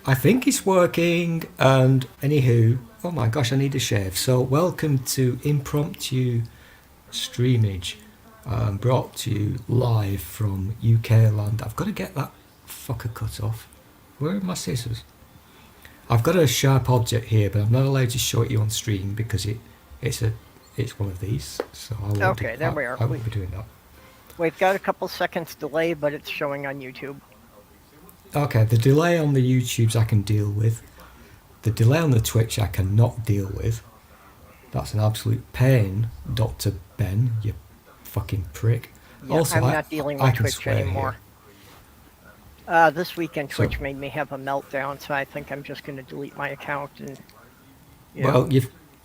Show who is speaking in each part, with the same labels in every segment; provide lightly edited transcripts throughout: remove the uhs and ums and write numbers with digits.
Speaker 1: I think it's working. And anywho, oh my gosh, I need a shave. So welcome to impromptu streamage, brought to you live from UK land. I've got to get that fucker cut off. Where are my scissors? I've got a sharp object here, but I'm not allowed to show it you on stream because it's a it's one of these. So
Speaker 2: Okay, there we are.
Speaker 1: I won't be doing that.
Speaker 2: We've got a couple seconds delay, but it's showing on YouTube.
Speaker 1: Okay, the delay on the YouTubes I can deal with. The delay on the Twitch I cannot deal with. That's an absolute pain, Dr. Ben, you fucking prick.
Speaker 2: Yeah,
Speaker 1: Also,
Speaker 2: I'm not dealing with Twitch anymore. This weekend Twitch made me have a meltdown, so I think I'm just going to delete my account. And
Speaker 1: well,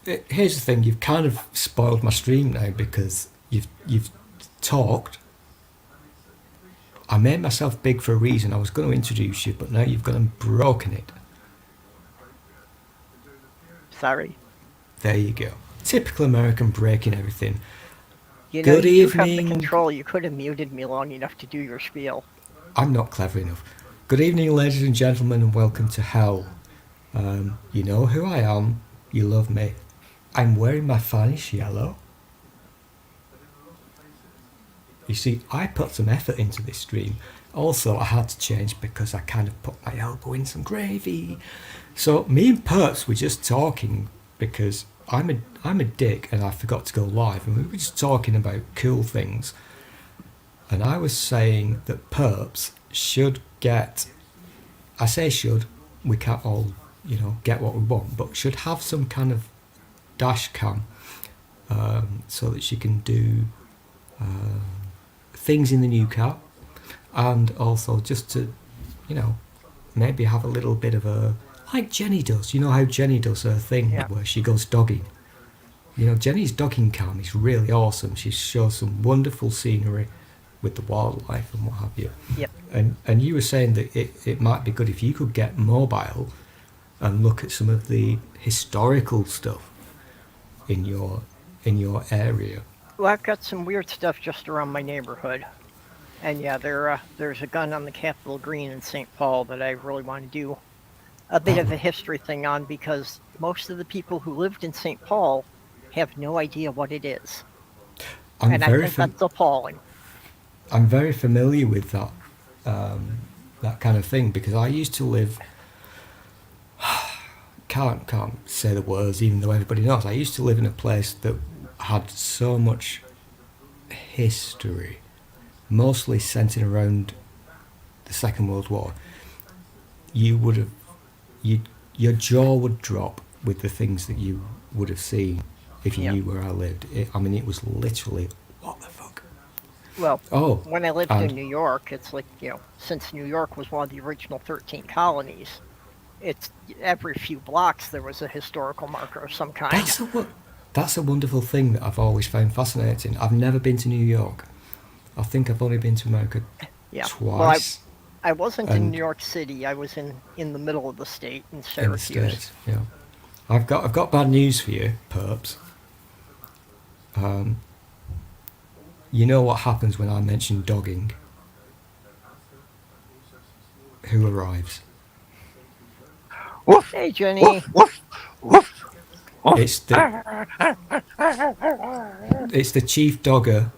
Speaker 1: here's the thing: you've kind of spoiled my stream now because you've talked. I made myself big for a reason. I was going to introduce you, but now you've gone and broken it.
Speaker 2: Sorry.
Speaker 1: There you go. Typical American breaking everything.
Speaker 2: Good evening. You have the control. You could have muted me long enough to do your spiel.
Speaker 1: I'm not clever enough. Good evening, ladies and gentlemen, and welcome to hell. You know who I am. You love me. I'm wearing my finest yellow. You see, I put some effort into this stream. Also, I had to change because I kind of put my elbow in some gravy. So me and Perps were just talking because I'm a dick and I forgot to go live, and we were just talking about cool things. And I was saying that Perps should get, I say should, we can't all, get what we want, but should have some kind of dash cam so that she can do things in the new car, and also just to, maybe have a little bit of a, like Jenny does. You know how Jenny does her thing where she goes dogging. Jenny's dogging cam is really awesome. She shows some wonderful scenery with the wildlife and what have you.
Speaker 2: Yep.
Speaker 1: And you were saying that it might be good if you could get mobile and look at some of the historical stuff in your area.
Speaker 2: Well, I've got some weird stuff just around my neighborhood. And yeah, there's a gun on the Capitol Green in St. Paul that I really want to do a bit of a history thing on, because most of the people who lived in St. Paul have no idea what it is. I think that's appalling.
Speaker 1: I'm very familiar with that that kind of thing because I used to live. Can't say the words even though everybody knows. I used to live in a place that had so much history, mostly centered around the Second World War. Your jaw would drop with the things that you would have seen if you knew where I lived. It was literally, what the fuck?
Speaker 2: Well, when I lived in New York, it's like, since New York was one of the original 13 colonies, it's every few blocks there was a historical marker of some kind.
Speaker 1: That's a wonderful thing that I've always found fascinating. I've never been to New York. I think I've only been to America twice.
Speaker 2: Well, I wasn't in New York City. I was in the middle of the state in Syracuse.
Speaker 1: In the States, yeah. I've got bad news for you, Perps. You know what happens when I mention dogging? Who arrives?
Speaker 2: Woof. Hey, Jenny.
Speaker 3: Woof, woof, woof.
Speaker 1: It's the chief dogger.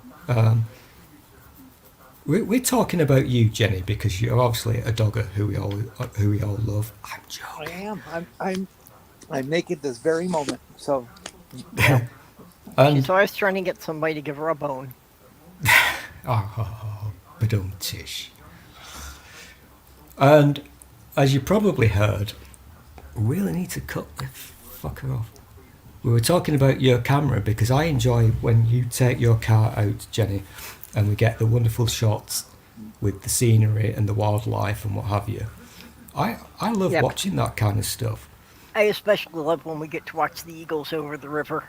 Speaker 1: We're talking about you, Jenny, because you're obviously a dogger who we all love. I'm joking.
Speaker 3: I am. I'm naked this very moment. So.
Speaker 2: She's always trying to get somebody to give her a bone.
Speaker 1: Tish. And as you probably heard, we really need to cut the fucker off. We were talking about your camera because I enjoy when you take your car out, Jenny, and we get the wonderful shots with the scenery and the wildlife and what have you. I love watching that kind of stuff.
Speaker 2: I especially love when we get to watch the eagles over the river.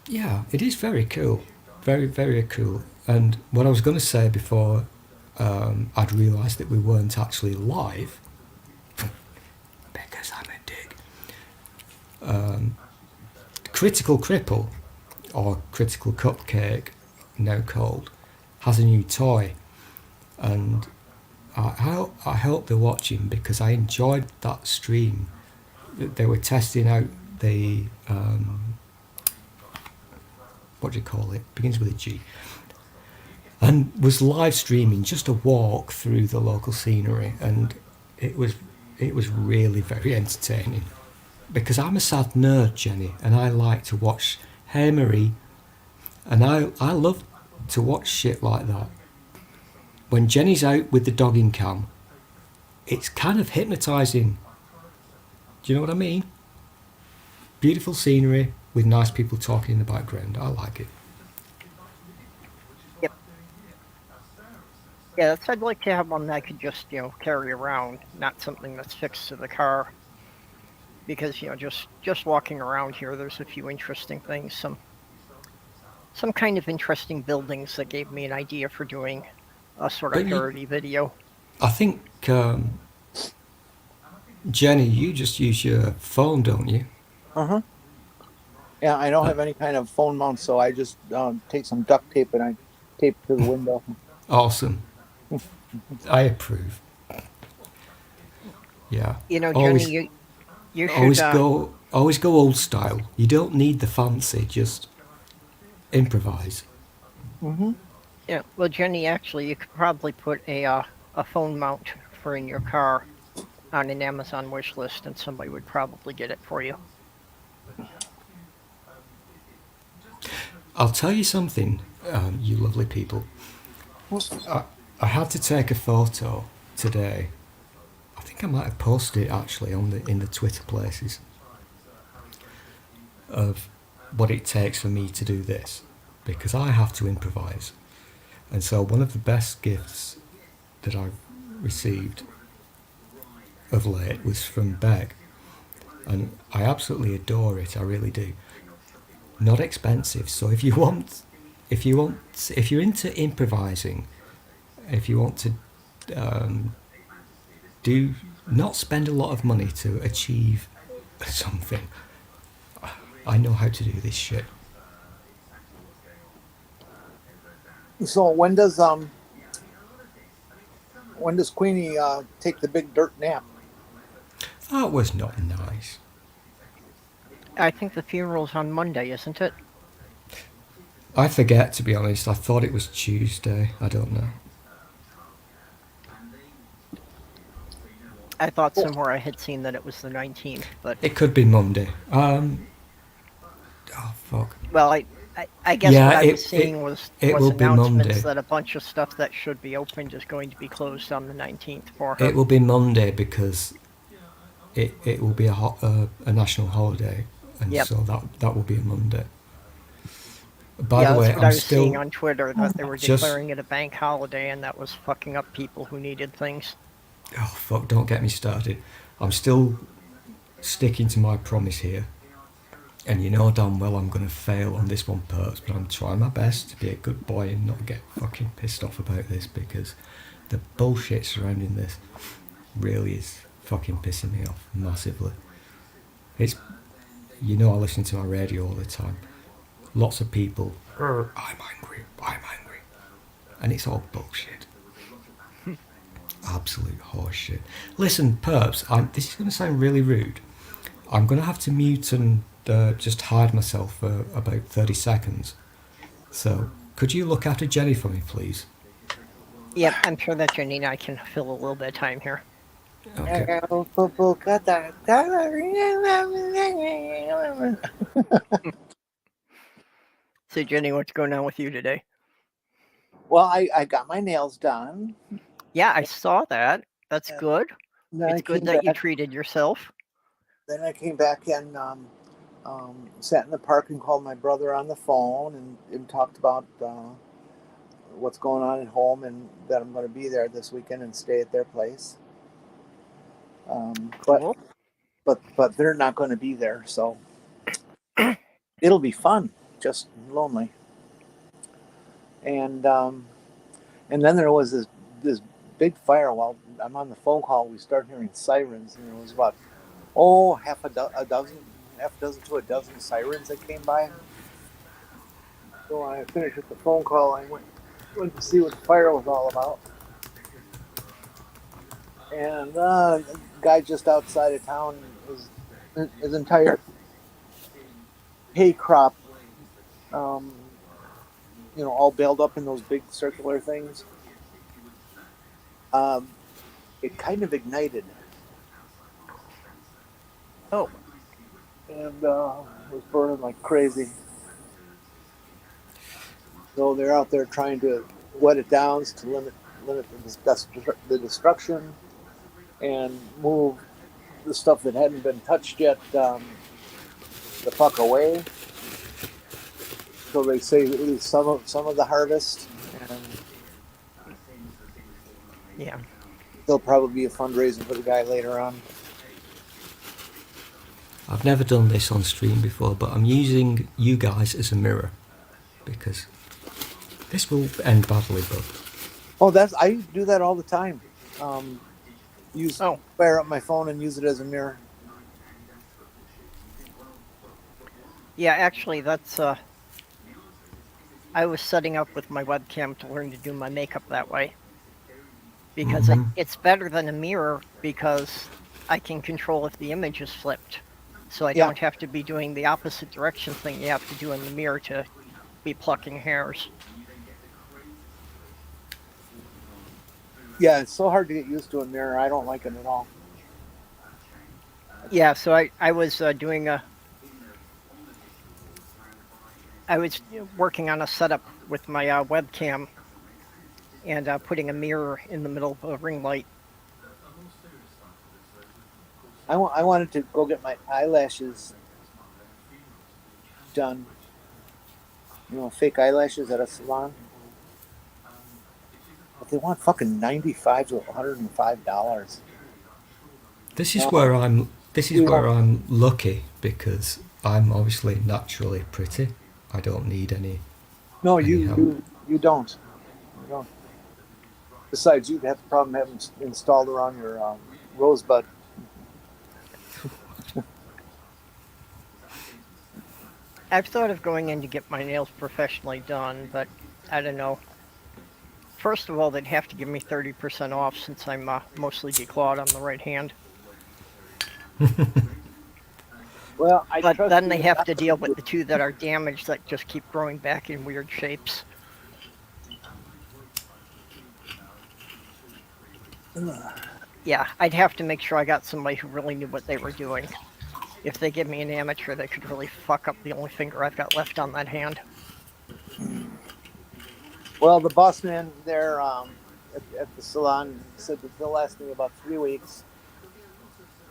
Speaker 1: Yeah, it is very cool. Very, very cool. And what I was going to say before I'd realised that we weren't actually live, because I'm a dick, Critical Cripple, or Critical Cupcake, now called, has a new toy. And I hope they're watching because I enjoyed that stream. They were testing out the what do you call it? Begins with a G, and was live streaming just a walk through the local scenery, and it was really very entertaining. Because I'm a sad nerd, Jenny, and I like to watch Hey Marie, and I love to watch shit like that. When Jenny's out with the dogging cam, it's kind of hypnotising. Do you know what I mean? Beautiful scenery with nice people talking in the background. I like it.
Speaker 2: Yep. Yeah, I'd like to have one that I could just, carry around, not something that's fixed to the car. Because, just walking around here, there's a few interesting things, some kind of interesting buildings that gave me an idea for doing a sort of
Speaker 1: But
Speaker 2: parody video.
Speaker 1: I think, Jenny, you just use your phone, don't you?
Speaker 3: Uh-huh. Yeah, I don't have any kind of phone mount, so I just take some duct tape and I tape it to the window.
Speaker 1: Awesome. I approve. Yeah.
Speaker 2: Jenny,
Speaker 1: Always,
Speaker 2: you should
Speaker 1: always go old style. You don't need the fancy. Just improvise.
Speaker 3: Mm-hmm.
Speaker 2: Yeah, well, Jenny, actually, you could probably put a phone mount for in your car on an Amazon wish list, and somebody would probably get it for you.
Speaker 1: I'll tell you something, you lovely people. I had to take a photo today. I think I might have posted it actually in the Twitter places of what it takes for me to do this, because I have to improvise. And so one of the best gifts that I've received of late was from Beg, and I absolutely adore it. I really do. Not expensive, so if you're into improvising, if you want to do not spend a lot of money to achieve something, I know how to do this shit.
Speaker 3: So when does Queenie take the big dirt nap?
Speaker 1: That was not nice.
Speaker 2: I think the funeral's on Monday, isn't it?
Speaker 1: I forget, to be honest. I thought it was Tuesday. I don't know.
Speaker 2: I thought somewhere I had seen that it was the 19th, but
Speaker 1: It could be Monday. Oh fuck.
Speaker 2: well, I guess
Speaker 1: Yeah,
Speaker 2: what I
Speaker 1: it-
Speaker 2: was seeing was
Speaker 1: it will be
Speaker 2: announcements
Speaker 1: Monday.
Speaker 2: that a bunch of stuff that should be opened is going to be closed on the 19th for her.
Speaker 1: It will be Monday because it will be a national holiday, and
Speaker 2: Yep.
Speaker 1: so that will be a Monday. By
Speaker 2: Yeah,
Speaker 1: the way,
Speaker 2: that's what
Speaker 1: I'm
Speaker 2: I was
Speaker 1: still
Speaker 2: seeing on Twitter, that they were
Speaker 1: just-
Speaker 2: declaring it a bank holiday, and that was fucking up people who needed things.
Speaker 1: oh fuck! Don't get me started. I'm still sticking to my promise here, and you know damn well I'm going to fail on this one, Perks. But I'm trying my best to be a good boy and not get fucking pissed off about this, because the bullshit surrounding this really is fucking pissing me off massively. It's, I listen to my radio all the time. Lots of people, I'm angry, and it's all bullshit. Absolute horseshit. Listen, Perps, this is going to sound really rude. I'm going to have to mute and just hide myself for about 30 seconds. So, could you look after Jenny for me, please?
Speaker 2: Yep, I'm sure that Jenny and I can fill a little bit of time here.
Speaker 1: Okay.
Speaker 2: So, Jenny, what's going on with you today?
Speaker 3: Well, I got my nails done.
Speaker 2: Yeah, I saw that. That's good.
Speaker 3: Then
Speaker 2: It's good that you treated yourself.
Speaker 3: Then I came back and sat in the park and called my brother on the phone and talked about what's going on at home and that I'm going to be there this weekend and stay at their place.
Speaker 2: Cool.
Speaker 3: But they're not going to be there, so it'll be fun. Just lonely. And then there was this big fire. While I'm on the phone call, we started hearing sirens, and there was about half a dozen to a dozen sirens that came by. So when I finished with the phone call, I went to see what the fire was all about. and guy just outside of town, his entire hay crop, um, all baled up in those big circular things. Um, it kind of ignited
Speaker 2: Oh,
Speaker 3: and was burning like crazy. So they're out there trying to wet it down to limit the destruction and move the stuff that hadn't been touched yet the fuck away. So they save at least some of the harvest, and
Speaker 2: yeah.
Speaker 3: there'll probably be a fundraiser for the guy later on.
Speaker 1: I've never done this on stream before, but I'm using you guys as a mirror because this will end badly, but
Speaker 3: Oh, I do that all the time. Um, use
Speaker 2: Oh,
Speaker 3: fire up my phone and use it as a mirror.
Speaker 2: yeah. Actually, that's I was setting up with my webcam to learn to do my makeup that way because it's better than a mirror because I can control if the image is flipped. So I
Speaker 3: Yeah,
Speaker 2: don't have to be doing the opposite direction thing you have to do in the mirror to be plucking hairs.
Speaker 3: yeah. It's so hard to get used to a mirror. I don't like it at all.
Speaker 2: Yeah, so I was doing a I was working on a setup with my webcam and putting a mirror in the middle of a ring light.
Speaker 3: I wanted to go get my eyelashes done. Fake eyelashes at a salon, but they want fucking $95 to $105.
Speaker 1: this is
Speaker 3: No,
Speaker 1: where I'm. This is
Speaker 3: we
Speaker 1: where
Speaker 3: won't.
Speaker 1: I'm lucky because I'm obviously naturally pretty. I don't need
Speaker 3: No,
Speaker 1: any
Speaker 3: you
Speaker 1: help.
Speaker 3: you you don't. You don't. Besides, you'd have the problem having installed around your rosebud.
Speaker 2: I've thought of going in to get my nails professionally done, but I don't know. First of all, they'd have to give me 30% off since I'm mostly declawed on the right hand.
Speaker 3: Well, I
Speaker 2: But
Speaker 3: trust
Speaker 2: then they
Speaker 3: you
Speaker 2: have
Speaker 3: not
Speaker 2: to
Speaker 3: to
Speaker 2: deal
Speaker 3: do
Speaker 2: with the two that are damaged that just keep growing back in weird shapes.
Speaker 3: it.
Speaker 2: Yeah, I'd have to make sure I got somebody who really knew what they were doing. If they give me an amateur, they could really fuck up the only finger I've got left on that hand.
Speaker 3: Well, the boss man there at the salon said that they'll last me about 3 weeks,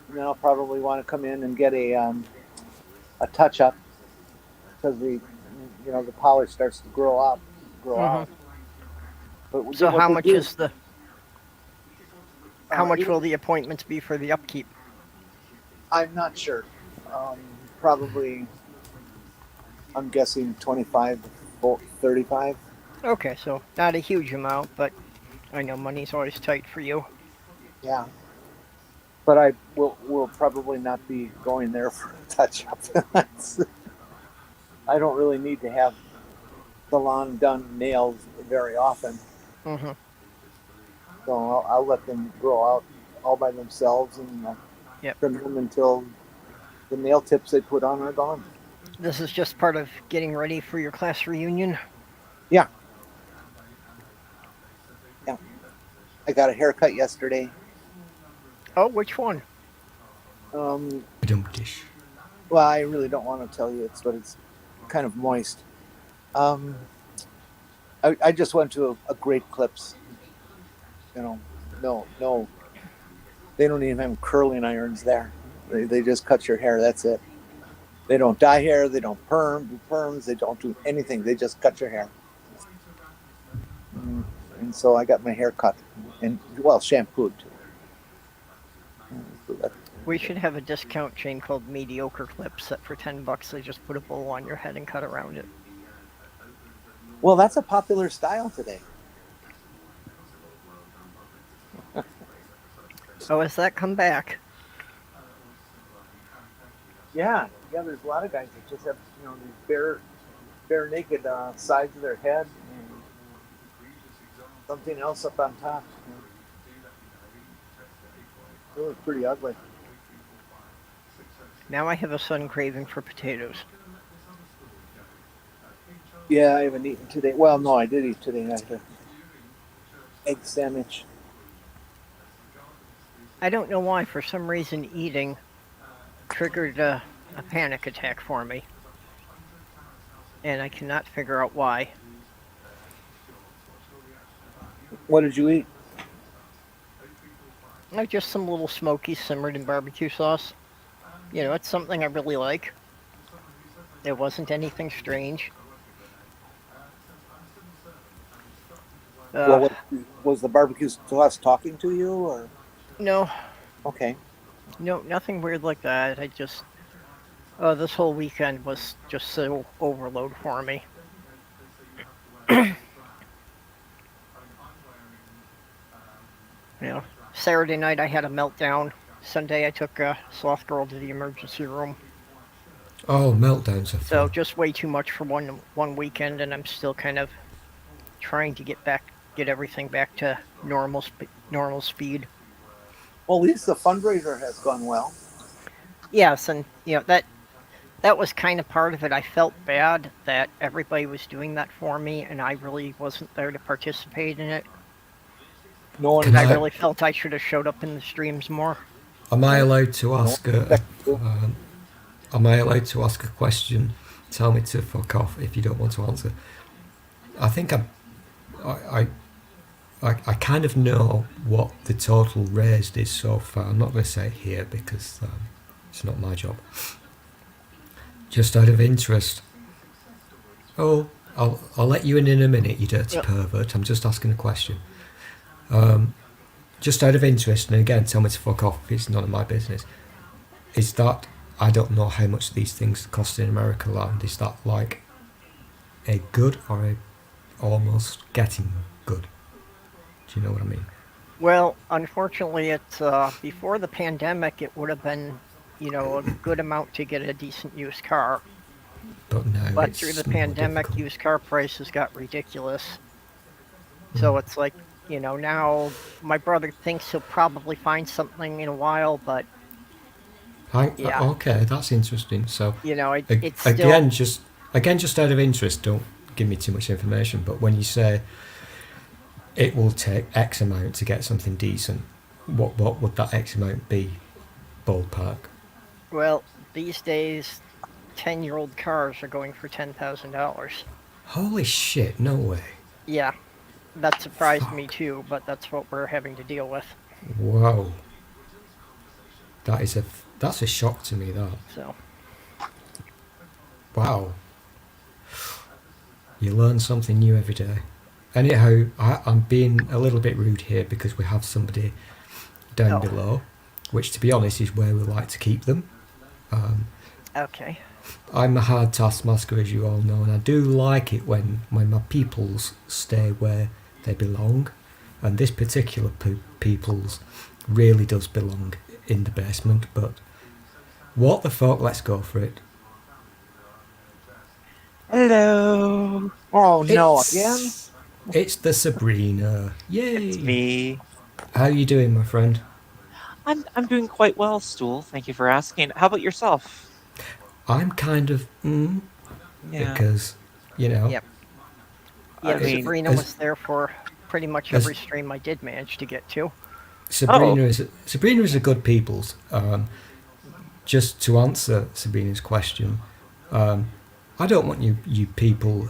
Speaker 3: and then I'll probably want to come in and get a touch up because the polish starts to grow
Speaker 2: Hmm.
Speaker 3: out. But
Speaker 2: So
Speaker 3: what they do,
Speaker 2: how much will
Speaker 3: even
Speaker 2: the appointments be for the upkeep?
Speaker 3: I'm not sure. Um, Probably, I'm guessing 25 to 35.
Speaker 2: Okay, so not a huge amount, but I know money's always tight for you.
Speaker 3: Yeah, but I will probably not be going there for a touch up. I don't really need to have salon done nails very often,
Speaker 2: Hmm.
Speaker 3: so I'll let them grow out all by themselves and
Speaker 2: Yep.
Speaker 3: trim them until the nail tips they put on are gone.
Speaker 2: This is just part of getting ready for your class reunion.
Speaker 3: Yeah, yeah. I got a haircut yesterday.
Speaker 2: Oh, which one?
Speaker 3: Um,
Speaker 1: Ba-dum-dish.
Speaker 3: well, I really don't want to tell you but it's kind of moist. Um, I just went to a Great Clips. No, they don't even have curling irons there. They just cut your hair. That's it. They don't dye hair. They don't do perms. They don't do anything. They just cut your hair. And so I got my hair cut and shampooed too. So
Speaker 2: We should have a discount chain called Mediocre Clips that for $10 they just put a bowl on your head and cut around it.
Speaker 3: well, that's a popular style today.
Speaker 2: Oh, has that come back?
Speaker 3: Yeah. There's a lot of guys that just have these bare naked sides of their head and something else up on top. It was pretty ugly.
Speaker 2: Now I have a sudden craving for potatoes.
Speaker 3: Yeah, I haven't eaten today. Well, no, I did eat today. I had an egg sandwich.
Speaker 2: I don't know why, for some reason, eating triggered a panic attack for me. And I cannot figure out why.
Speaker 3: What did you eat?
Speaker 2: Just some little smoky simmered in barbecue sauce. You know, it's something I really like. It wasn't anything strange.
Speaker 3: Well, what, was the barbecue sauce talking to you, or
Speaker 2: No,
Speaker 3: okay?
Speaker 2: no, nothing weird like that. I just, this whole weekend was just so overload for me. You know, Saturday night I had a meltdown. Sunday I took a sloth girl to the emergency room.
Speaker 1: Oh, meltdowns are
Speaker 2: So
Speaker 1: fun.
Speaker 2: just way too much for one weekend, and I'm still kind of trying to get everything back to normal speed.
Speaker 3: Well, at least the fundraiser has gone well.
Speaker 2: Yes, and that was kind of part of it. I felt bad that everybody was doing that for me, and I really wasn't there to participate in it.
Speaker 3: No one,
Speaker 1: Can
Speaker 2: I
Speaker 1: I?
Speaker 2: really felt I should have showed up in the streams more.
Speaker 1: Am I allowed to
Speaker 3: no
Speaker 1: ask
Speaker 3: one
Speaker 1: a?
Speaker 3: expected you.
Speaker 1: Am I allowed to ask a question? Tell me to fuck off if you don't want to answer. I think I kind of know what the total raised is so far. I'm not going to say it here because it's not my job. Just out of interest. Oh, I'll let you in a minute, you dirty
Speaker 2: Yep.
Speaker 1: pervert. I'm just asking a question. Just out of interest, and again, tell me to fuck off if it's none of my business. Is that I don't know how much these things cost in America land. Is that like a good or a almost getting good? Do you know what I mean?
Speaker 2: Well, unfortunately, it's before the pandemic. It would have been, a good amount to get a decent used car.
Speaker 1: But now
Speaker 2: But
Speaker 1: it's
Speaker 2: through the
Speaker 1: more
Speaker 2: pandemic,
Speaker 1: difficult.
Speaker 2: used car prices got ridiculous. So it's like, now my brother thinks he'll probably find something in a while, but yeah,
Speaker 1: Okay, that's interesting. So
Speaker 2: it's
Speaker 1: again,
Speaker 2: still,
Speaker 1: just out of interest, don't give me too much information. But when you say it will take X amount to get something decent, what would that X amount be? Ballpark.
Speaker 2: well, these days, 10-year-old cars are going for $10,000.
Speaker 1: Holy shit! No way.
Speaker 2: Yeah, that surprised me
Speaker 1: Fuck.
Speaker 2: too, but that's what we're having to deal with.
Speaker 1: Wow. That's a shock to me. That.
Speaker 2: So,
Speaker 1: Wow. You learn something new every day. Anyhow, I'm being a little bit rude here because we have somebody down
Speaker 2: Oh.
Speaker 1: below, which to be honest is where we like to keep them.
Speaker 2: okay.
Speaker 1: I'm a hard taskmaster, as you all know, and I do like it when my peoples stay where they belong. And this particular peoples really does belong in the basement, but what the fuck, let's go for it.
Speaker 4: Hello,
Speaker 3: Oh no,
Speaker 1: It's-
Speaker 3: again?
Speaker 1: It's the Sabrina. Yay!
Speaker 4: it's me.
Speaker 1: How are you doing, my friend?
Speaker 4: I'm doing quite well, Stool. Thank you for asking. How about yourself?
Speaker 1: I'm kind of
Speaker 4: Yeah.
Speaker 1: because
Speaker 2: Yep. Yeah,
Speaker 4: I mean,
Speaker 2: Sabrina was there for pretty much
Speaker 1: as-
Speaker 2: every stream I did manage to get to.
Speaker 1: Sabrina is a good people's. Just to answer Sabrina's question, I don't want you people.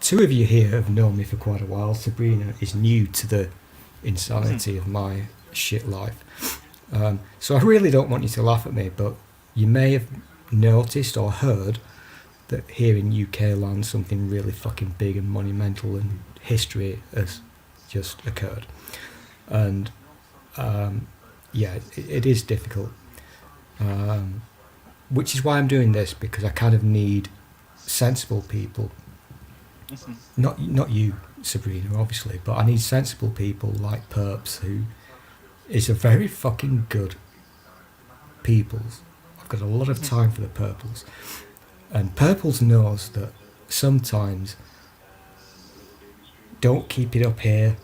Speaker 1: Two of you here have known me for quite a while. Sabrina is new to the insanity of my shit life. So I really don't want you to laugh at me, but you may have noticed or heard that here in UK land something really fucking big and monumental and history has just occurred. And yeah, it is difficult. Which is why I'm doing this, because I kind of need sensible people.
Speaker 4: Mhm.
Speaker 1: Not you, Sabrina, obviously, but I need sensible people like Perps, who is a very fucking good peoples. I've got a lot of time for the Purples. And Purples knows that sometimes don't keep it up here,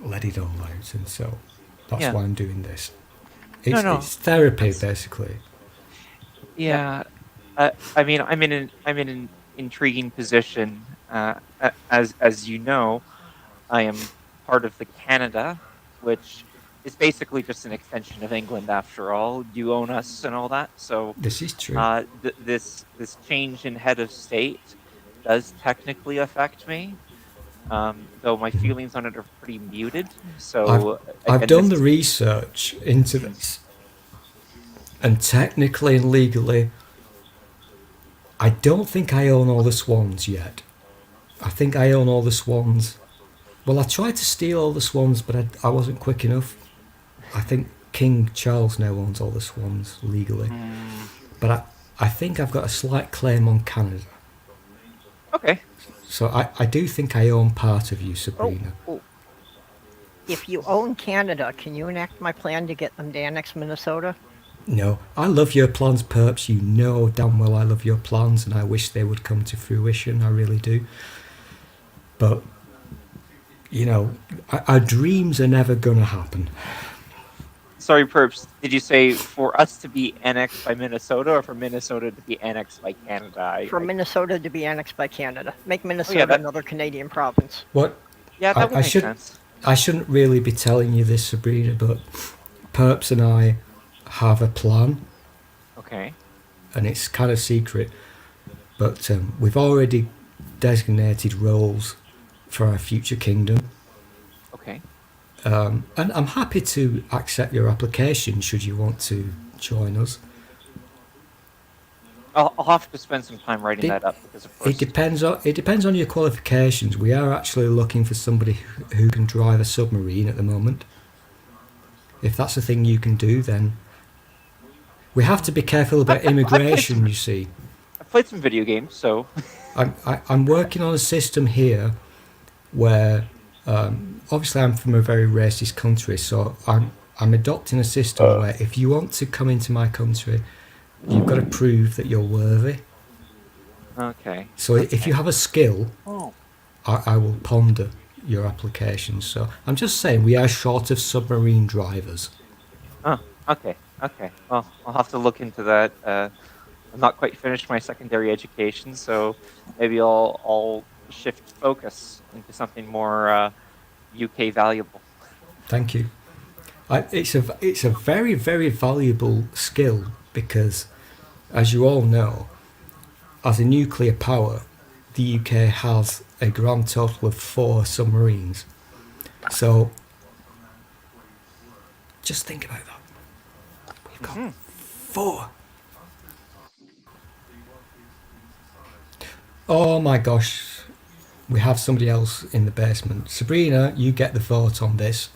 Speaker 1: let it all out, and so that's
Speaker 4: Yeah.
Speaker 1: why I'm doing this.
Speaker 4: No.
Speaker 1: It's therapy,
Speaker 4: That's-
Speaker 1: basically.
Speaker 4: Yeah. I mean, I'm in an intriguing position. As you know, I am part of the Canada, which is basically just an extension of England after all. You own us and all that. So
Speaker 1: This is true.
Speaker 4: this change in head of state does technically affect me, though my feelings on it are pretty muted. So
Speaker 1: I've
Speaker 4: again,
Speaker 1: done
Speaker 4: this
Speaker 1: the
Speaker 4: is
Speaker 1: research into this, and technically and legally, I don't think I own all the swans yet. I think I own all the swans. Well, I tried to steal all the swans, but I wasn't quick enough. I think King Charles now owns all the swans legally. But I think I've got a slight claim on Canada.
Speaker 4: okay.
Speaker 1: So I do think I own part of you, Sabrina.
Speaker 2: Oh. If you own Canada, can you enact my plan to get them to annex Minnesota?
Speaker 1: No, I love your plans, Perps. You know damn well I love your plans, and I wish they would come to fruition. I really do. But, you know, our dreams are never going to happen.
Speaker 4: Sorry, Perps. Did you say for us to be annexed by Minnesota, or for Minnesota to be annexed by Canada?
Speaker 2: For Minnesota to be annexed by Canada. Make Minnesota
Speaker 4: that-
Speaker 2: another Canadian province.
Speaker 1: What?
Speaker 4: Yeah, that would
Speaker 1: I
Speaker 4: make
Speaker 1: should-
Speaker 4: sense.
Speaker 1: I shouldn't really be telling you this, Sabrina, but Perps and I have a plan,
Speaker 4: Okay.
Speaker 1: and it's kind of secret. But we've already designated roles for our future kingdom.
Speaker 4: Okay.
Speaker 1: And I'm happy to accept your application should you want to join us.
Speaker 4: I'll have to spend some time writing
Speaker 1: It-
Speaker 4: that up because, of course,
Speaker 1: It depends on your qualifications. We are actually looking for somebody who can drive a submarine at the moment. If that's a thing you can do, then we have to be careful about immigration. You see,
Speaker 4: I've played some video games, so
Speaker 1: I'm working on a system here where obviously I'm from a very racist country, so I'm adopting a system where if you want to come into my country, you've got to prove that you're worthy.
Speaker 4: okay.
Speaker 1: So if you have a skill,
Speaker 3: Oh,
Speaker 1: I will ponder your application. So I'm just saying we are short of submarine drivers.
Speaker 4: Oh, okay. Well, I'll have to look into that. I'm not quite finished my secondary education, so maybe I'll shift focus into something more UK valuable.
Speaker 1: Thank you. It's a very, very valuable skill because, as you all know, as a nuclear power, the UK has a grand total of 4 submarines. So just think about that. We've got 4. Oh my gosh. We have somebody else in the basement. Sabrina, you get the vote on this.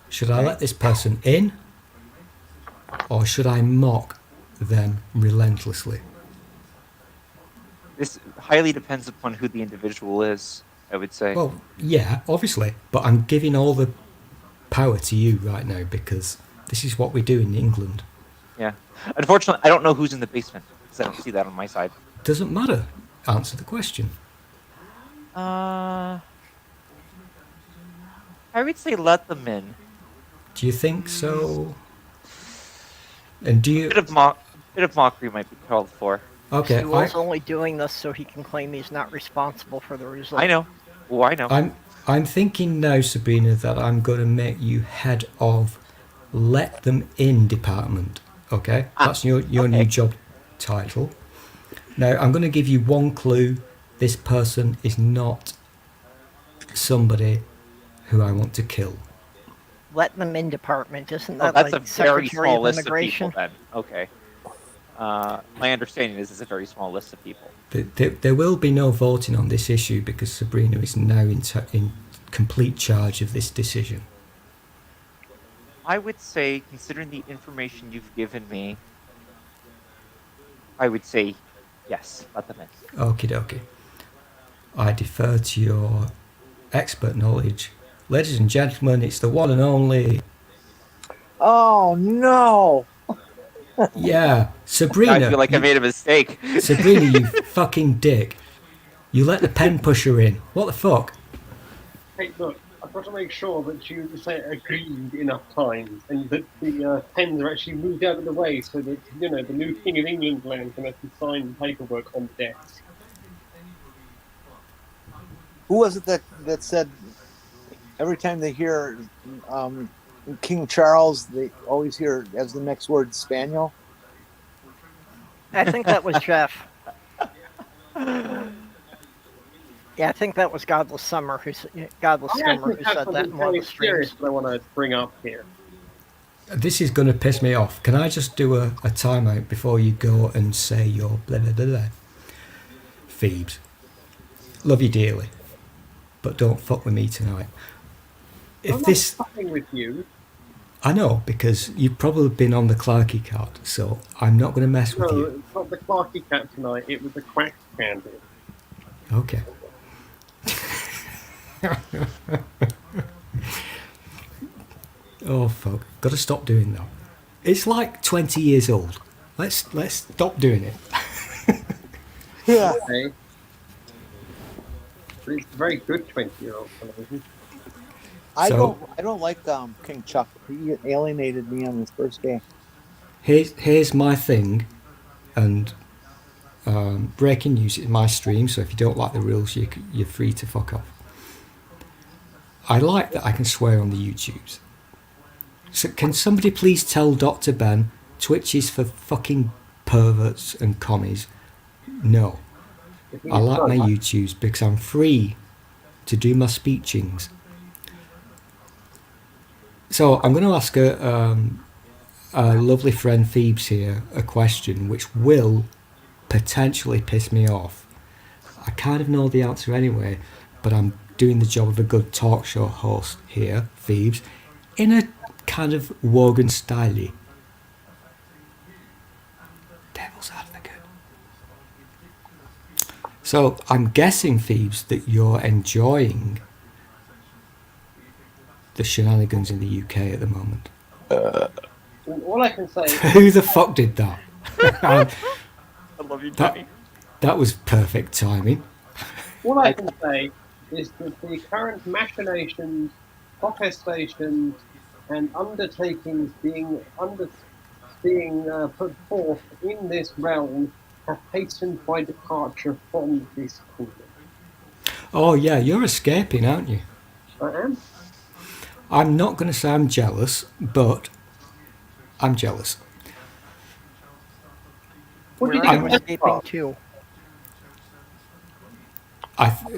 Speaker 1: Should I let this person in? Or should I mock them relentlessly?
Speaker 4: This highly depends upon who the individual is, I would say.
Speaker 1: Well, yeah, obviously. But I'm giving all the power to you right now because this is what we do in England.
Speaker 4: Yeah. Unfortunately, I don't know who's in the basement because I don't see that on my side.
Speaker 1: Doesn't matter. Answer the question.
Speaker 4: I would say let them in.
Speaker 1: Do you think so? And do you...
Speaker 4: Bit of mockery might be called for.
Speaker 1: Okay,
Speaker 2: Stool's only doing this so he can claim he's not responsible for the result.
Speaker 4: I know. Oh, I know.
Speaker 1: I'm thinking now, Sabrina, that I'm going to make you head of Let Them In department. Okay? That's your
Speaker 4: okay.
Speaker 1: new job title. Now, I'm going to give you one clue. This person is not somebody who I want to kill.
Speaker 2: Let them in department, isn't
Speaker 4: Oh,
Speaker 2: that
Speaker 4: that's
Speaker 2: like
Speaker 4: a very
Speaker 2: Secretary
Speaker 4: small
Speaker 2: of
Speaker 4: list of
Speaker 2: Immigration?
Speaker 4: people then. Okay. My understanding is it's a very small list of people.
Speaker 1: There will be no voting on this issue because Sabrina is now in complete charge of this decision.
Speaker 4: I would say, considering the information you've given me, I would say yes, let them in.
Speaker 1: Okie dokie. I defer to your expert knowledge. Ladies and gentlemen, it's the one and only...
Speaker 3: oh no!
Speaker 1: Yeah, Sabrina.
Speaker 4: I feel like I made a mistake.
Speaker 1: Sabrina, you fucking dick. You let the pen pusher in. What the fuck?
Speaker 5: Hey, look, I've got to make sure that you say agreed enough times, and that the pens are actually moved out of the way, so that the new King of England land can actually sign the paperwork on the desk.
Speaker 3: Who was it that said every time they hear King Charles, they always hear as the next word spaniel?
Speaker 2: I think that was Jeff. Yeah, I think that was Godless Summer Godless
Speaker 5: I
Speaker 2: Skimmer
Speaker 5: actually
Speaker 2: who
Speaker 5: have
Speaker 2: said that
Speaker 5: something
Speaker 2: in one of
Speaker 5: very
Speaker 2: the
Speaker 5: serious
Speaker 2: streams.
Speaker 5: that I want to bring up here.
Speaker 1: This is going to piss me off. Can I just do a timeout before you go and say your blah blah blah blah? Phoebes, love you dearly, but don't fuck with me tonight.
Speaker 5: I'm
Speaker 1: If
Speaker 5: not
Speaker 1: this,
Speaker 5: fucking with you.
Speaker 1: I know because you've probably been on the Clarky card, so I'm not going to mess with
Speaker 5: No,
Speaker 1: you.
Speaker 5: it's not the Clarky cat tonight. It was the cracked candle.
Speaker 1: Okay. Oh fuck! Got to stop doing that. It's like 20 years old. Let's stop doing it.
Speaker 3: Yeah.
Speaker 5: Okay. But it's a very good 20-year-old television.
Speaker 3: I
Speaker 1: So-
Speaker 3: don't like King Chuck. He alienated me on his first day.
Speaker 1: Here's my thing, and breaking news is my stream. So if you don't like the rules, you're free to fuck off. I like that I can swear on the YouTubes. So can somebody please tell Dr. Ben Twitch is for fucking perverts and commies? No. I like my YouTubes because I'm free to do my speechings. So I'm going to ask a lovely friend Phoebes here a question which will potentially piss me off. I kind of know the answer anyway, but I'm doing the job of a good talk show host here, Phoebes, in a kind of Wogan style. Devil's advocate. So I'm guessing, Phoebes, that you're enjoying the shenanigans in the UK at the moment.
Speaker 5: And all I can say is
Speaker 1: Who the fuck did that?
Speaker 4: I love you,
Speaker 1: That-
Speaker 4: Johnny.
Speaker 1: That was perfect timing.
Speaker 5: all I can say is that the current machinations, protestations, and undertakings being put forth in this realm have hastened my departure from this kingdom.
Speaker 1: Oh yeah, you're escaping, aren't you?
Speaker 5: I am.
Speaker 1: I'm not going to say I'm jealous, but I'm jealous.
Speaker 5: What do you
Speaker 2: Where
Speaker 5: think
Speaker 2: I'm
Speaker 5: of
Speaker 2: escaping
Speaker 5: that?
Speaker 2: too.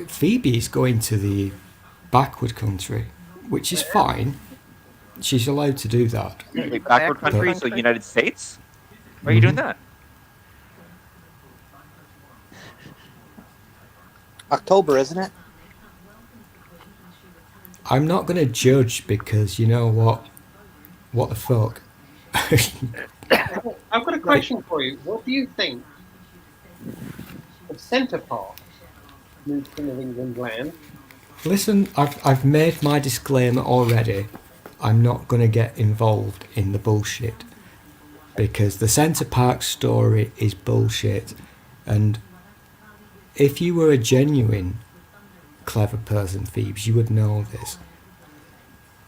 Speaker 1: Phoebe is going to the backward country, which is fine. She's allowed to do that.
Speaker 4: Wait, backward
Speaker 2: Backward
Speaker 4: country, so
Speaker 2: country?
Speaker 4: United States? Why are you doing
Speaker 1: Mhm.
Speaker 4: that?
Speaker 3: October, isn't it?
Speaker 1: I'm not going to judge because you know what? What the fuck?
Speaker 5: I've got a question for you. What do you think of Centre Park, New King of England land?
Speaker 1: Listen, I've made my disclaimer already. I'm not going to get involved in the bullshit because the Centre Park story is bullshit. And if you were a genuine clever person, Phoebes, you would know this.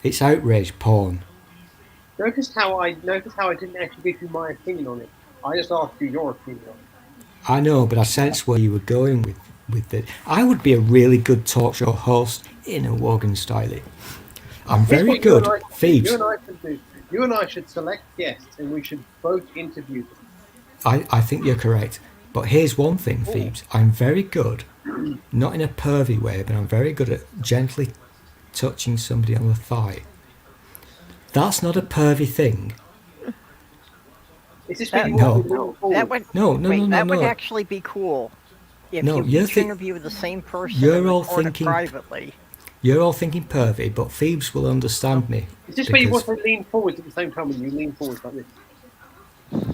Speaker 1: It's outrage porn.
Speaker 5: Notice how I didn't actually give you my opinion on it. I just asked you your opinion on it.
Speaker 1: I know, but I sensed where you were going with it. I would be a really good talk show host in a Wogan style. I'm
Speaker 5: Here's
Speaker 1: very
Speaker 5: what
Speaker 1: good.
Speaker 5: You and I should do.
Speaker 1: Phoebes,
Speaker 5: You and I should do. You and I should select guests, and we should both interview them.
Speaker 1: I think you're correct. But here's one thing, Phoebes. I'm very good, not in a pervy way, but I'm very good at gently touching somebody on the thigh. That's not a pervy thing.
Speaker 5: Is this
Speaker 2: That-
Speaker 5: what you
Speaker 1: No.
Speaker 5: want to do?
Speaker 2: That would
Speaker 1: No, no,
Speaker 2: wait.
Speaker 1: no, no,
Speaker 2: that would
Speaker 1: no.
Speaker 2: actually be cool. If
Speaker 1: No,
Speaker 2: you
Speaker 1: you're
Speaker 2: each
Speaker 1: thi-
Speaker 2: interview the same person
Speaker 1: you're
Speaker 2: and
Speaker 1: all
Speaker 2: record it
Speaker 1: thinking-
Speaker 2: privately.
Speaker 1: You're all thinking pervy, but Phoebes will understand me.
Speaker 5: Is this where you
Speaker 1: because
Speaker 5: want to lean forward at the same time when you lean forward like this?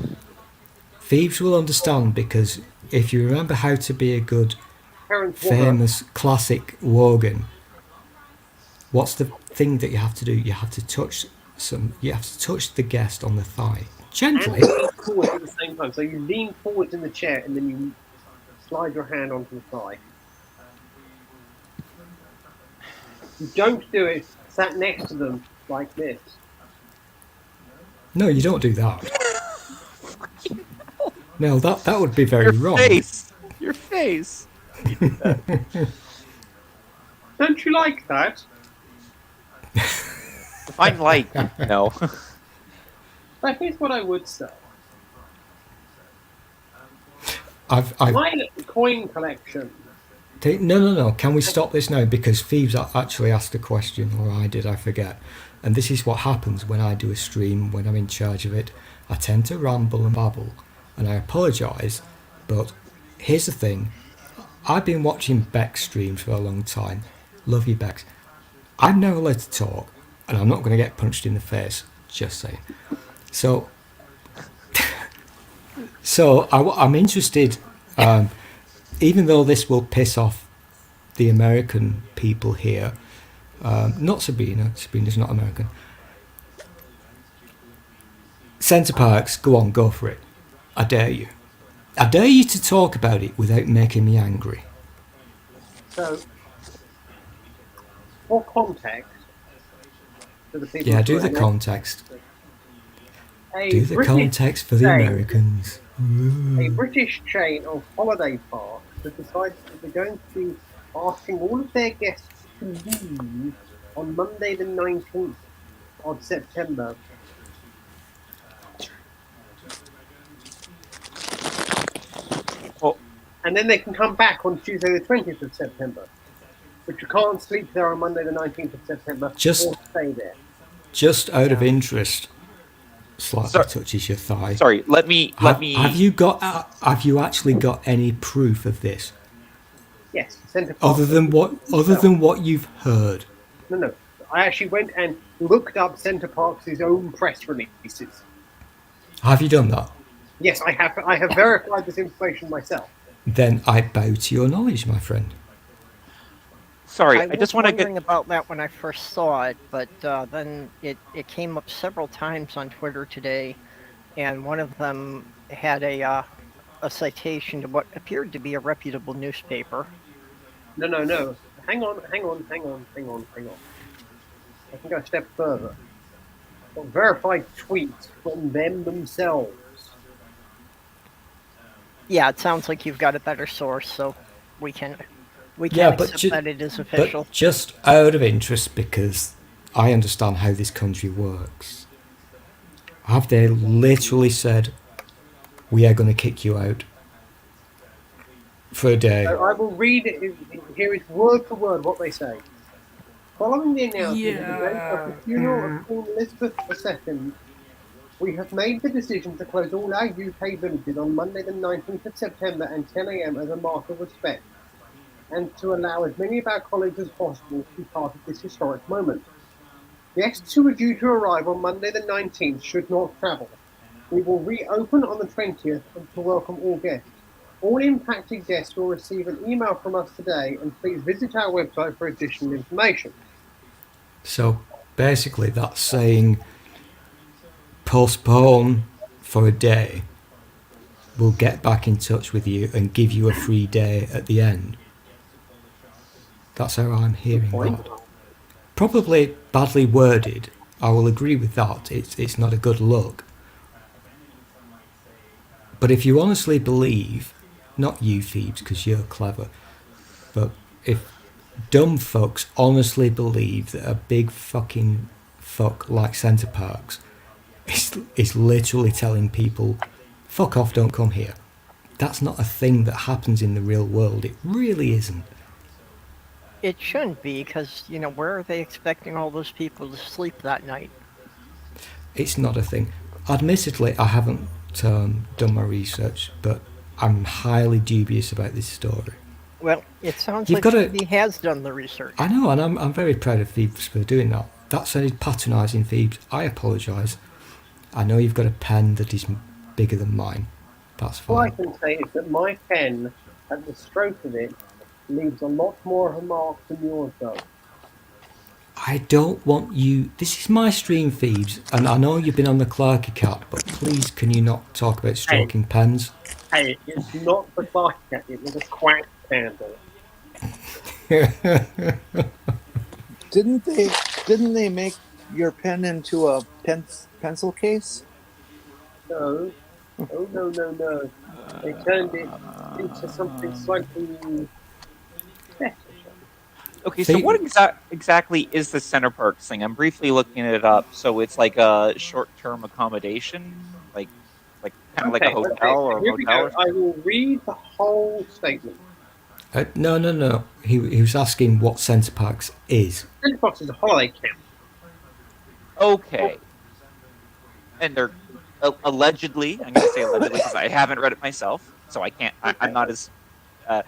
Speaker 1: Phoebes will understand because if you remember how to be a good,
Speaker 5: Terence Walker.
Speaker 1: famous, classic Wogan, what's the thing that you have to do? You have to touch the guest on the thigh. Gently.
Speaker 5: And lean forward at the same time. So you lean forward in the chair and then you slide your hand onto the thigh. You don't do it sat next to them like this.
Speaker 1: No, you don't do that. No, that would be very
Speaker 4: Your
Speaker 1: wrong.
Speaker 4: face. Your face. You did that.
Speaker 5: Don't you like that?
Speaker 4: Define like. No.
Speaker 5: But here's what I would say.
Speaker 1: I've
Speaker 5: My coin collection.
Speaker 1: no. Can we stop this now? Because Phoebes actually asked a question, or I did, I forget. And this is what happens when I do a stream, when I'm in charge of it. I tend to ramble and babble, and I apologise, but here's the thing. I've been watching Beck's streams for a long time. Love you, Bex. I'm now allowed to talk, and I'm not going to get punched in the face, just saying. So, I'm interested, even though this will piss off the American people here, not Sabrina's not American. Centre Parks, go on, go for it. I dare you. I dare you to talk about it without making me angry.
Speaker 5: So, for context, for the people
Speaker 1: Yeah,
Speaker 5: who
Speaker 1: do
Speaker 5: are
Speaker 1: the
Speaker 5: in
Speaker 1: context.
Speaker 5: a
Speaker 1: Do the
Speaker 5: British
Speaker 1: context for the
Speaker 5: chain-
Speaker 1: Americans.
Speaker 5: A British chain of holiday parks has decided that they're going to be asking all of their guests to leave on Monday the 19th of September.
Speaker 4: Well,
Speaker 5: And then they can come back on Tuesday the 20th of September. But you can't sleep there on Monday the 19th of September
Speaker 1: Just-
Speaker 5: or stay there.
Speaker 1: Just out of interest, slightly
Speaker 4: Sorry.
Speaker 1: touches your thigh.
Speaker 4: sorry. Let me.
Speaker 1: Have you actually got any proof of this
Speaker 5: Yes, Centre Park.
Speaker 1: other than what you've heard?
Speaker 5: No. I actually went and looked up Centre Parks' own press releases.
Speaker 1: Have you done that?
Speaker 5: Yes, I have. I have verified this information myself.
Speaker 1: Then I bow to your knowledge, my friend.
Speaker 4: Sorry.
Speaker 2: I
Speaker 4: I
Speaker 2: was
Speaker 4: just want to
Speaker 2: wondering
Speaker 4: get.
Speaker 2: about that when I first saw it, but then it came up several times on Twitter today, and one of them had a citation to what appeared to be a reputable newspaper.
Speaker 5: No. Hang on. I can go a step further. Got verified tweets from them themselves.
Speaker 2: Yeah, it sounds like you've got a better source, so we can
Speaker 1: Yeah, but
Speaker 2: accept
Speaker 1: ju-
Speaker 2: that it is official.
Speaker 1: But just out of interest, because I understand how this country works, have they literally said, we are going to kick you out for a day?
Speaker 5: So I will read it. Here is word for word what they say. Following the announcement of the funeral of Queen Elizabeth II, we have made the decision to close all our UK villages on Monday the 19th of September and 10 a.m. as a mark of respect, and to allow as many of our colleagues as possible to be part of this historic moment. Guests who are due to arrive on Monday the 19th should not travel. We will reopen on the 20th to welcome all guests. All impacted guests will receive an email from us today, and please visit our website for additional information.
Speaker 1: So basically, that's saying postpone for a day. We'll get back in touch with you and give you a free day at the end. That's how I'm hearing that. Probably badly worded. I will agree with that. It's not a good look. But if you honestly believe, not you Phoebes, because you're clever, but if dumb folks honestly believe that a big fucking fuck like Centre Parks is literally telling people, fuck off, don't come here. That's not a thing that happens in the real world. It really isn't.
Speaker 2: It shouldn't be, because, where are they expecting all those people to sleep that night?
Speaker 1: It's not a thing. Admittedly, I haven't done my research, but I'm highly dubious about this story.
Speaker 2: Well, it sounds
Speaker 1: You've
Speaker 2: like
Speaker 1: gotta-
Speaker 2: he has done the research.
Speaker 1: I know, and I'm very proud of Phoebes for doing that. That sounded patronising, Phoebes. I apologise. I know you've got a pen that is bigger than mine. That's
Speaker 5: All I
Speaker 1: fine.
Speaker 5: can say is that my pen, at the stroke of it, leaves a lot more of a mark than yours does.
Speaker 1: I don't want you... This is my stream, Phoebes, and I know you've been on the Clarky Cat, but please can you not talk about stroking pens?
Speaker 5: Hey, it's not the bucket, it was a quack candle.
Speaker 3: Didn't they make your pen into a pencil case?
Speaker 5: No. Oh, no, no, no. They turned it into something slightly better.
Speaker 4: Okay, so
Speaker 1: See,
Speaker 4: what exactly is the Center Parks thing? I'm briefly looking it up. So it's like a short-term accommodation, like kind of like a
Speaker 5: Okay,
Speaker 4: hotel or a
Speaker 5: here we
Speaker 4: motel
Speaker 5: go.
Speaker 4: or
Speaker 5: I
Speaker 4: something.
Speaker 5: will read the whole statement.
Speaker 1: no. He was asking what Centre Parks is.
Speaker 5: Centre Box is a holiday camp.
Speaker 4: Okay, and they're allegedly. I'm going to say allegedly because I haven't read it myself, so I can't. I'm not as. Uh,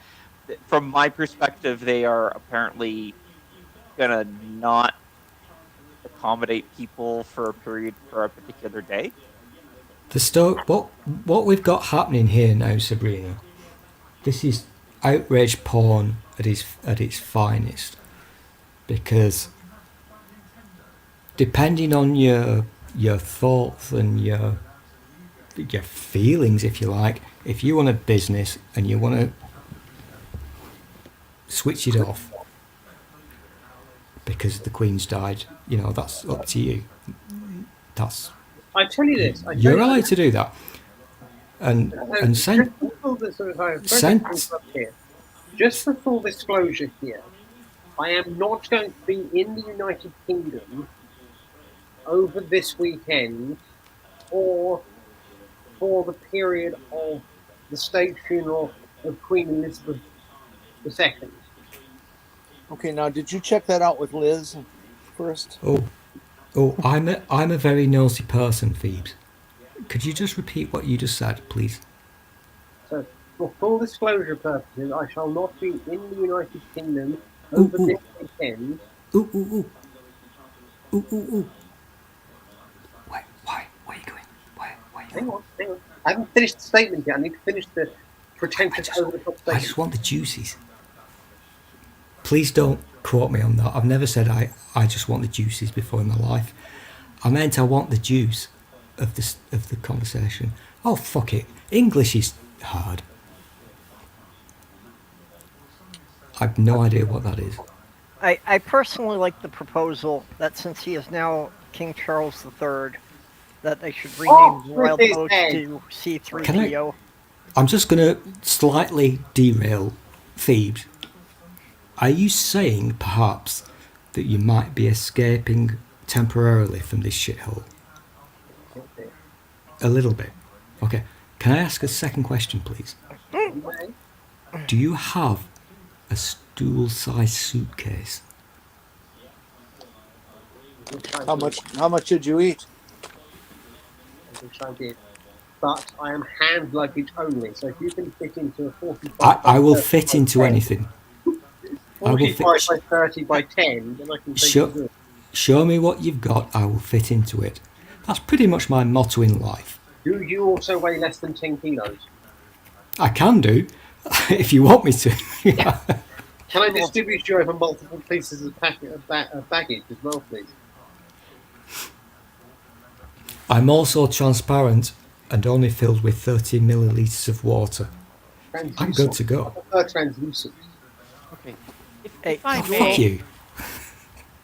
Speaker 4: from my perspective, they are apparently gonna not accommodate people for a period for a particular day.
Speaker 1: What we've got happening here now, Sabrina. This is outrage porn at its finest, because depending on your thoughts and your feelings, if you like, if you want a business and you want to switch it off because the Queen's died, that's up to you. That's
Speaker 5: I tell you this.
Speaker 1: you're allowed to do that. And
Speaker 5: Just for full disclosure here, I am not going to be in the United Kingdom over this weekend or for the period of the state funeral of Queen Elizabeth II.
Speaker 3: Okay, now did you check that out with Liz first?
Speaker 1: I'm a very nosy person, Phoebes. Could you just repeat what you just said, please?
Speaker 5: So, for full disclosure purposes, I shall not be in the United Kingdom over this weekend.
Speaker 1: Ooh. Why are you going? Why are you going?
Speaker 5: Hang on. I haven't finished the statement yet. I need to finish the pretentious over-the-top
Speaker 1: I
Speaker 5: statement.
Speaker 1: just want the juices. Please don't quote me on that. I've never said I just want the juices before in my life. I meant I want the juice of the conversation. Oh, fuck it. English is hard. I've no idea what that is.
Speaker 2: I personally like the proposal that since he is now King Charles III, that they should rename the Royal
Speaker 5: with his
Speaker 2: Post
Speaker 5: head.
Speaker 2: to C3PO.
Speaker 1: I'm just going to slightly derail Phoebes. Are you saying, perhaps, that you might be escaping temporarily from this shithole? A little bit. Okay. Can I ask a second question, please? Do you have a stool-sized suitcase?
Speaker 3: How much did you eat?
Speaker 5: Which I did. But I am hand luggage only, so if you can fit into a 45
Speaker 1: I will
Speaker 5: by
Speaker 1: fit
Speaker 5: 30
Speaker 1: into
Speaker 5: by 10,
Speaker 1: anything. I will
Speaker 5: 45
Speaker 1: fit.
Speaker 5: by 30 by 10, then I can take
Speaker 1: Sure.
Speaker 5: you.
Speaker 1: Show me what you've got, I will fit into it. That's pretty much my motto in life.
Speaker 5: Do you also weigh less than 10 kilos?
Speaker 1: I can do, if you want me to.
Speaker 5: Can I distribute you over multiple pieces of baggage as well, please?
Speaker 1: I'm also transparent and only filled with 30 millilitres of water. I'm good to go.
Speaker 5: I prefer translucent.
Speaker 4: Okay.
Speaker 2: Hey,
Speaker 4: If I
Speaker 2: Stool,
Speaker 4: may,
Speaker 1: Fuck you.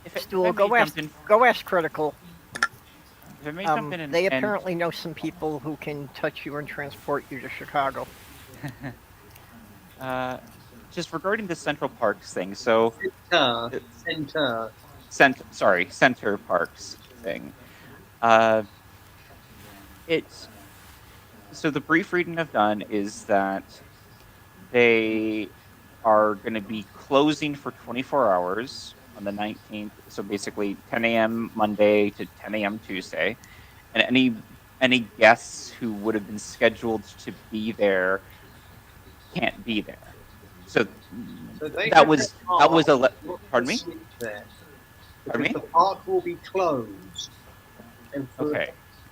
Speaker 4: if
Speaker 2: Stool,
Speaker 4: I may
Speaker 2: go ask,
Speaker 4: jump in,
Speaker 2: go ask Critical.
Speaker 4: if I may jump in
Speaker 2: They
Speaker 4: and
Speaker 2: apparently know some people who can touch you and transport you to Chicago.
Speaker 4: just regarding the Central Parks thing. So Center Parks thing. It's so the brief reading I've done is that they are going to be closing for 24 hours on the 19th. So basically 10 a.m. Monday to 10 a.m. Tuesday, and any guests who would have been scheduled to be there can't be there. So that was a pardon me. Pardon me?
Speaker 5: The park will be closed, and for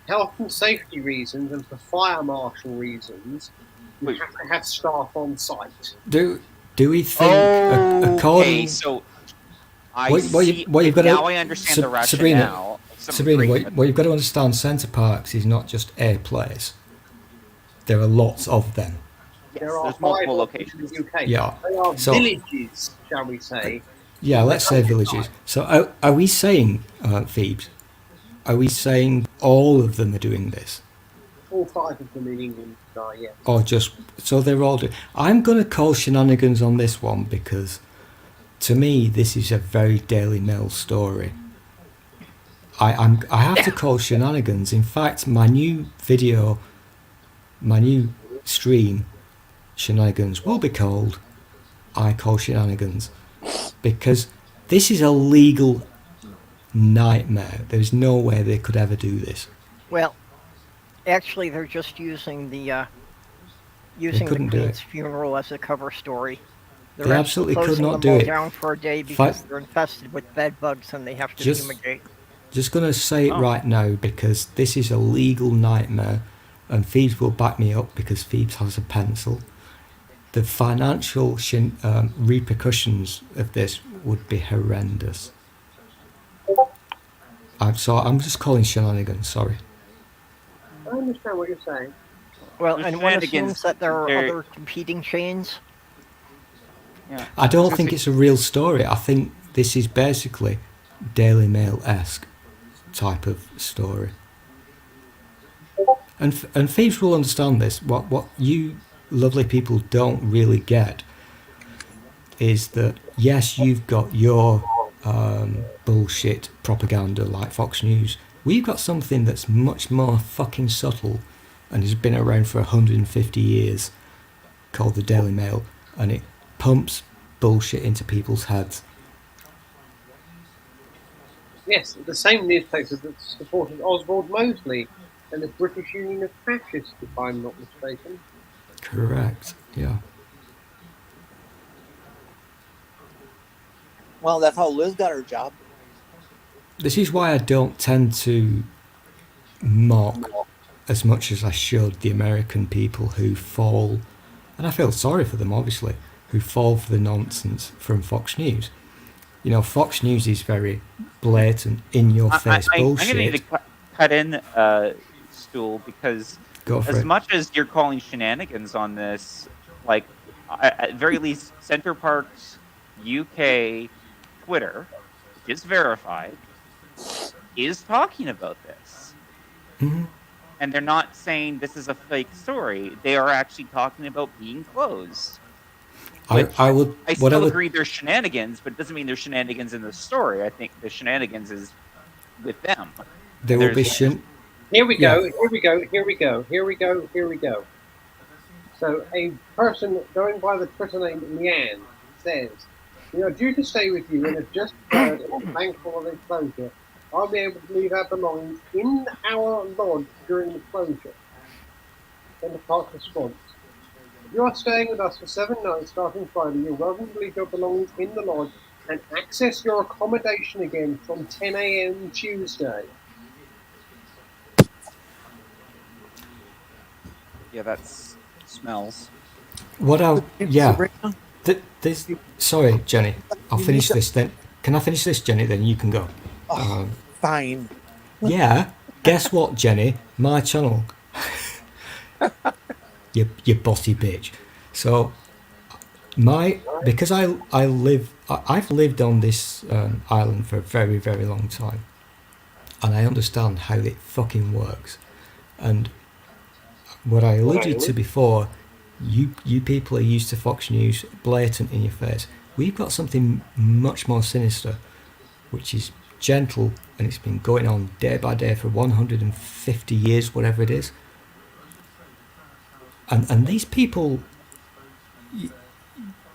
Speaker 5: health and safety reasons and for fire marshal reasons, we have to have staff on site.
Speaker 1: Do we think according?
Speaker 4: So
Speaker 1: I
Speaker 4: understand the rationale.
Speaker 1: Sabrina, what you've got to understand, Centre Parks is not just a place. There are lots of them.
Speaker 5: There are
Speaker 4: multiple locations
Speaker 5: in the UK.
Speaker 1: Yeah.
Speaker 5: They are villages, shall we say,
Speaker 1: Yeah, let's say villages. So are we saying, Phoebes, are we saying all of them are doing this?
Speaker 5: All 5 of them in England are, yeah.
Speaker 1: Or just, so they're all doing... I'm going to call shenanigans on this one because, to me, this is a very Daily Mail story. I have to call shenanigans. In fact, my new video, my new stream, shenanigans, will be called I Call Shenanigans, because this is a legal nightmare. There's no way they could ever do this.
Speaker 2: Well, actually, they're just using the
Speaker 1: couldn't do
Speaker 2: Queen's
Speaker 1: it.
Speaker 2: funeral as a cover story. They're
Speaker 1: They
Speaker 2: actually
Speaker 1: absolutely could
Speaker 2: closing
Speaker 1: not
Speaker 2: them
Speaker 1: do
Speaker 2: all
Speaker 1: it.
Speaker 2: down for a day
Speaker 1: Fi-
Speaker 2: because they're infested with bed bugs and they have to
Speaker 1: Just-
Speaker 2: fumigate.
Speaker 1: Just going to say it
Speaker 4: Oh.
Speaker 1: right now because this is a legal nightmare, and Phoebes will back me up because Phoebes has a pencil. The financial repercussions of this would be horrendous. I'm just calling shenanigans, sorry.
Speaker 5: I understand what you're saying.
Speaker 2: Well,
Speaker 4: The
Speaker 2: and one
Speaker 4: shenanigans,
Speaker 2: assumes that there are
Speaker 4: they're-
Speaker 2: other competing chains.
Speaker 4: Yeah.
Speaker 1: I don't
Speaker 4: So
Speaker 1: think it's a real story. I think this is basically Daily Mail-esque type of story. And Phoebes will understand this. What you lovely people don't really get is that, yes, you've got your bullshit propaganda like Fox News. We've got something that's much more fucking subtle and has been around for 150 years called the Daily Mail, and it pumps bullshit into people's heads.
Speaker 5: Yes, the same newspaper that supported Oswald Mosley and the British Union of Fascists, if I'm not mistaken.
Speaker 1: Correct, yeah.
Speaker 3: Well, that's how Liz got her job.
Speaker 1: This is why I don't tend to mock as much as I should the American people who fall, and I feel sorry for them obviously, who fall for the nonsense from Fox News. You know, Fox News is very blatant, in-your-face
Speaker 4: I'm
Speaker 1: bullshit.
Speaker 4: going to need to cut in, Stool, because
Speaker 1: Go for
Speaker 4: as
Speaker 1: it.
Speaker 4: much as you're calling shenanigans on this, like, at very least, Center Park's UK Twitter, which is verified, is talking about this.
Speaker 1: Mhm.
Speaker 4: And they're not saying this is a fake story. They are actually talking about being closed.
Speaker 1: I would.
Speaker 4: I
Speaker 1: What I
Speaker 4: still
Speaker 1: would.
Speaker 4: agree there's shenanigans, but it doesn't mean there's shenanigans in the story. I think the shenanigans is with them.
Speaker 1: There will be
Speaker 4: there's-
Speaker 5: Here we
Speaker 1: Yeah.
Speaker 5: go, here we go, here we go, here we go, here we go. So a person going by the Twitter name Leanne says, "We are due to stay with you and have just heard of the bank holiday closure. I'll be able to leave our belongings in our lodge during the closure." Then the park response: "If you are staying with us for 7 nights starting Friday, you're welcome to leave your belongings in the lodge and access your accommodation again from 10 a.m. Tuesday."
Speaker 4: Yeah, that smells.
Speaker 1: What I. Yeah.
Speaker 3: Sabrina?
Speaker 1: This. Sorry, Jenny. I'll finish this then. Can I finish this, Jenny? Then you can go.
Speaker 3: Oh, fine.
Speaker 1: Yeah. Guess what, Jenny? My channel. you bossy bitch. So, because I've lived on this island for a very, very long time, and I understand how it fucking works. And what I alluded to before, you people are used to Fox News, blatant in your face. We've got something much more sinister, which is gentle, and it's been going on day by day for 150 years, whatever it is. And these people,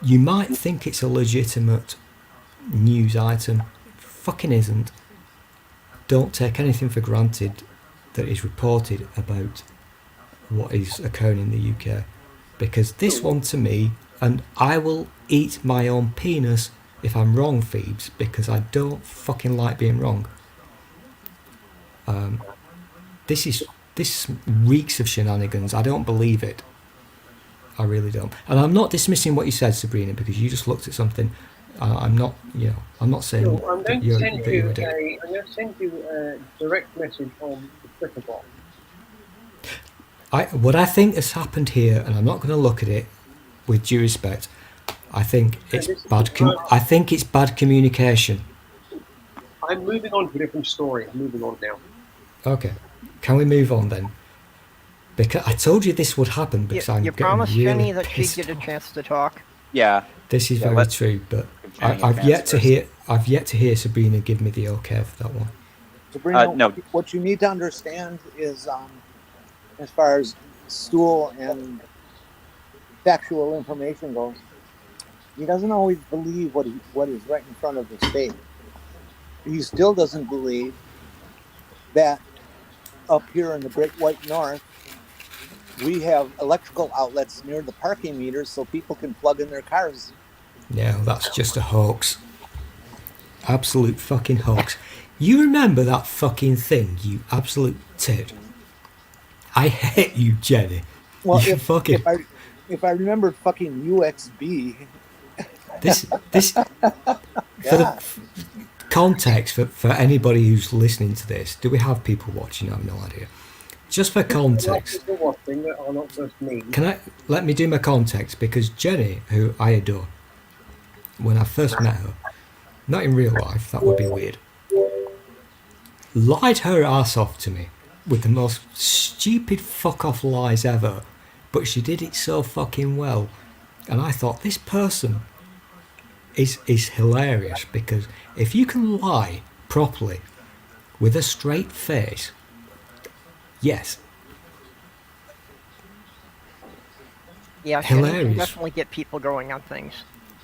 Speaker 1: you might think it's a legitimate news item. Fucking isn't. Don't take anything for granted that is reported about what is occurring in the UK. Because this one to me, and I will eat my own penis if I'm wrong, Phoebes, because I don't fucking like being wrong. This reeks of shenanigans. I don't believe it. I really don't. And I'm not dismissing what you said, Sabrina, because you just looked at something. I'm not saying
Speaker 5: So I'm
Speaker 1: that
Speaker 5: going
Speaker 1: you're
Speaker 5: to send
Speaker 1: that you're a dick.
Speaker 5: I'm going to send you a direct message on the Twitter bot.
Speaker 1: What I think has happened here, and I'm not going to look at it with due respect, I think it's
Speaker 5: this is
Speaker 1: bad. I think it's bad communication.
Speaker 5: I'm moving on to a different story. I'm moving on now.
Speaker 1: Okay, can we move on then? Because I told you this would happen because I'm
Speaker 2: You
Speaker 1: getting
Speaker 2: promised
Speaker 1: really
Speaker 2: Jenny that she'd
Speaker 1: pissed
Speaker 2: get a
Speaker 1: off.
Speaker 2: chance to talk.
Speaker 4: Yeah.
Speaker 1: This is
Speaker 4: Yeah,
Speaker 1: very
Speaker 4: let's
Speaker 1: true, but
Speaker 4: give Jenny a
Speaker 1: I've
Speaker 4: chance
Speaker 1: yet to
Speaker 4: first.
Speaker 1: hear. I've yet to hear Sabrina give me the okay for that one.
Speaker 3: Sabrina,
Speaker 4: No.
Speaker 3: what you need to understand is, as far as Stool and factual information goes, he doesn't always believe what is right in front of his face. He still doesn't believe that up here in the Great White North, we have electrical outlets near the parking meters so people can plug in their cars.
Speaker 1: No, that's just a hoax. Absolute fucking hoax. You remember that fucking thing, you absolute tit. I hate you, Jenny.
Speaker 3: Well,
Speaker 1: You fucking
Speaker 3: if I remembered fucking UXB,
Speaker 1: this for
Speaker 3: yeah.
Speaker 1: the context for anybody who's listening to this. Do we have people watching? I have no idea. Just for context,
Speaker 5: People watching that are not just me.
Speaker 1: let me do my context because Jenny, who I adore, when I first met her, not in real life, that would be weird, lied her ass off to me with the most stupid fuck off lies ever, but she did it so fucking well. And I thought, this person is hilarious because if you can lie properly with a straight face, yes,
Speaker 2: Yeah, Jenny can
Speaker 1: hilarious.
Speaker 2: definitely get people going on things.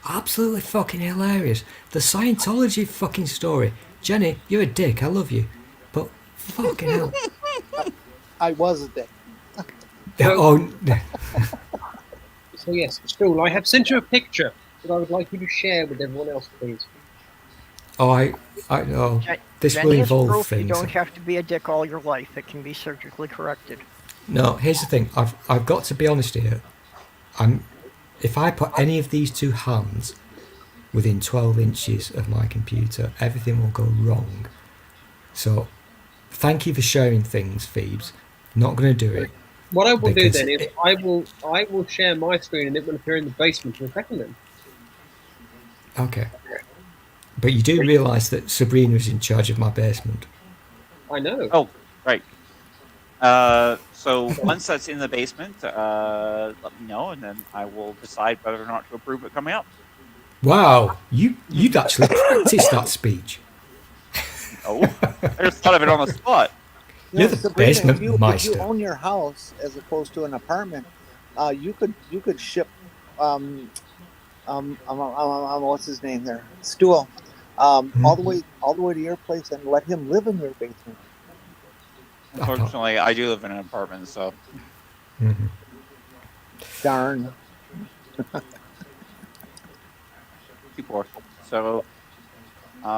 Speaker 1: Absolutely fucking hilarious. The Scientology fucking story. Jenny, you're a dick, I love you. But fucking hell.
Speaker 3: I was a dick.
Speaker 1: Oh,
Speaker 5: So yes, Stool, I have sent you a picture that I would like you to share with everyone else, please.
Speaker 1: I know. This will
Speaker 2: Jenny is
Speaker 1: involve
Speaker 2: proof you
Speaker 1: things.
Speaker 2: don't have to be a dick all your life. It can be surgically corrected.
Speaker 1: No, here's the thing. I've got to be honest here. If I put any of these two hands within 12 inches of my computer, everything will go wrong. So, thank you for sharing things, Phoebes. Not going to do it.
Speaker 5: What I will do
Speaker 1: Because
Speaker 5: then is I will share my screen and it will appear in the basement in a second then.
Speaker 1: Okay. But you do realise that Sabrina is in charge of my basement.
Speaker 5: I know.
Speaker 4: Oh, right. So once that's in the basement, let me know, and then I will decide whether or not to approve it coming up.
Speaker 1: Wow, you'd actually practiced that speech.
Speaker 4: Oh, I just thought of it on the spot.
Speaker 1: You're the
Speaker 3: Sabrina,
Speaker 1: basement
Speaker 3: if you
Speaker 1: meister.
Speaker 3: own your house as opposed to an apartment, you could ship what's his name there, Stool, all the way to your place and let him live in your basement.
Speaker 4: Unfortunately, I do live in an apartment, so
Speaker 1: Mhm.
Speaker 3: Darn.
Speaker 4: too poor. So,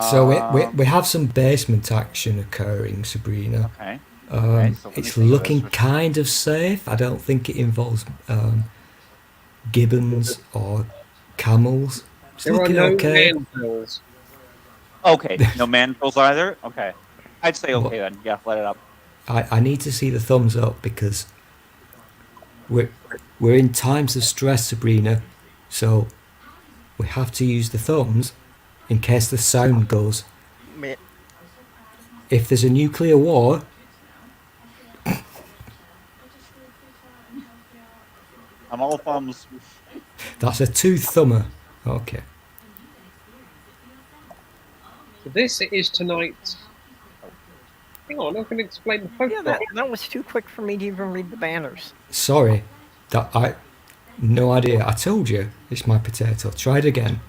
Speaker 1: So we have some basement action occurring, Sabrina.
Speaker 4: okay. Okay, so let me
Speaker 1: It's
Speaker 4: think of
Speaker 1: looking
Speaker 4: this.
Speaker 1: kind of safe. I don't think it involves gibbons or camels. It's
Speaker 5: There are
Speaker 1: looking
Speaker 5: no
Speaker 1: okay.
Speaker 5: landfills.
Speaker 4: Okay, no mandibles either. Okay, I'd say
Speaker 1: What?
Speaker 4: okay then. Yeah, let it up.
Speaker 1: I need to see the thumbs up because we're in times of stress, Sabrina. So we have to use the thumbs in case the sound goes.
Speaker 2: Meh.
Speaker 1: If there's a nuclear war,
Speaker 4: I'm all thumbs.
Speaker 1: that's a two-thumber. Okay.
Speaker 5: So this is tonight's. Hang on, I can explain the
Speaker 2: Yeah,
Speaker 5: photograph.
Speaker 2: that was too quick for me to even read the banners.
Speaker 1: Sorry, no idea. I told you it's my potato. Try it again.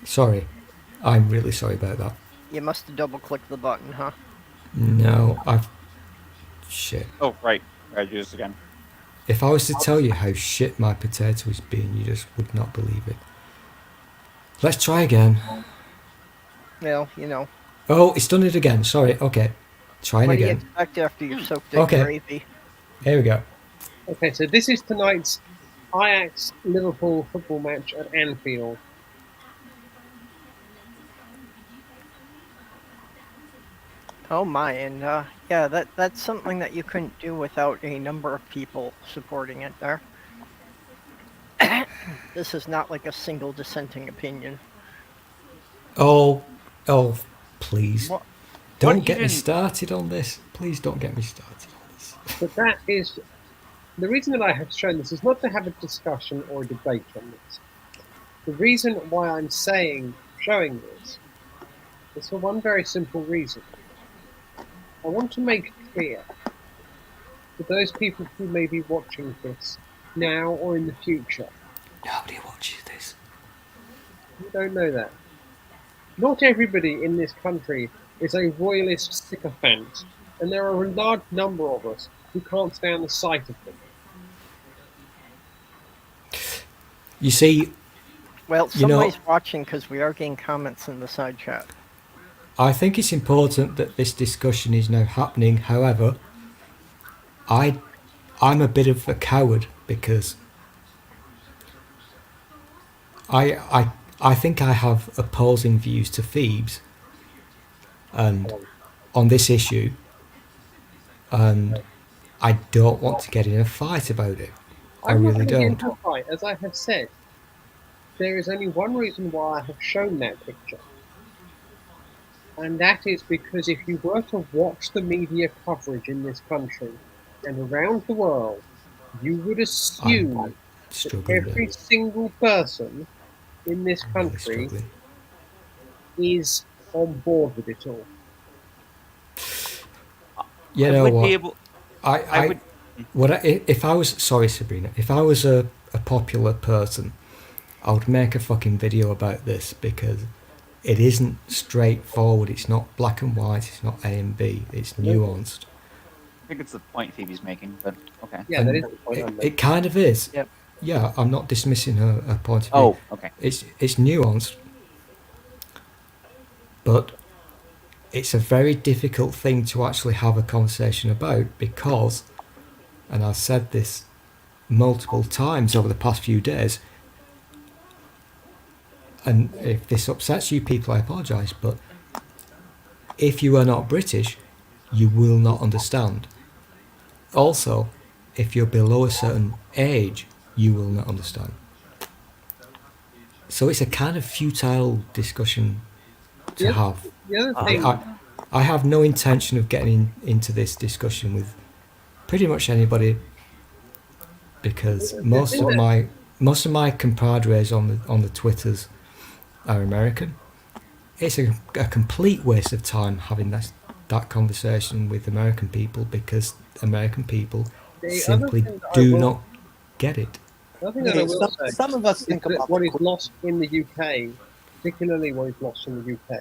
Speaker 1: Sorry, I'm really sorry about that.
Speaker 2: You must have double-clicked the button, huh?
Speaker 1: No, shit.
Speaker 4: Oh, right. Gotta do this again.
Speaker 1: If I was to tell you how shit my potato is being, you just would not believe it. Let's try again.
Speaker 2: Well, you know.
Speaker 1: Oh, it's done it again. Sorry. Okay, trying
Speaker 2: What do you
Speaker 1: again.
Speaker 2: expect after you're soaked in
Speaker 1: Okay.
Speaker 2: gravy?
Speaker 1: Here we go.
Speaker 5: Okay, so this is tonight's Ajax Liverpool football match at Anfield.
Speaker 2: Oh my, and yeah, that's something that you couldn't do without a number of people supporting it there. This is not like a single dissenting opinion.
Speaker 1: Oh, please.
Speaker 4: What
Speaker 1: Don't get me
Speaker 4: even-
Speaker 1: started on this. Please don't get me started on this.
Speaker 5: But that is the reason that I have shown this is not to have a discussion or a debate on this. The reason why I'm showing this is for one very simple reason. I want to make clear to those people who may be watching this now or in the future.
Speaker 1: Nobody watches this.
Speaker 5: You don't know that. Not everybody in this country is a royalist sycophant, and there are a large number of us who can't stand the sight of them.
Speaker 1: You see,
Speaker 2: Well,
Speaker 1: You know-
Speaker 2: somebody's watching because we are getting comments in the side chat.
Speaker 1: I think it's important that this discussion is now happening. However, I'm a bit of a coward because I think I have opposing views to Phoebes and on this issue, and I don't want to get in a fight about it. I
Speaker 5: I'm not
Speaker 1: really
Speaker 5: going to get
Speaker 1: don't.
Speaker 5: into a fight, as I have said. There is only one reason why I have shown that picture, and that is because if you were to watch the media coverage in this country and around the world, you would assume
Speaker 1: I'm
Speaker 5: that
Speaker 1: struggling.
Speaker 5: every single person in this
Speaker 1: I'm really
Speaker 5: country
Speaker 1: struggling.
Speaker 5: is on board with it all.
Speaker 1: You
Speaker 4: I
Speaker 1: know
Speaker 4: would
Speaker 1: what?
Speaker 4: be able. I would.
Speaker 1: If I was sorry, Sabrina, if I was a popular person, I would make a fucking video about this because it isn't straightforward. It's not black and white. It's not A and B. It's nuanced.
Speaker 6: I think it's the point Phoebe's making, but okay.
Speaker 5: Yeah, that is the point I'm
Speaker 1: It
Speaker 5: making.
Speaker 1: kind of is.
Speaker 4: Yep.
Speaker 1: Yeah, I'm not dismissing her point of view.
Speaker 6: Oh, okay.
Speaker 1: It's nuanced, but it's a very difficult thing to actually have a conversation about because, and I've said this multiple times over the past few days, and if this upsets you people, I apologise, but if you are not British, you will not understand. Also, if you're below a certain age, you will not understand. So it's a kind of futile discussion to
Speaker 5: Yeah.
Speaker 1: have.
Speaker 5: The other thing,
Speaker 1: I have no intention of getting into this discussion with pretty much anybody because most of my compadres on the Twitters are American. It's a complete waste of time having that conversation with American people because American people
Speaker 5: the other
Speaker 1: simply
Speaker 5: thing that I
Speaker 1: do
Speaker 5: will-
Speaker 1: not get it.
Speaker 5: the other thing that I will say
Speaker 3: Some of us
Speaker 5: is
Speaker 3: think
Speaker 5: that
Speaker 3: about
Speaker 5: what is lost in the UK, particularly what is lost in the UK,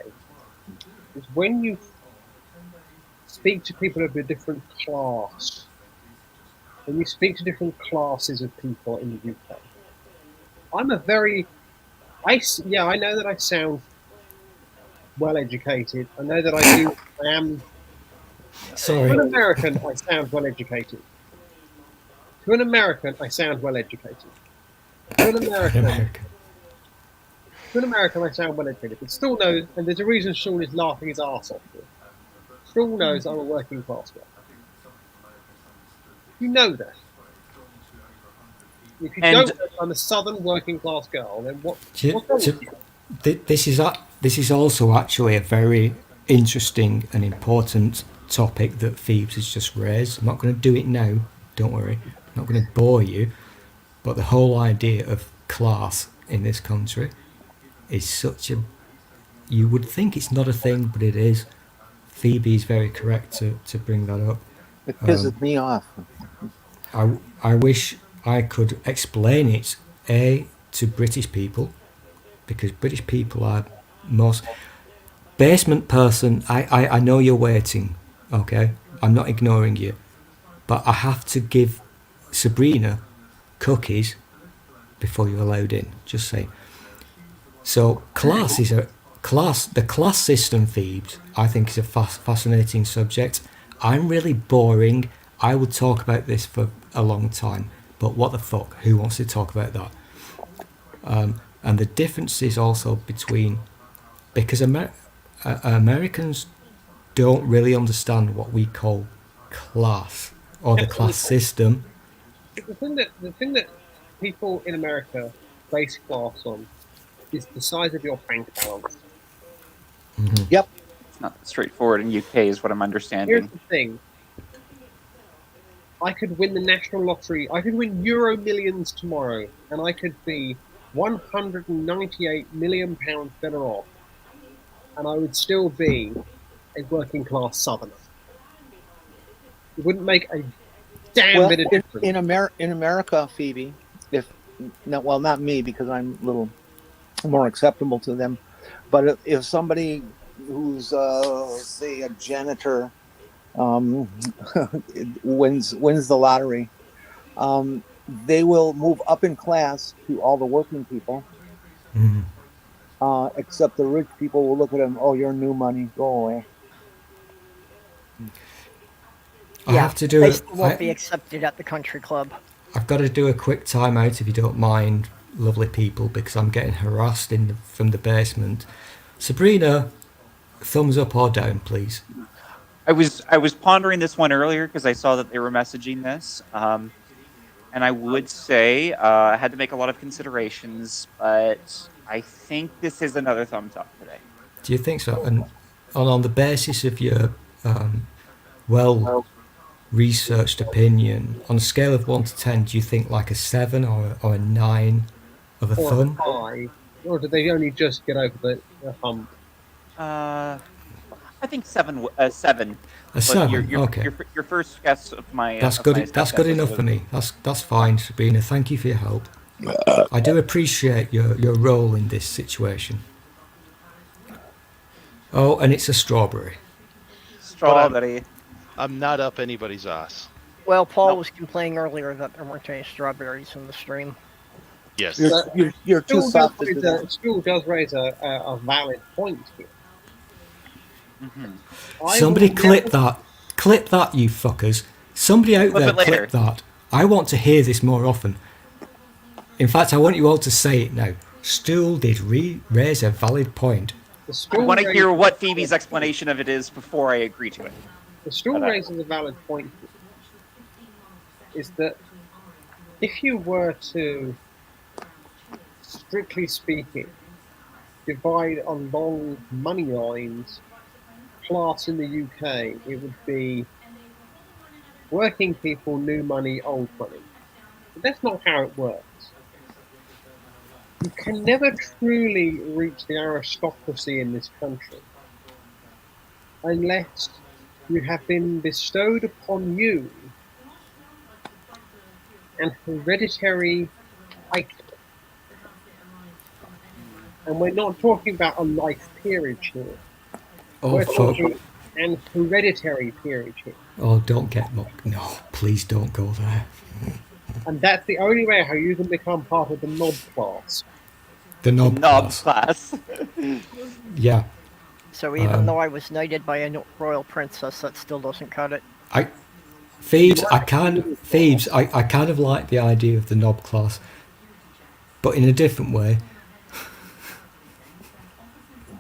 Speaker 5: is when you speak to people of a different class, when you speak to different classes of people in the UK. I'm a very, I know that I sound well educated. I know that I am.
Speaker 1: Sorry.
Speaker 5: To an American, I sound well educated. To an American, I sound well educated. To an American,
Speaker 1: American.
Speaker 5: I sound well educated. But Stool knows, and there's a reason Sean is laughing his ass off. Stool knows I'm a working class guy. You know that. If you
Speaker 4: And-
Speaker 5: don't know I'm a southern working class girl, then what's wrong with you?
Speaker 1: This is also actually a very interesting and important topic that Phoebes has just raised. I'm not going to do it now, don't worry. I'm not going to bore you. But the whole idea of class in this country is such a... You would think it's not a thing, but it is. Phoebe is very correct to bring that up.
Speaker 3: It pisses me off.
Speaker 1: I wish I could explain it, to British people, because British people are most... Basement person, I know you're waiting, okay? I'm not ignoring you. But I have to give Sabrina cookies before you're allowed in, just saying. So the class system, Phoebes, I think is a fascinating subject. I'm really boring. I would talk about this for a long time, but what the fuck? Who wants to talk about that? And the difference is also between, because Americans don't really understand what we call class or the class system.
Speaker 5: The thing that people in America base class on is the size of your bank balance.
Speaker 3: Yep.
Speaker 6: It's not straightforward in UK, is what I'm
Speaker 5: Here's
Speaker 6: understanding.
Speaker 5: the thing. I could win the national lottery. I could win Euro Millions tomorrow, and I could be £198 million better off, and I would still be a working class southerner. It wouldn't make a damn
Speaker 3: Well,
Speaker 5: bit of difference.
Speaker 3: in America, Phoebe, not me because I'm a little more acceptable to them, but if somebody who's say a janitor wins the lottery, they will move up in class to all the working people. Except the rich people will look at them. Oh, you're new money. Go away.
Speaker 1: I have to do
Speaker 2: they
Speaker 1: it.
Speaker 2: still won't be accepted at the country club.
Speaker 1: I've got to do a quick timeout if you don't mind, lovely people, because I'm getting harassed from the basement. Sabrina, thumbs up or down, please.
Speaker 6: I was pondering this one earlier because I saw that they were messaging this, and I would say I had to make a lot of considerations, but I think this is another thumbs up today.
Speaker 1: Do you think so? And on the basis of your well-researched opinion, on a scale of 1 to 10, do you think like a 7 or a 9 of a
Speaker 5: Or
Speaker 1: thumb?
Speaker 5: a 5, or did they only just get over the hump?
Speaker 6: I think 7. 7.
Speaker 1: A 7, okay.
Speaker 6: Your first guess of my.
Speaker 1: That's
Speaker 6: of
Speaker 1: good.
Speaker 6: my
Speaker 1: That's good
Speaker 6: guess
Speaker 1: enough
Speaker 6: was-
Speaker 1: for me. That's fine, Sabrina. Thank you for your help. I do appreciate your role in this situation. Oh, and it's a strawberry.
Speaker 6: Strawberry.
Speaker 7: I'm not up anybody's ass.
Speaker 2: Well, Paul was complaining earlier that there weren't any strawberries in the stream.
Speaker 7: Yes.
Speaker 3: You're too soft to do that.
Speaker 5: Stool does raise a valid point here.
Speaker 1: Somebody clip that. Clip that, you fuckers. Somebody out
Speaker 6: Clip
Speaker 1: there
Speaker 6: it later.
Speaker 1: clip that. I want to hear this more often. In fact, I want you all to say it now. Stool did raise a valid point.
Speaker 6: I want to hear what Phoebe's explanation of it is before I agree to it.
Speaker 5: The Stool raises a valid point here, is that if you were to, strictly speaking, divide along money lines, class in the UK, it would be working people, new money, old money. But that's not how it works. You can never truly reach the aristocracy in this country unless you have been bestowed upon you an hereditary title. And we're not talking about a life peerage here.
Speaker 1: Oh,
Speaker 5: We're
Speaker 1: fuck.
Speaker 5: talking an hereditary peerage here.
Speaker 1: Oh, don't get mocked. No, please don't go there.
Speaker 5: And that's the only way how you can become part of the knob class.
Speaker 1: The knob
Speaker 6: Knob
Speaker 1: class.
Speaker 6: class.
Speaker 1: Yeah.
Speaker 2: So even though I was knighted by a royal princess, that still doesn't cut it.
Speaker 1: Phoebes, I kind of like the idea of the knob class, but in a different way.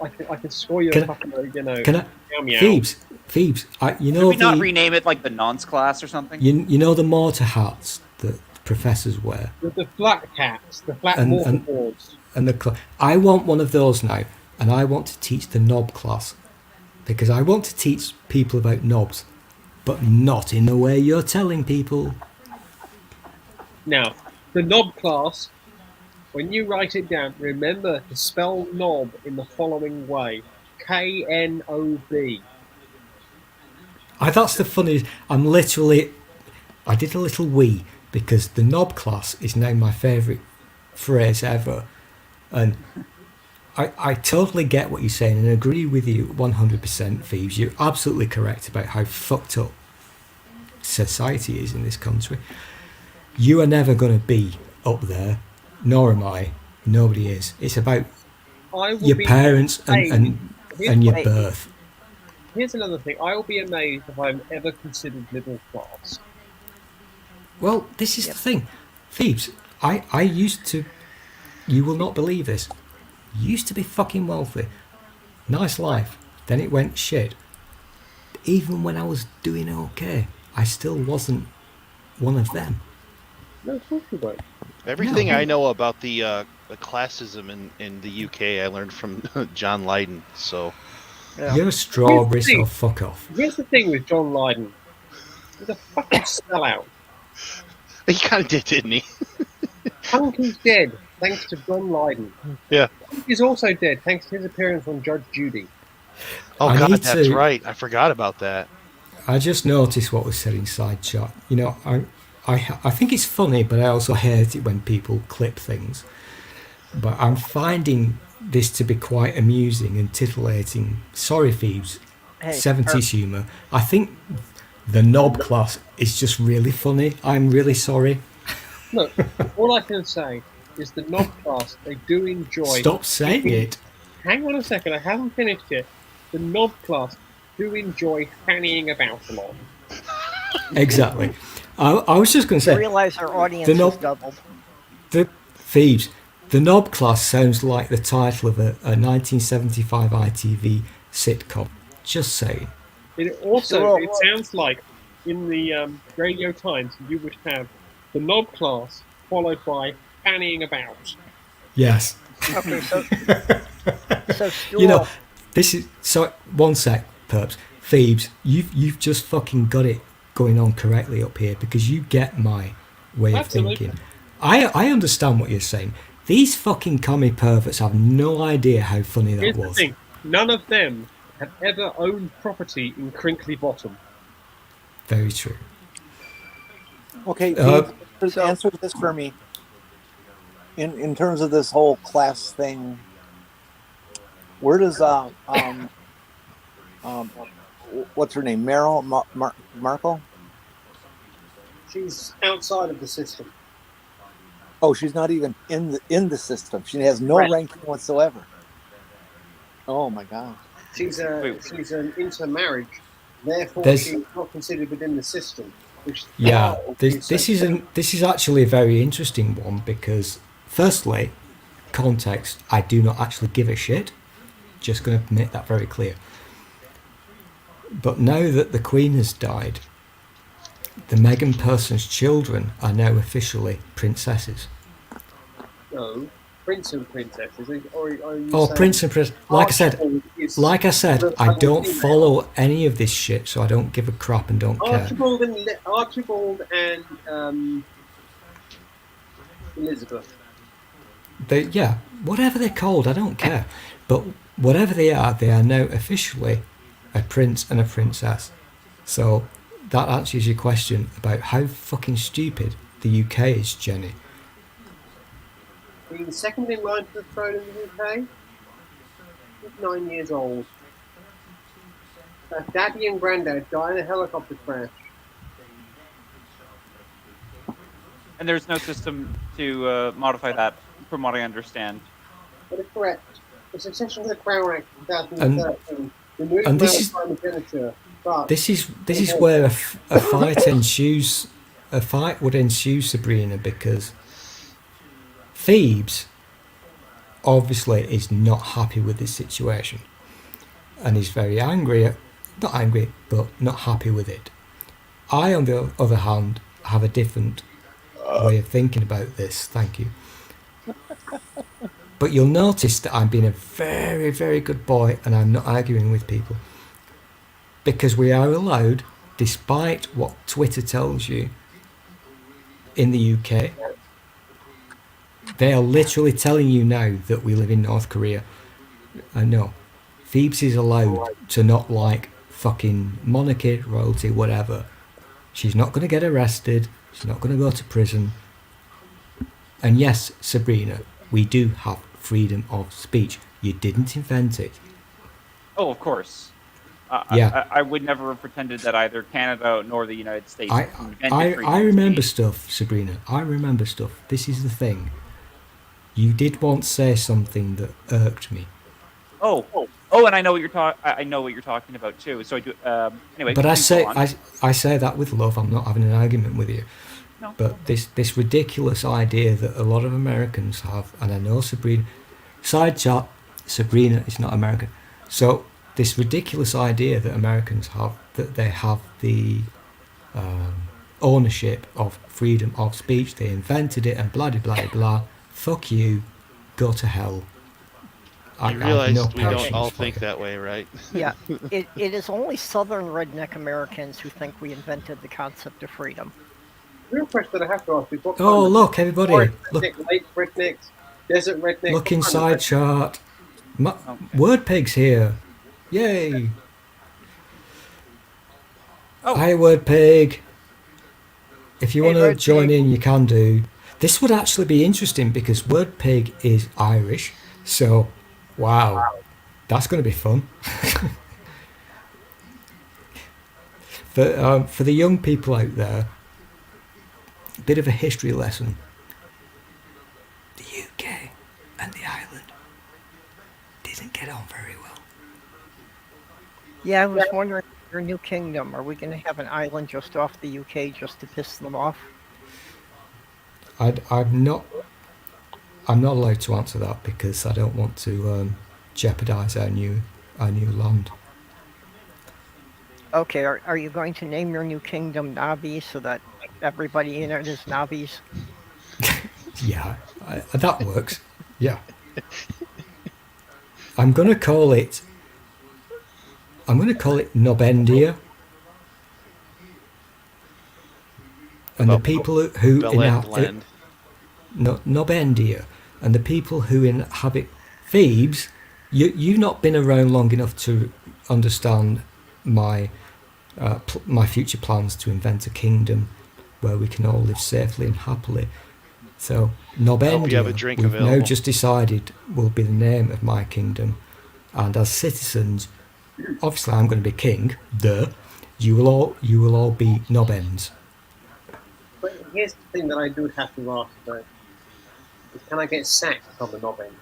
Speaker 5: I can score you
Speaker 1: Can
Speaker 5: a couple of,
Speaker 1: Can I?
Speaker 5: meow meow.
Speaker 1: Phoebes, you know
Speaker 6: Should we not
Speaker 1: the
Speaker 6: rename it like the nonce class or something?
Speaker 1: you know the mortar hats that professors wear,
Speaker 5: With the flat caps, the flat
Speaker 1: And-
Speaker 5: mortar
Speaker 1: and-
Speaker 5: boards.
Speaker 1: and I want one of those now, and I want to teach the knob class, because I want to teach people about knobs, but not in the way you're telling people.
Speaker 5: Now, the knob class, when you write it down, remember to spell knob in the following way. K-N-O-B.
Speaker 1: That's the funniest. I did a little wee because the knob class is now my favourite phrase ever, and I totally get what you're saying and agree with you 100%, Phoebes. You're absolutely correct about how fucked up society is in this country. You are never going to be up there, nor am I. Nobody is. It's about
Speaker 5: I will
Speaker 1: your
Speaker 5: be
Speaker 1: parents
Speaker 5: amazed.
Speaker 1: and your
Speaker 2: Wait.
Speaker 1: birth.
Speaker 5: Here's another thing. I will be amazed if I'm ever considered middle class.
Speaker 1: Well, this is the thing. Phoebes, I used to, you will not believe this, used to be fucking wealthy. Nice life. Then it went shit. Even when I was doing okay, I still wasn't one of them.
Speaker 5: No, of course you won't.
Speaker 7: Everything
Speaker 1: No.
Speaker 7: I know about the the classism in the UK I learned from John Lydon. So
Speaker 2: Yeah.
Speaker 1: You're a strawberry, so fuck off.
Speaker 5: Here's the thing with John Lydon. He's a fucking sellout.
Speaker 7: he kind of did, didn't he?
Speaker 5: Punk is dead thanks to John Lydon.
Speaker 7: Yeah.
Speaker 5: Punk is also dead thanks to his appearance on Judge Judy.
Speaker 7: Oh
Speaker 1: I
Speaker 7: God,
Speaker 1: need
Speaker 7: that's
Speaker 1: to-
Speaker 7: right. I forgot about that.
Speaker 1: I just noticed what was said inside chat. You know, I think it's funny, but I also hate it when people clip things. But I'm finding this to be quite amusing and titillating. Sorry, Phoebes.
Speaker 2: Hey,
Speaker 1: 70s humour. I think the knob class is just really funny. I'm really sorry.
Speaker 5: Look, all I can say is the knob class, they do enjoy...
Speaker 1: Stop saying it.
Speaker 5: Hang on a second, I haven't finished yet. The knob class do enjoy fannying about a lot.
Speaker 1: Exactly. I was just going to
Speaker 2: I
Speaker 1: say,
Speaker 2: realize our audience
Speaker 1: the
Speaker 2: has
Speaker 1: knob-
Speaker 2: doubled.
Speaker 1: the Thieves, the knob class sounds like the title of a 1975 ITV sitcom. Just saying.
Speaker 5: It also,
Speaker 2: Sure.
Speaker 5: it sounds like in the Radio Times, you would have the knob class followed by fannying about.
Speaker 1: Yes.
Speaker 2: Okay, so Stool,
Speaker 1: You know, this is so. One sec, Perps. Thieves, you've just fucking got it going on correctly up here because you get my way of
Speaker 5: Absolutely.
Speaker 1: thinking. I understand what you're saying. These fucking commie perverts have no idea how funny that
Speaker 5: Here's the
Speaker 1: was.
Speaker 5: thing, none of them have ever owned property in Crinkly Bottom.
Speaker 1: Very true.
Speaker 3: Okay,
Speaker 1: Uh,
Speaker 3: Pete, answer this for me. In terms of this whole class thing, where does what's her name? Meryl Markle?
Speaker 5: She's outside of the system.
Speaker 3: Oh, she's not even in the system. She has no
Speaker 2: Right.
Speaker 3: ranking whatsoever. Oh my God.
Speaker 5: She's an intermarriage, therefore
Speaker 1: There's-
Speaker 5: she's not considered within the system. Which
Speaker 1: Yeah,
Speaker 5: is
Speaker 1: this is actually a very interesting one because, firstly, context. I do not actually give a shit. Just going to make that very clear. But now that the Queen has died, the Meghan person's children are now officially princesses.
Speaker 5: no prince and princesses. Or are you
Speaker 1: Oh,
Speaker 5: saying
Speaker 1: prince and princess. Like I said,
Speaker 5: the
Speaker 1: I don't
Speaker 5: female?
Speaker 1: follow any of this shit, so I don't give a crap and don't care.
Speaker 5: Archibald and Elizabeth.
Speaker 1: Yeah, whatever they're called, I don't care. But whatever they are now officially a prince and a princess. So that answers your question about how fucking stupid the UK is, Jenny.
Speaker 5: Being second in line to the throne in the UK. He's 9 years old. Daddy and Grandad die in a helicopter crash.
Speaker 6: And there's no system to modify that, from what I understand.
Speaker 5: That is correct. The succession to the Crown Act of 2013 removed
Speaker 1: and this is-
Speaker 5: primogeniture, but
Speaker 1: This is where a fight ensues. A fight would ensue, Sabrina, because Thebes obviously is not happy with this situation, and he's very angry. Not angry, but not happy with it. I, on the other hand, have a different way of thinking about this. Thank you. But you'll notice that I'm being a very, very good boy and I'm not arguing with people. Because we are allowed, despite what Twitter tells you in the UK, they are literally telling you now that we live in North Korea. I know. Thebes is allowed to not like fucking monarchy, royalty, whatever. She's not going to get arrested. She's not going to go to prison. And yes, Sabrina, we do have freedom of speech. You didn't invent it.
Speaker 6: Oh, of course.
Speaker 1: Yeah.
Speaker 6: I would never have pretended that either Canada nor the United States invented freedom
Speaker 1: I
Speaker 6: of
Speaker 1: remember
Speaker 6: speech.
Speaker 1: stuff, Sabrina. I remember stuff. This is the thing. You did once say something that irked me.
Speaker 6: Oh, and I know what I know what you're talking about too. So I do. Anyway,
Speaker 1: But I
Speaker 6: please
Speaker 1: say
Speaker 6: go on.
Speaker 1: I say that with love. I'm not having an argument with you.
Speaker 6: No.
Speaker 1: But this ridiculous idea that a lot of Americans have, and I know Sabrina. Side chat, Sabrina is not American. So this ridiculous idea that Americans have, that they have the ownership of freedom of speech, they invented it and blah blah blah blah. Fuck you. go to hell. I
Speaker 7: You
Speaker 1: have
Speaker 7: realize
Speaker 1: no
Speaker 7: we don't
Speaker 1: patience
Speaker 7: all
Speaker 1: for
Speaker 7: think
Speaker 1: you.
Speaker 7: that way, right?
Speaker 2: Yeah, it is only Southern redneck Americans who think we invented the concept of freedom.
Speaker 5: The real question I have to ask is what
Speaker 1: Oh,
Speaker 5: kind of
Speaker 1: look, everybody.
Speaker 5: forest
Speaker 1: Look,
Speaker 5: redneck, lake rednecks, desert redneck,
Speaker 1: look
Speaker 5: what kind of
Speaker 1: inside
Speaker 5: redneck?
Speaker 1: chart.
Speaker 6: Okay.
Speaker 1: Word Pig's here. Yay.
Speaker 6: Oh,
Speaker 1: Hi, Word Pig. If you
Speaker 2: Hey,
Speaker 1: want to
Speaker 2: Word
Speaker 1: join
Speaker 2: Pig.
Speaker 1: in, you can do. This would actually be interesting because Word Pig is Irish. So, wow, that's going to be fun. For the young people out there, a bit of a history lesson. The UK and the island didn't get on very well.
Speaker 2: Yeah, I was wondering, your new kingdom, are we going to have an island just off the UK just to piss them off?
Speaker 1: I'm not allowed to answer that because I don't want to jeopardise our new land.
Speaker 2: Okay, are you going to name your new kingdom Navi so that everybody in it is Navis?
Speaker 1: Yeah, that works. Yeah. I'm going to call it Nobendia. And the
Speaker 7: About
Speaker 1: people who
Speaker 7: Blend.
Speaker 1: Nobendia, and the people who inhabit Thebes, you've not been around long enough to understand my my future plans to invent a kingdom where we can all live safely and happily. So
Speaker 7: hope you have a
Speaker 1: Nobendia,
Speaker 7: drink
Speaker 1: we've now
Speaker 7: available.
Speaker 1: just decided, will be the name of my kingdom, and as citizens, obviously I'm going to be king. You will all be Nobens.
Speaker 5: But here's the thing that I do have to ask though: is can I get sacked from the knob end?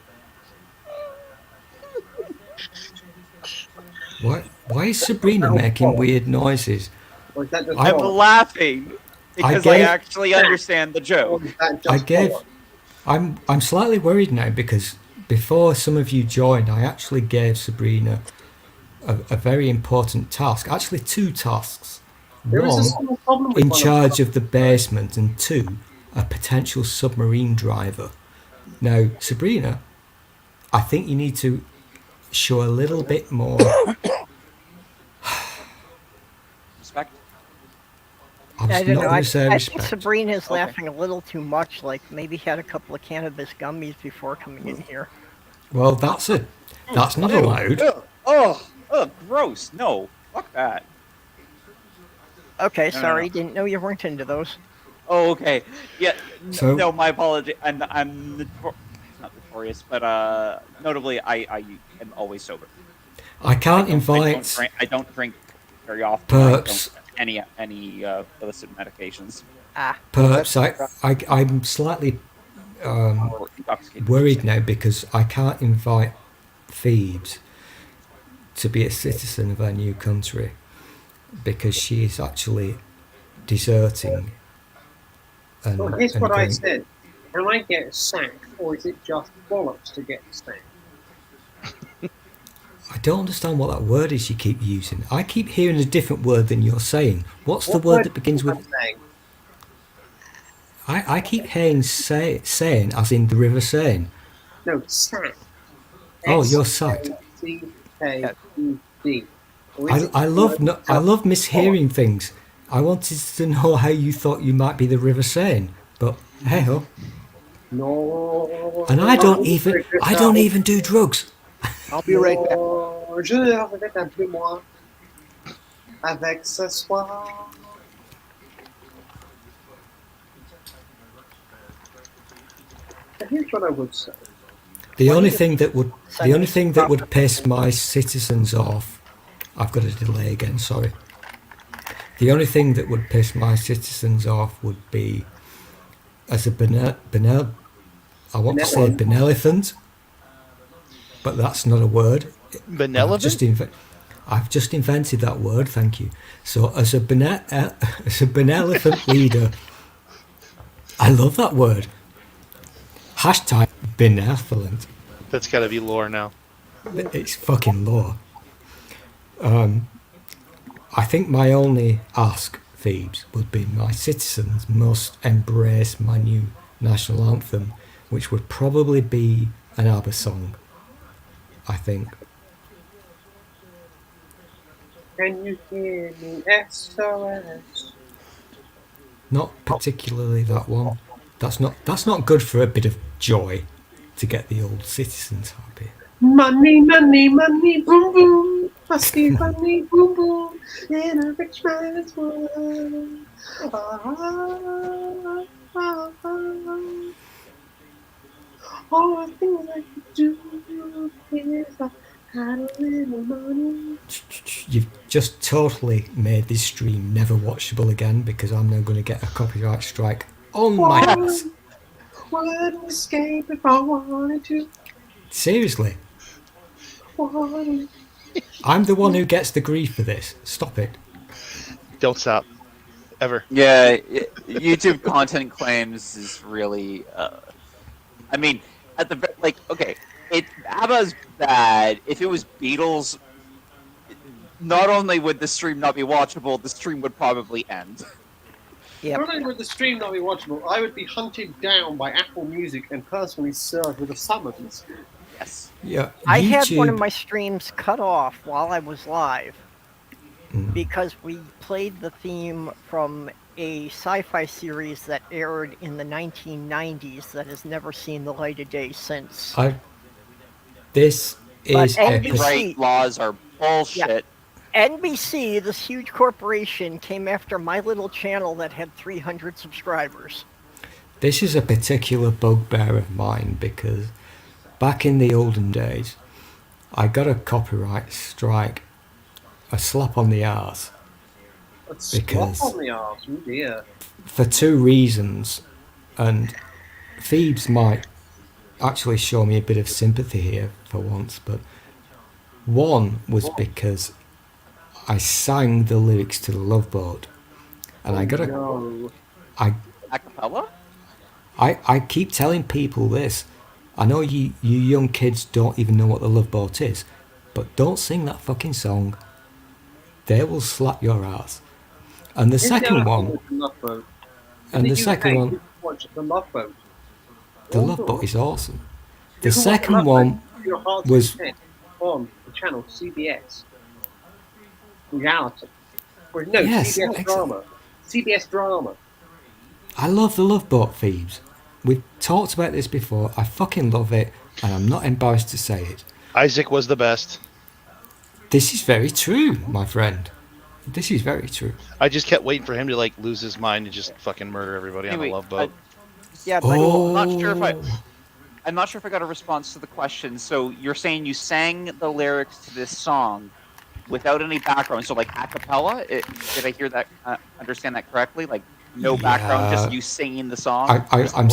Speaker 1: Why is Sabrina making weird noises?
Speaker 5: Or is that just
Speaker 1: I-
Speaker 6: I'm
Speaker 5: bollocks?
Speaker 6: laughing because I,
Speaker 1: gave-
Speaker 6: actually understand the
Speaker 5: Or
Speaker 6: joke.
Speaker 5: is that just
Speaker 1: I gave.
Speaker 5: bollocks?
Speaker 1: I'm slightly worried now because before some of you joined, I actually gave Sabrina a very important task. Actually, two tasks.
Speaker 5: There is a
Speaker 1: One,
Speaker 5: small problem with
Speaker 1: in
Speaker 5: one
Speaker 1: charge of the basement, and two, a potential submarine driver. Now, Sabrina, I think you need to show a little bit more.
Speaker 6: Respect.
Speaker 1: I was
Speaker 2: I don't
Speaker 1: not
Speaker 2: know.
Speaker 1: going to say
Speaker 2: I think
Speaker 1: respect.
Speaker 2: Sabrina's
Speaker 6: Okay.
Speaker 2: laughing a little too much, like maybe had a couple of cannabis gummies before coming in here.
Speaker 1: Well, that's not
Speaker 6: Ew,
Speaker 1: allowed.
Speaker 6: ew, ugh, gross. No, fuck that.
Speaker 2: Okay,
Speaker 6: No, no,
Speaker 2: sorry,
Speaker 6: no.
Speaker 2: didn't know you weren't into those.
Speaker 6: Oh, okay. Yeah.
Speaker 1: So-
Speaker 6: No, my apology. And I'm not notorious, but notably, I am always sober.
Speaker 1: I can't
Speaker 6: I
Speaker 1: invite
Speaker 6: don't drink very often.
Speaker 1: Perps.
Speaker 6: I don't any illicit medications
Speaker 2: Ah,
Speaker 1: Perps. I'm slightly
Speaker 6: or intoxicating.
Speaker 1: worried now because I can't invite Thebes to be a citizen of our new country because she is actually deserting. And,
Speaker 5: Well, here's
Speaker 1: and
Speaker 5: what I
Speaker 1: going-
Speaker 5: said: can I get sacked, or is it just bollocks to get sacked?
Speaker 1: I don't understand what that word is you keep using. I keep hearing a different word than you're saying. What's the
Speaker 5: What
Speaker 1: word that begins
Speaker 5: am
Speaker 1: with?
Speaker 5: I saying?
Speaker 1: I keep hearing Seine, as in the River Seine.
Speaker 5: No, sack.
Speaker 1: Oh, you're sacked.
Speaker 5: S-A-C-K-E-D. Or is it
Speaker 1: I love
Speaker 5: just
Speaker 1: I love mishearing things. I wanted to know how you thought you might be the River Seine, but hey ho.
Speaker 5: No.
Speaker 1: And I don't even do drugs.
Speaker 3: I'll be right back.
Speaker 5: Non, je regrette un peu moi avec ce soir. But here's what I would say.
Speaker 1: The only thing that would piss my citizens off, I've got a delay again, sorry. The only thing that would piss my citizens off would be as a I want to say benevolent, but that's not a word.
Speaker 7: Benevolent?
Speaker 1: I've just invented that word, thank you. So as a benevolent leader, I love that word. Hashtag benevolent.
Speaker 7: That's got to be lore now.
Speaker 1: It's fucking law. I think my only ask, Thebes, would be my citizens must embrace my new national anthem, which would probably be an ABBA song, I think.
Speaker 5: Can you hear me? SOS.
Speaker 1: Not particularly that one. That's not good for a bit of joy to get the old citizens happy.
Speaker 5: Money, money, money, boom, boom. Must be money, boom, boom. In a rich man's world. Ah, ah, ah, ah. All the things I could do is I had a little money.
Speaker 1: You've just totally made this stream never watchable again because I'm now going to get a copyright strike on my ass.
Speaker 5: Wouldn't escape if I wanted to.
Speaker 1: Seriously,
Speaker 5: Wanted.
Speaker 1: I'm the one who gets the grief for this. Stop it.
Speaker 7: Don't stop. Ever.
Speaker 6: Yeah, YouTube content claims is really. I mean, at the okay, ABBA's bad. If it was Beatles, not only would the stream not be watchable, the stream would probably end.
Speaker 2: Yep.
Speaker 5: Not only would the stream not be watchable, I would be hunted down by Apple Music and personally served with a summons.
Speaker 6: Yes.
Speaker 1: Yeah,
Speaker 2: I had one of
Speaker 1: YouTube-
Speaker 2: my streams cut off while I was live
Speaker 1: Mm.
Speaker 2: because we played the theme from a sci-fi series that aired in the 1990s that has never seen the light of day since.
Speaker 1: This
Speaker 2: But
Speaker 1: is
Speaker 2: NBC
Speaker 6: Copyright laws are bullshit.
Speaker 2: NBC, this huge corporation, came after my little channel that had 300 subscribers.
Speaker 1: This is a particular bugbear of mine because back in the olden days, I got a copyright strike, a slap on the arse,
Speaker 5: A
Speaker 1: Because-
Speaker 5: slap on the arse, oh dear.
Speaker 1: for two reasons. And Phoebes might actually show me a bit of sympathy here for once, but one was because I sang the lyrics to the Love Boat, and I got a
Speaker 5: No.
Speaker 6: Acapella?
Speaker 1: I keep telling people this. I know you young kids don't even know what the Love Boat is, but don't sing that fucking song. They will slap your ass. And the second one, and the second one,
Speaker 5: Watch the Love Boat.
Speaker 1: the Love Boat is awesome. The
Speaker 5: You can watch
Speaker 1: second
Speaker 5: Love Boat
Speaker 1: one
Speaker 5: to your heart's
Speaker 1: was-
Speaker 5: content on the channel CBS. Reality. Or no,
Speaker 1: Yes,
Speaker 5: CBS
Speaker 1: excellent.
Speaker 5: Drama. CBS Drama.
Speaker 1: I love the Love Boat, Phoebes. We've talked about this before. I fucking love it, and I'm not embarrassed to say it.
Speaker 7: Isaac was the best.
Speaker 1: This is very true, my friend. This is very true.
Speaker 7: I just kept waiting for him to like lose his mind and just fucking murder everybody on
Speaker 6: Anyway,
Speaker 7: the Love Boat.
Speaker 2: Yeah, but
Speaker 1: Oh,
Speaker 6: I'm not sure if I got a response to the question. So you're saying you sang the lyrics to this song without any background, so like a cappella? Did I hear that? Understand that correctly? Like no background, just
Speaker 1: Yeah.
Speaker 6: you singing the song. just the
Speaker 1: I'm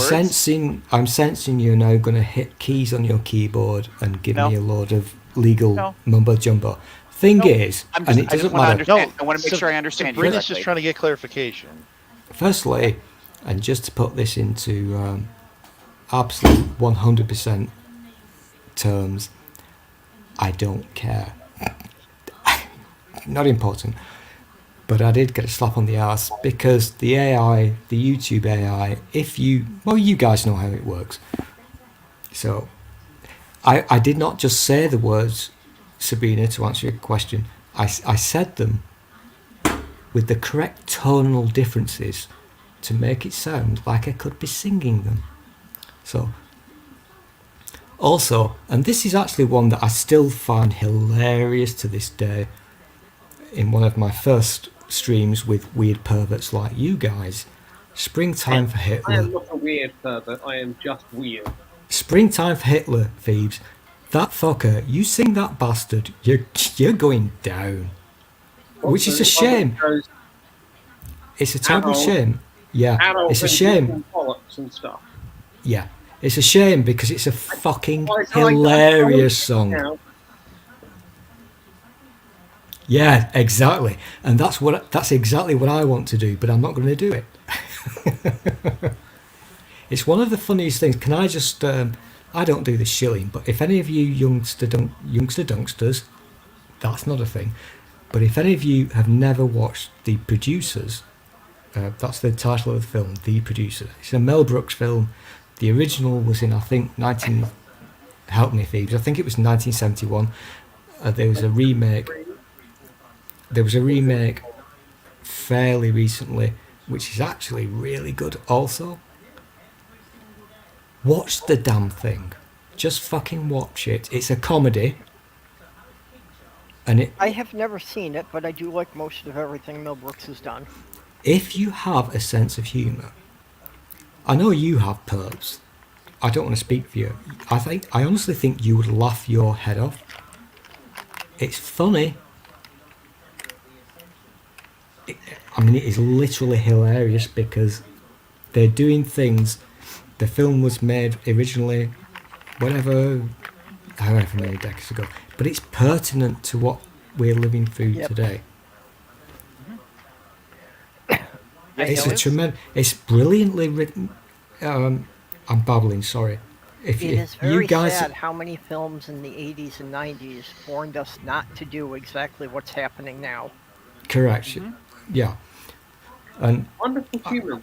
Speaker 6: words?
Speaker 1: sensing you're now going to hit keys on your keyboard and give
Speaker 6: No.
Speaker 1: me a load of legal
Speaker 6: No.
Speaker 1: mumbo jumbo. Thing
Speaker 6: No.
Speaker 1: is,
Speaker 6: I'm
Speaker 1: and
Speaker 6: just,
Speaker 1: it
Speaker 6: I just
Speaker 1: doesn't
Speaker 6: want to
Speaker 1: matter.
Speaker 6: understand. I want to make sure I understand you
Speaker 7: Sabrina's
Speaker 6: correctly.
Speaker 7: just trying to get clarification.
Speaker 1: Firstly, and just to put this into absolute 100% terms, I don't care. Not important. But I did get a slap on the ass because the AI, the YouTube AI, you guys know how it works. So I did not just say the words, Sabrina, to answer your question. I said them with the correct tonal differences to make it sound like I could be singing them. So, also, and this is actually one that I still find hilarious to this day, in one of my first streams with weird perverts like you guys, Springtime for
Speaker 5: I am
Speaker 1: Hitler.
Speaker 5: not a weird pervert, I am just weird.
Speaker 1: Springtime for Hitler, Phoebes. That fucker, you sing that bastard, you're going down. Which is a shame. It's a terrible
Speaker 5: Adult-
Speaker 1: shame. Yeah,
Speaker 5: Adult
Speaker 1: it's a
Speaker 5: and
Speaker 1: shame.
Speaker 5: bollocks and stuff.
Speaker 1: Yeah, it's a shame because it's a fucking
Speaker 5: Well, it's like-
Speaker 1: hilarious song.
Speaker 5: Now,
Speaker 1: Yeah, exactly. And that's exactly what I want to do, but I'm not going to do it. It's one of the funniest things. Can I just I don't do the shilling, but if any of you youngster dunksters, that's not a thing. But if any of you have never watched The Producers, that's the title of the film, The Producers. It's a Mel Brooks film. The original was in, I think, help me, Phoebes. I think it was 1971. There was a remake. There was a remake fairly recently, which is actually really good. Also, watch the damn thing. Just fucking watch it. It's a comedy, and
Speaker 2: I have never seen it, but I do like most of everything Mel Brooks has done.
Speaker 1: if you have a sense of humour, I know you have, Perps. I don't want to speak for you. I honestly think you would laugh your head off. It's funny. I mean, it is literally hilarious because they're doing things. The film was made originally, however many decades ago, but it's pertinent to what we're living through
Speaker 2: Yep.
Speaker 1: today.
Speaker 6: Yes,
Speaker 1: It's
Speaker 6: it
Speaker 1: a
Speaker 6: is.
Speaker 1: tremendous. It's brilliantly written. I'm babbling. Sorry. If
Speaker 2: It is
Speaker 1: you
Speaker 2: very
Speaker 1: guys,
Speaker 2: sad how many films in the 80s and 90s warned us not to do exactly what's happening now.
Speaker 1: correct, yeah, and
Speaker 5: Wonderful humans.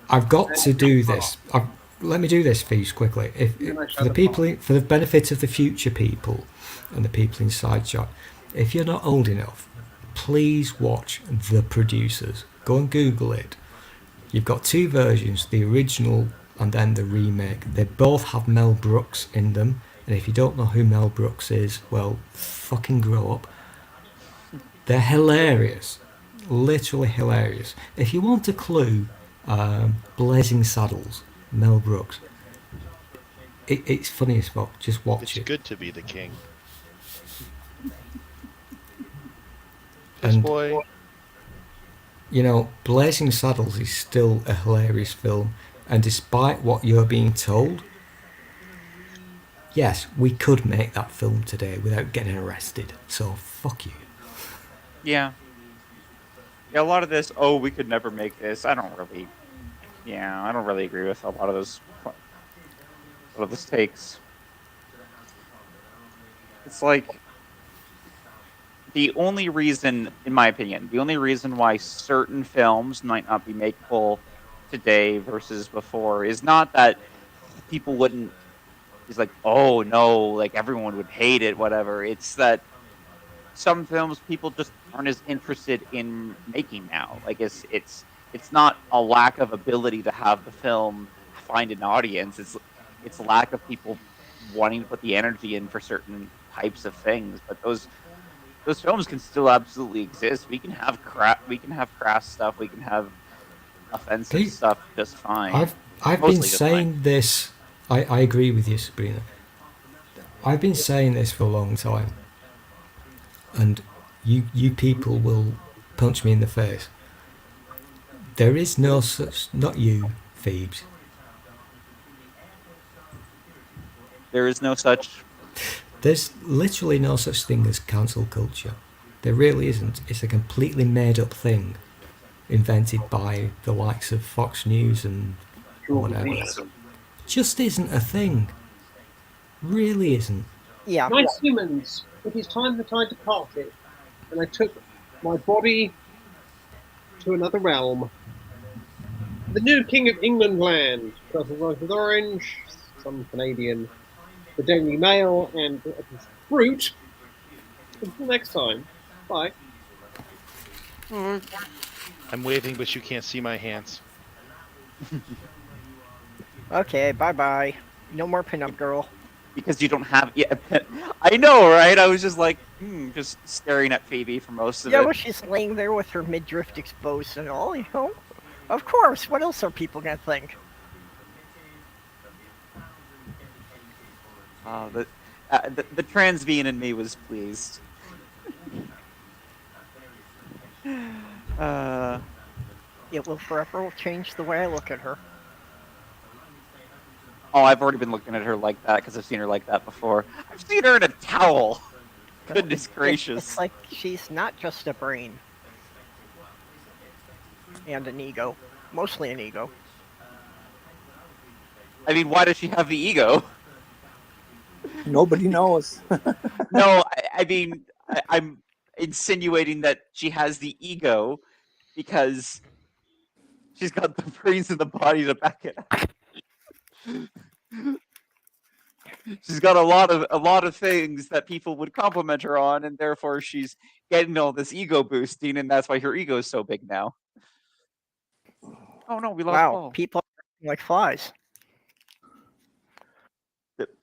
Speaker 1: I've got to do this. Let me do this for you quickly. For the people, for the benefit of the future people and the people inside chat, if you're not old enough, please watch The Producers. Go and Google it. You've got two versions, the original and then the remake. They both have Mel Brooks in them. And if you don't know who Mel Brooks is, well, fucking grow up. They're hilarious. Literally hilarious. If you want a clue, Blazing Saddles, Mel Brooks. It's funny as fuck. Just watch
Speaker 7: It's
Speaker 1: it.
Speaker 7: good to be the king.
Speaker 1: And
Speaker 7: Boy.
Speaker 1: you know, Blazing Saddles is still a hilarious film, and despite what you're being told, yes, we could make that film today without getting arrested. So fuck you.
Speaker 6: Yeah. Yeah, a lot of this, oh, we could never make this. I don't really agree with a lot of those takes. It's like the only reason, in my opinion, why certain films might not be makeable today versus before is not that people wouldn't. It's like, oh no, like everyone would hate it, whatever. It's that some films people just aren't as interested in making now. Like it's not a lack of ability to have the film find an audience. It's a lack of people wanting to put the energy in for certain types of things. But those films can still absolutely exist. We can have crass stuff. We can have offensive
Speaker 1: Okay.
Speaker 6: stuff just fine.
Speaker 1: I've been saying this. I agree with you, Sabrina. I've been saying this for a long time, and you people will punch me in the face. There is no such, not you, Phoebes.
Speaker 6: There is no such.
Speaker 1: There's literally no such thing as cancel culture. There really isn't. It's a completely made up thing, invented by the likes of Fox News and whatever. Just isn't a thing. Really isn't.
Speaker 2: Yeah.
Speaker 5: Nice humans, it is time that I departed, and I took my body to another realm. The new King of England land, purple rose with orange, some Canadian, the Daily Mail, and fruit. Until next time, bye.
Speaker 7: I'm waving, but you can't see my hands.
Speaker 2: Okay, bye-bye. No more pinup girl.
Speaker 6: Because you don't have. Yeah, I know, right? I was just like, just staring at Phoebe for most of
Speaker 2: Yeah,
Speaker 6: it.
Speaker 2: well, she's laying there with her midriff exposed and all, you know? Of course, what else are people gonna think?
Speaker 6: The trans being in me was pleased.
Speaker 2: It will forever change the way I look at her.
Speaker 6: Oh, I've already been looking at her like that because I've seen her like that before. I've seen her in a towel. Goodness gracious.
Speaker 2: It's like she's not just a brain. And an ego. Mostly an ego.
Speaker 6: I mean, why does she have the ego?
Speaker 3: Nobody knows.
Speaker 6: No, I mean, I'm insinuating that she has the ego because she's got the brains and the body to back it up. she's got a lot of things that people would compliment her on, and therefore she's getting all this ego boosting, and that's why her ego is so big now. Oh no, we lost
Speaker 2: Wow,
Speaker 6: Paul.
Speaker 2: people are acting like flies.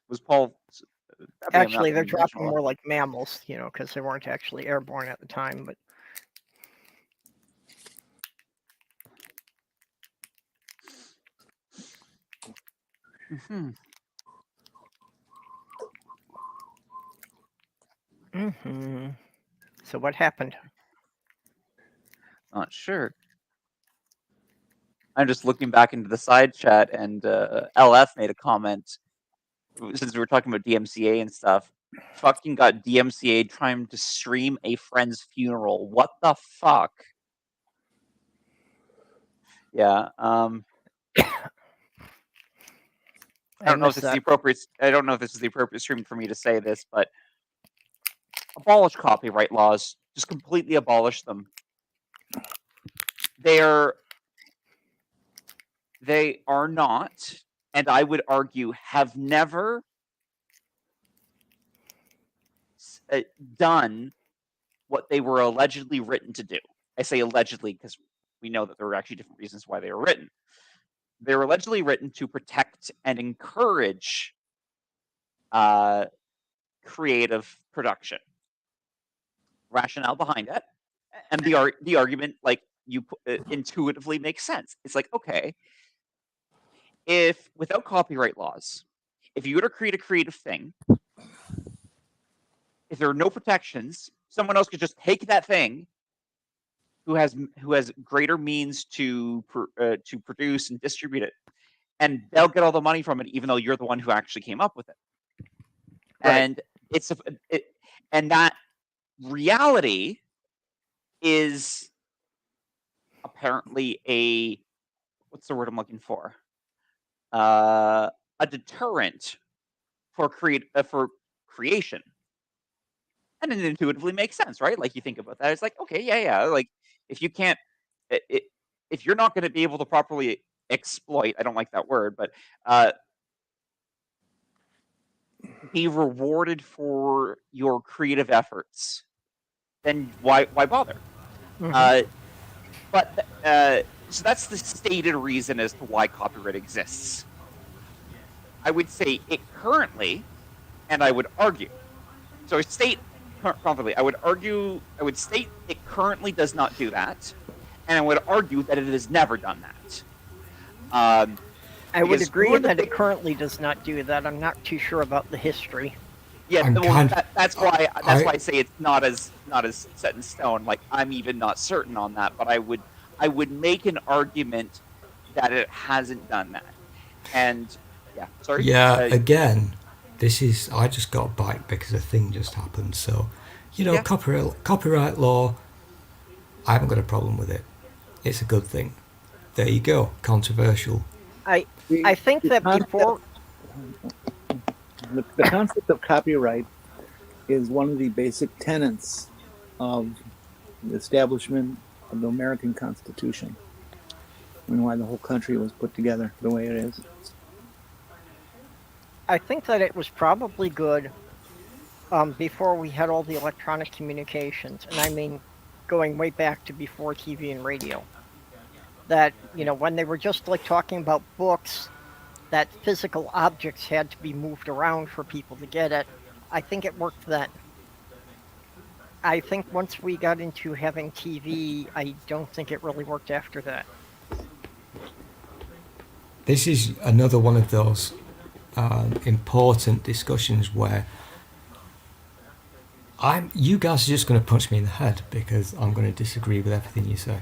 Speaker 6: Was Paul?
Speaker 2: Actually, they're dropping more like mammals, because they weren't actually airborne at the time. But So what happened?
Speaker 6: Not sure. I'm just looking back into the side chat, and LF made a comment since we were talking about DMCA and stuff. Fucking got DMCA trying to stream a friend's funeral. What the fuck? Yeah. I don't know if this is the appropriate. I don't know if this is the appropriate stream for me to say this, but abolish copyright laws. Just completely abolish them. They are not, and I would argue, have never done what they were allegedly written to do. I say allegedly because we know that there were actually different reasons why they were written. They were allegedly written to protect and encourage creative production. Rationale behind it, and the argument, like, you intuitively makes sense. It's like, okay, if without copyright laws, if you were to create a creative thing, if there are no protections, someone else could just take that thing who has greater means to produce and distribute it, and they'll get all the money from it, even though you're the one who actually came up with it. Right. And and that reality is apparently what's the word I'm looking for? A deterrent for creation. And it intuitively makes sense, right? Like, you think about that, it's like, okay, yeah. Like, if you can't, if you're not going to be able to properly exploit, I don't like that word, but be rewarded for your creative efforts, then why bother? Mm-hmm. So that's the stated reason as to why copyright exists. I would say it currently, and I would argue. So I state confidently, I would state it currently does not do that, and I would argue that it has never done that.
Speaker 2: I would agree that it currently does not do that. I'm not too sure about the history.
Speaker 6: Yeah, that's why I say it's not as set in stone. Like, I'm even not certain on that, but I would make an argument that it hasn't done that. And yeah, sorry.
Speaker 1: Yeah, again, I just got a bite because a thing just happened. So, copyright law, I haven't got a problem with it. It's a good thing. There you go. Controversial.
Speaker 2: I think that before
Speaker 3: the concept of copyright is one of the basic tenets of the establishment of the American Constitution, and why the whole country was put together the way it is.
Speaker 2: I think that it was probably good before we had all the electronic communications, and I mean going way back to before TV and radio. That, when they were just like talking about books, that physical objects had to be moved around for people to get it. I think it worked then. I think once we got into having TV, I don't think it really worked after that.
Speaker 1: This is another one of those important discussions where you guys are just going to punch me in the head because I'm going to disagree with everything you say.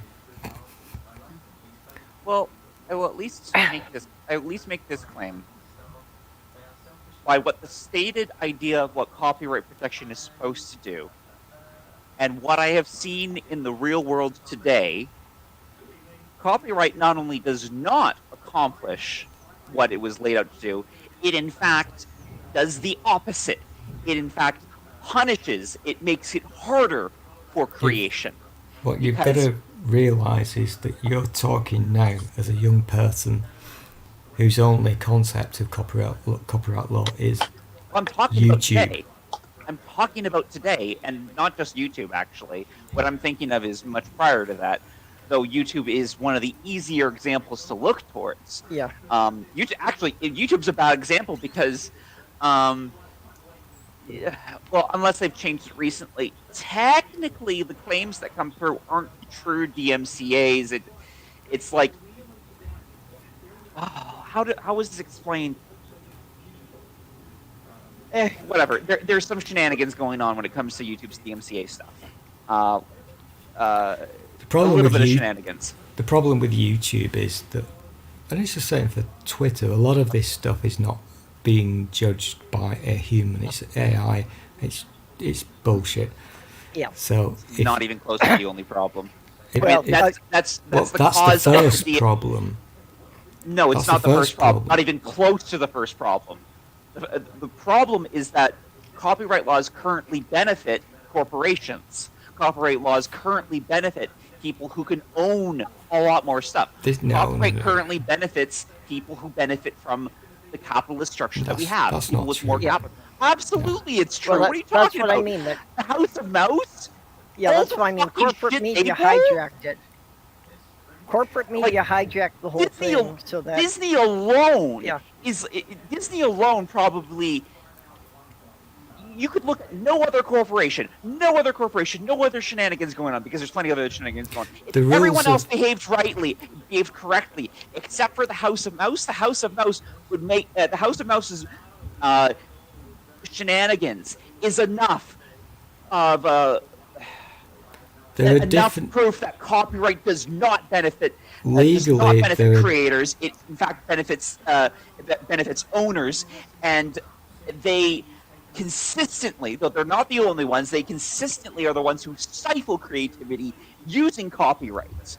Speaker 6: Well, I will at least make this claim. By what the stated idea of what copyright protection is supposed to do, and what I have seen in the real world today, copyright not only does not accomplish what it was laid out to do, it in fact does the opposite. It in fact punishes, it makes it harder for creation.
Speaker 1: What you've got to realise is that you're talking now as a young person whose only concept of copyright law is
Speaker 6: I'm talking about
Speaker 1: YouTube.
Speaker 6: today. I'm talking about today, and not just YouTube. Actually, what I'm thinking of is much prior to that. Though YouTube is one of the easier examples to look towards.
Speaker 2: Yeah.
Speaker 6: YouTube's a bad example because, um, yeah, well, unless they've changed it recently, technically the claims that come through aren't true DMCA's. It's like, oh, how was this explained? Whatever. There's some shenanigans going on when it comes to YouTube's DMCA stuff.
Speaker 1: The
Speaker 6: A
Speaker 1: problem
Speaker 6: little
Speaker 1: with
Speaker 6: bit of
Speaker 1: you,
Speaker 6: shenanigans.
Speaker 1: the problem with YouTube is that, and it's the same for Twitter. A lot of this stuff is not being judged by a human. It's AI. It's bullshit.
Speaker 2: Yeah.
Speaker 1: So
Speaker 6: It's not even close to the only problem.
Speaker 2: Well,
Speaker 6: That's
Speaker 1: well,
Speaker 6: the
Speaker 1: that's
Speaker 6: cause
Speaker 1: the first
Speaker 6: of the.
Speaker 1: problem.
Speaker 6: No, it's
Speaker 1: that's
Speaker 6: not
Speaker 1: the
Speaker 6: the
Speaker 1: first
Speaker 6: first problem.
Speaker 1: problem.
Speaker 6: Not even close to the first problem. The problem is that copyright laws currently benefit corporations. Copyright laws currently benefit people who can own a lot more stuff. Copyright
Speaker 1: No.
Speaker 6: currently benefits people who benefit from the capitalist structure that we
Speaker 1: That's-
Speaker 6: have.
Speaker 1: that's
Speaker 6: People
Speaker 1: not
Speaker 6: with
Speaker 1: true.
Speaker 6: more capital. Absolutely, it's true.
Speaker 2: Well,
Speaker 6: what are you
Speaker 2: that's
Speaker 6: talking
Speaker 2: what
Speaker 6: about?
Speaker 2: I mean.
Speaker 6: The House of Mouse?
Speaker 2: Yeah,
Speaker 6: All
Speaker 2: that's
Speaker 6: the
Speaker 2: what I mean.
Speaker 6: fucking
Speaker 2: Corporate
Speaker 6: shit
Speaker 2: media
Speaker 6: they do?
Speaker 2: hijacked it. Corporate media hijacked the whole
Speaker 6: Disney,
Speaker 2: thing so that
Speaker 6: Disney alone
Speaker 2: Yeah.
Speaker 6: Disney alone probably. You could look at no other corporation, no other shenanigans going on, because there's plenty of other shenanigans going on. If
Speaker 1: The rules
Speaker 6: everyone else
Speaker 1: of-
Speaker 6: behaved correctly, except for the House of Mouse, the House of Mouse would make the House of Mouse's shenanigans is enough of
Speaker 1: There are
Speaker 6: enough
Speaker 1: different
Speaker 6: proof that copyright does not benefit
Speaker 1: legally. There are,
Speaker 6: creators. It in fact benefits owners, and they consistently, though they're not the only ones, they consistently are the ones who stifle creativity using copyrights.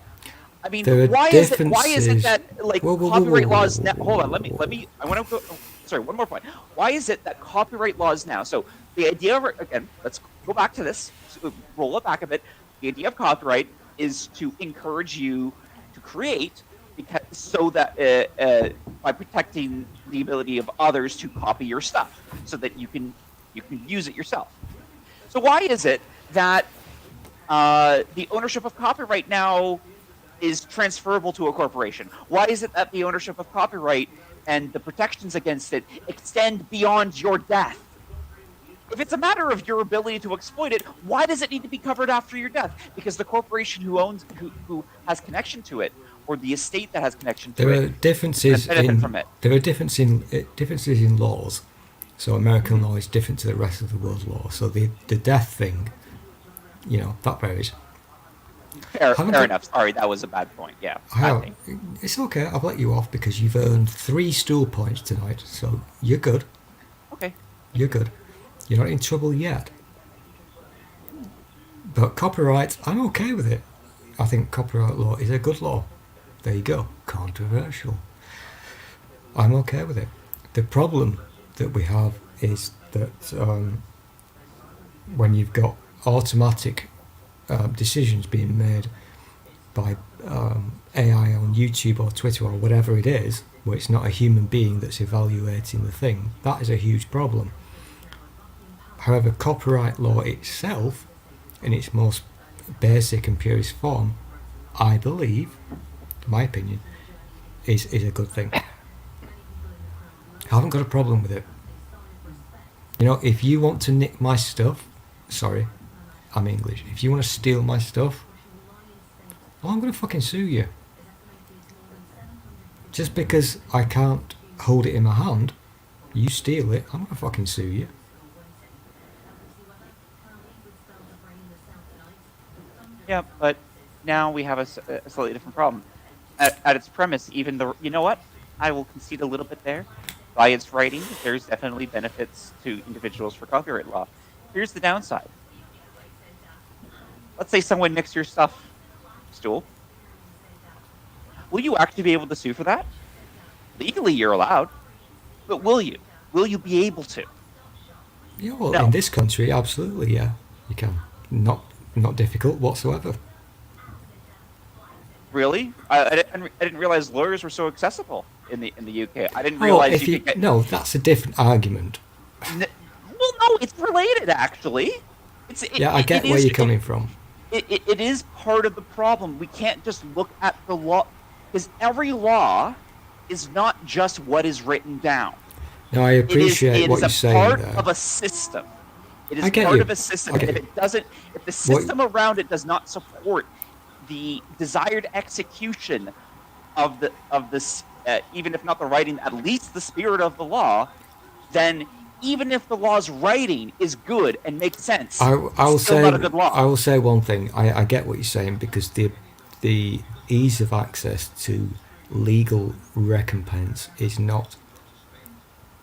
Speaker 6: I mean,
Speaker 1: There are
Speaker 6: why is it
Speaker 1: differences-
Speaker 6: that like
Speaker 1: Whoa, whoa, whoa,
Speaker 6: copyright
Speaker 1: whoa,
Speaker 6: laws?
Speaker 1: whoa,
Speaker 6: Now,
Speaker 1: whoa,
Speaker 6: hold on,
Speaker 1: whoa,
Speaker 6: let me. I want to go. Oh, sorry, one more point. Why is it that copyright laws now? So the idea of, again, let's go back to this. Roll it back a bit. The idea of copyright is to encourage you to create, because so that by protecting the ability of others to copy your stuff, so that you can use it yourself. So why is it that the ownership of copyright now is transferable to a corporation? Why is it that the ownership of copyright and the protections against it extend beyond your death? If it's a matter of your ability to exploit it, why does it need to be covered after your death? Because the corporation who has connection to it, or the estate that has connection to
Speaker 1: there
Speaker 6: it,
Speaker 1: are differences
Speaker 6: benefit
Speaker 1: in
Speaker 6: from it.
Speaker 1: there are differences in laws. So American law is different to the rest of the world law. So the death thing, that varies.
Speaker 6: Fair
Speaker 1: Haven't I-
Speaker 6: enough. Sorry, that was a bad point. Yeah.
Speaker 1: It's okay. I've let you off because you've earned 3 stool points tonight. So you're good.
Speaker 6: Okay.
Speaker 1: You're good. You're not in trouble yet. But copyright, I'm okay with it. I think copyright law is a good law. There you go. Controversial. I'm okay with it. The problem that we have is that when you've got automatic decisions being made by AI on YouTube or Twitter or whatever it is, where it's not a human being that's evaluating the thing, that is a huge problem. However, copyright law itself, in its most basic and purest form, I believe, in my opinion, is a good thing. I haven't got a problem with it. If you want to nick my stuff, sorry, I'm English. If you want to steal my stuff, well, I'm going to fucking sue you. Just because I can't hold it in my hand, you steal it, I'm going to fucking sue you.
Speaker 6: Yeah, but now we have a slightly different problem. At its premise, even the you know what? I will concede a little bit there. By its writing, there's definitely benefits to individuals for copyright law. Here's the downside. Let's say someone nicks your stuff, Stool. Will you actually be able to sue for that? Legally, you're allowed, but will you? Will you be able to?
Speaker 1: Yeah, well,
Speaker 6: No.
Speaker 1: in this country, absolutely, yeah, you can. Not difficult whatsoever.
Speaker 6: Really? I didn't realize lawyers were so accessible in the UK. I didn't realize you could get.
Speaker 1: No, that's a different argument.
Speaker 6: Well, no, it's related actually.
Speaker 1: Yeah, I get
Speaker 6: It
Speaker 1: where
Speaker 6: is
Speaker 1: you're coming from.
Speaker 6: it is part of the problem. We can't just look at the law, because every law is not just what is written down.
Speaker 1: Now, I
Speaker 6: It is
Speaker 1: appreciate
Speaker 6: it
Speaker 1: what
Speaker 6: is
Speaker 1: you're
Speaker 6: a
Speaker 1: saying
Speaker 6: part
Speaker 1: there.
Speaker 6: of a system. It is
Speaker 1: I get
Speaker 6: part
Speaker 1: you.
Speaker 6: of a system,
Speaker 1: I get
Speaker 6: and
Speaker 1: you.
Speaker 6: if the
Speaker 1: What?
Speaker 6: system around it does not support the desired execution of this, even if not the writing, at least the spirit of the law, then even if the law's writing is good and makes sense,
Speaker 1: I
Speaker 6: it's
Speaker 1: will
Speaker 6: still
Speaker 1: say
Speaker 6: not a good law.
Speaker 1: I will say one thing. I get what you're saying because the ease of access to legal recompense is not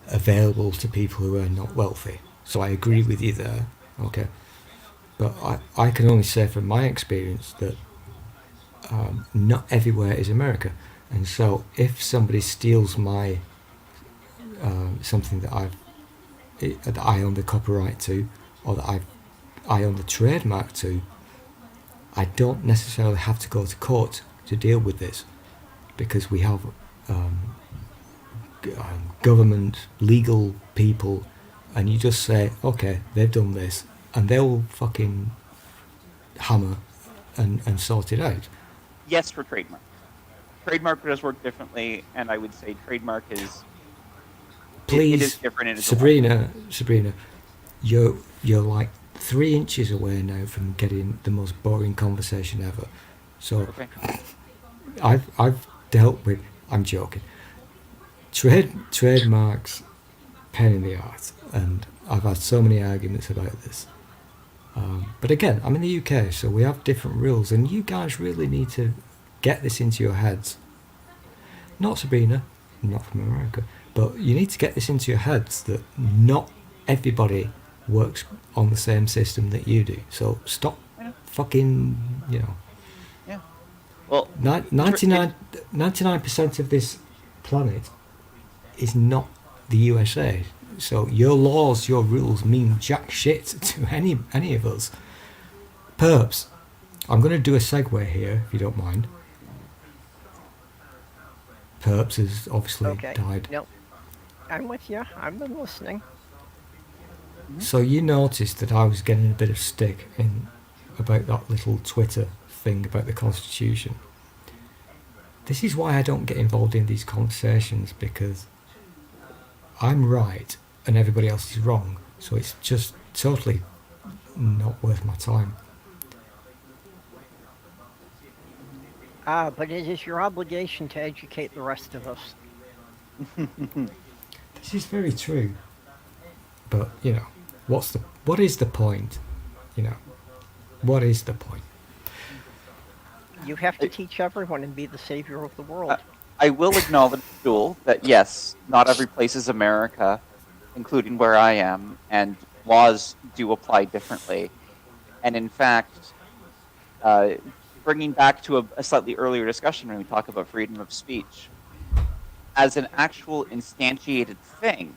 Speaker 1: available to people who are not wealthy. So I agree with you there. Okay, but I can only say from my experience that not everywhere is America, and so if somebody steals my something that I own the copyright to, or that I own the trademark to, I don't necessarily have to go to court to deal with this because we have um, government, legal people, and you just say, okay, they've done this, and they'll fucking hammer and sort it out.
Speaker 6: Yes, for trademark. Trademark does work differently, and I would say trademark is it is
Speaker 1: Please,
Speaker 6: different. It is a lot.
Speaker 1: Sabrina, you're like 3 inches away now from getting the most boring conversation ever. So
Speaker 6: Okay.
Speaker 1: I've dealt with. I'm joking. Trademarks, pain in the arse, and I've had so many arguments about this. But again, I'm in the UK, so we have different rules, and you guys really need to get this into your heads. Not Sabrina, not from America, but you need to get this into your heads that not everybody works on the same system that you do. So stop
Speaker 6: Yeah.
Speaker 1: fucking,
Speaker 6: Yeah. Well,
Speaker 1: 99% of this planet is not the USA. So your laws, your rules mean jack shit to any of us. Perps, I'm going to do a segue here, if you don't mind. Perps has obviously
Speaker 2: Okay.
Speaker 1: died.
Speaker 2: Nope. I'm with you. I've been listening.
Speaker 1: So you noticed that I was getting a bit of stick in about that little Twitter thing about the Constitution. This is why I don't get involved in these conversations, because I'm right and everybody else is wrong. So it's just totally not worth my time.
Speaker 2: But it is your obligation to educate the rest of us.
Speaker 1: This is very true. But, what is the point? What is the point?
Speaker 2: You have to teach everyone and be the savior of the world.
Speaker 6: I will acknowledge, Stool, that yes, not every place is America, including where I am, and laws do apply differently. And in fact, bringing back to a slightly earlier discussion when we talk about freedom of speech, as an actual instantiated thing,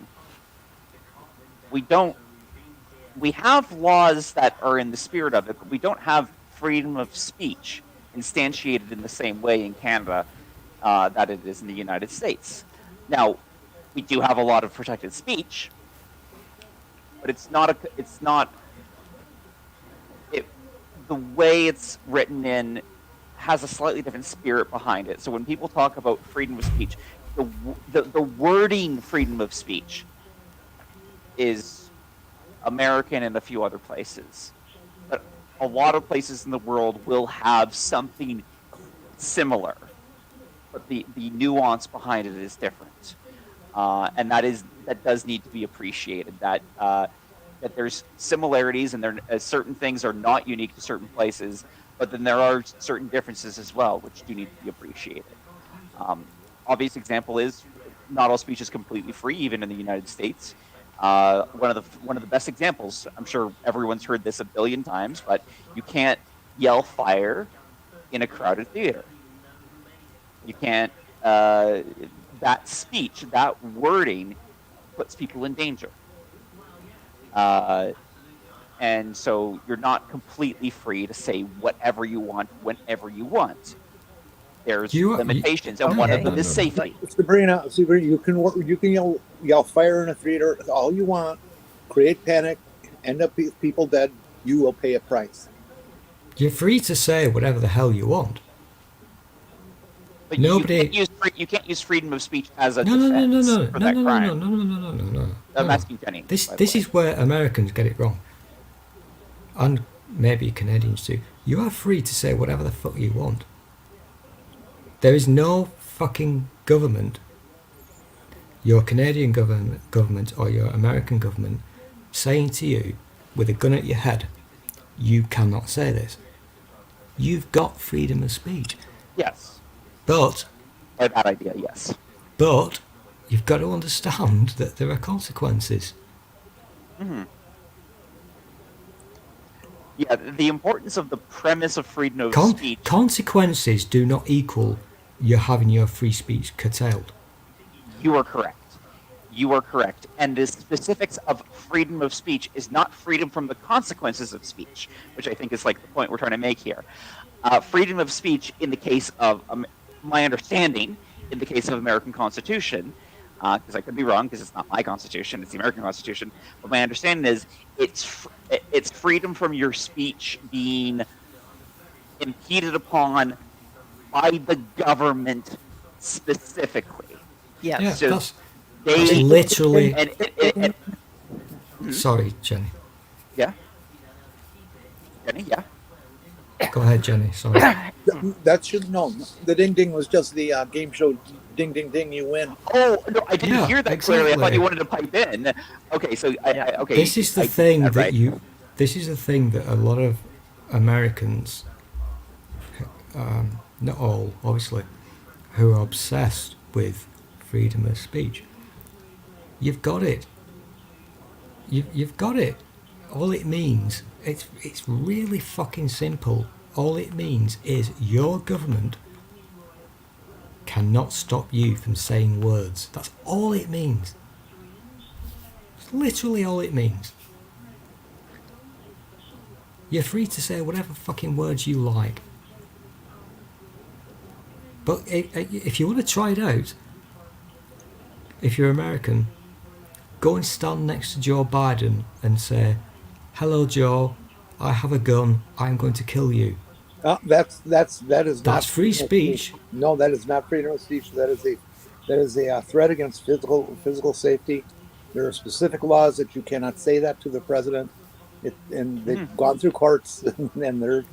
Speaker 6: we have laws that are in the spirit of it, but we don't have freedom of speech instantiated in the same way in Canada that it is in the United States. Now, we do have a lot of protected speech, but the way it's written in has a slightly different spirit behind it. So when people talk about freedom of speech, the wording freedom of speech is American and a few other places. But a lot of places in the world will have something similar, but the nuance behind it is different. And that does need to be appreciated, that there's similarities, and certain things are not unique to certain places, but then there are certain differences as well, which do need to be appreciated. Obvious example is not all speech is completely free, even in the United States. One of the best examples, I'm sure everyone's heard this a billion times, but you can't yell fire in a crowded theater. You can't. That speech, that wording, puts people in danger. And so you're not completely free to say whatever you want, whenever you want. There's limitations, and one of them is safety.
Speaker 3: Sabrina, you can yell fire in a theater all you want. create panic, end up with people dead, you will pay a price.
Speaker 1: You're free to say whatever the hell you want.
Speaker 6: But
Speaker 1: Nobody.
Speaker 6: you can't use freedom of speech as a
Speaker 1: No, no, no, no,
Speaker 6: defense
Speaker 1: no,
Speaker 6: for
Speaker 1: no,
Speaker 6: that
Speaker 1: no, no,
Speaker 6: crime.
Speaker 1: no, no, no, no, no, no.
Speaker 6: I'm
Speaker 1: no.
Speaker 6: asking Jenny.
Speaker 1: This
Speaker 6: by the way.
Speaker 1: is where Americans get it wrong, and maybe Canadians too. You are free to say whatever the fuck you want. There is no fucking government, your Canadian government or your American government, saying to you with a gun at your head, you cannot say this. You've got freedom of speech,
Speaker 6: Yes.
Speaker 1: but
Speaker 6: By that idea, yes.
Speaker 1: you've got to understand that there are consequences.
Speaker 6: Hmm. Yeah, the importance of the premise of freedom of speech.
Speaker 1: Consequences do not equal you having your free speech curtailed.
Speaker 6: You are correct. You are correct. And the specifics of freedom of speech is not freedom from the consequences of speech, which I think is like the point we're trying to make here. Freedom of speech, in the case of my understanding, in the case of American Constitution, because I could be wrong, because it's not my Constitution, it's the American Constitution. But my understanding is it's freedom from your speech being impeded upon by the government specifically.
Speaker 2: Yes.
Speaker 1: Yeah,
Speaker 6: So
Speaker 1: that's
Speaker 6: they
Speaker 1: literally.
Speaker 6: and
Speaker 1: Sorry, Jenny.
Speaker 6: yeah, Jenny, yeah.
Speaker 1: Go ahead, Jenny. Sorry.
Speaker 3: That should know. The ding ding was just the game show. Ding ding ding, you win.
Speaker 6: Oh no, I didn't
Speaker 1: Yeah,
Speaker 6: hear that clearly. I thought
Speaker 1: exactly.
Speaker 6: you wanted to pipe in. Okay, so
Speaker 2: Yeah.
Speaker 6: okay.
Speaker 1: This is the
Speaker 6: I-
Speaker 1: thing that
Speaker 6: right.
Speaker 1: you. This is the thing that a lot of Americans, not all, obviously, who are obsessed with freedom of speech. You've got it. You've got it. All it means, it's really fucking simple. All it means is your government cannot stop you from saying words. That's all it means. It's literally all it means. You're free to say whatever fucking words you like. But if you want to try it out, if you're American, go and stand next to Joe Biden and say, "Hello, Joe. I have a gun. I'm going to kill you."
Speaker 3: That is not
Speaker 1: That's free
Speaker 3: freedom of
Speaker 1: speech.
Speaker 3: No, that is not freedom of speech. That is a threat against physical safety. There are specific laws that you cannot say that to the president. And they've gone through courts, and they're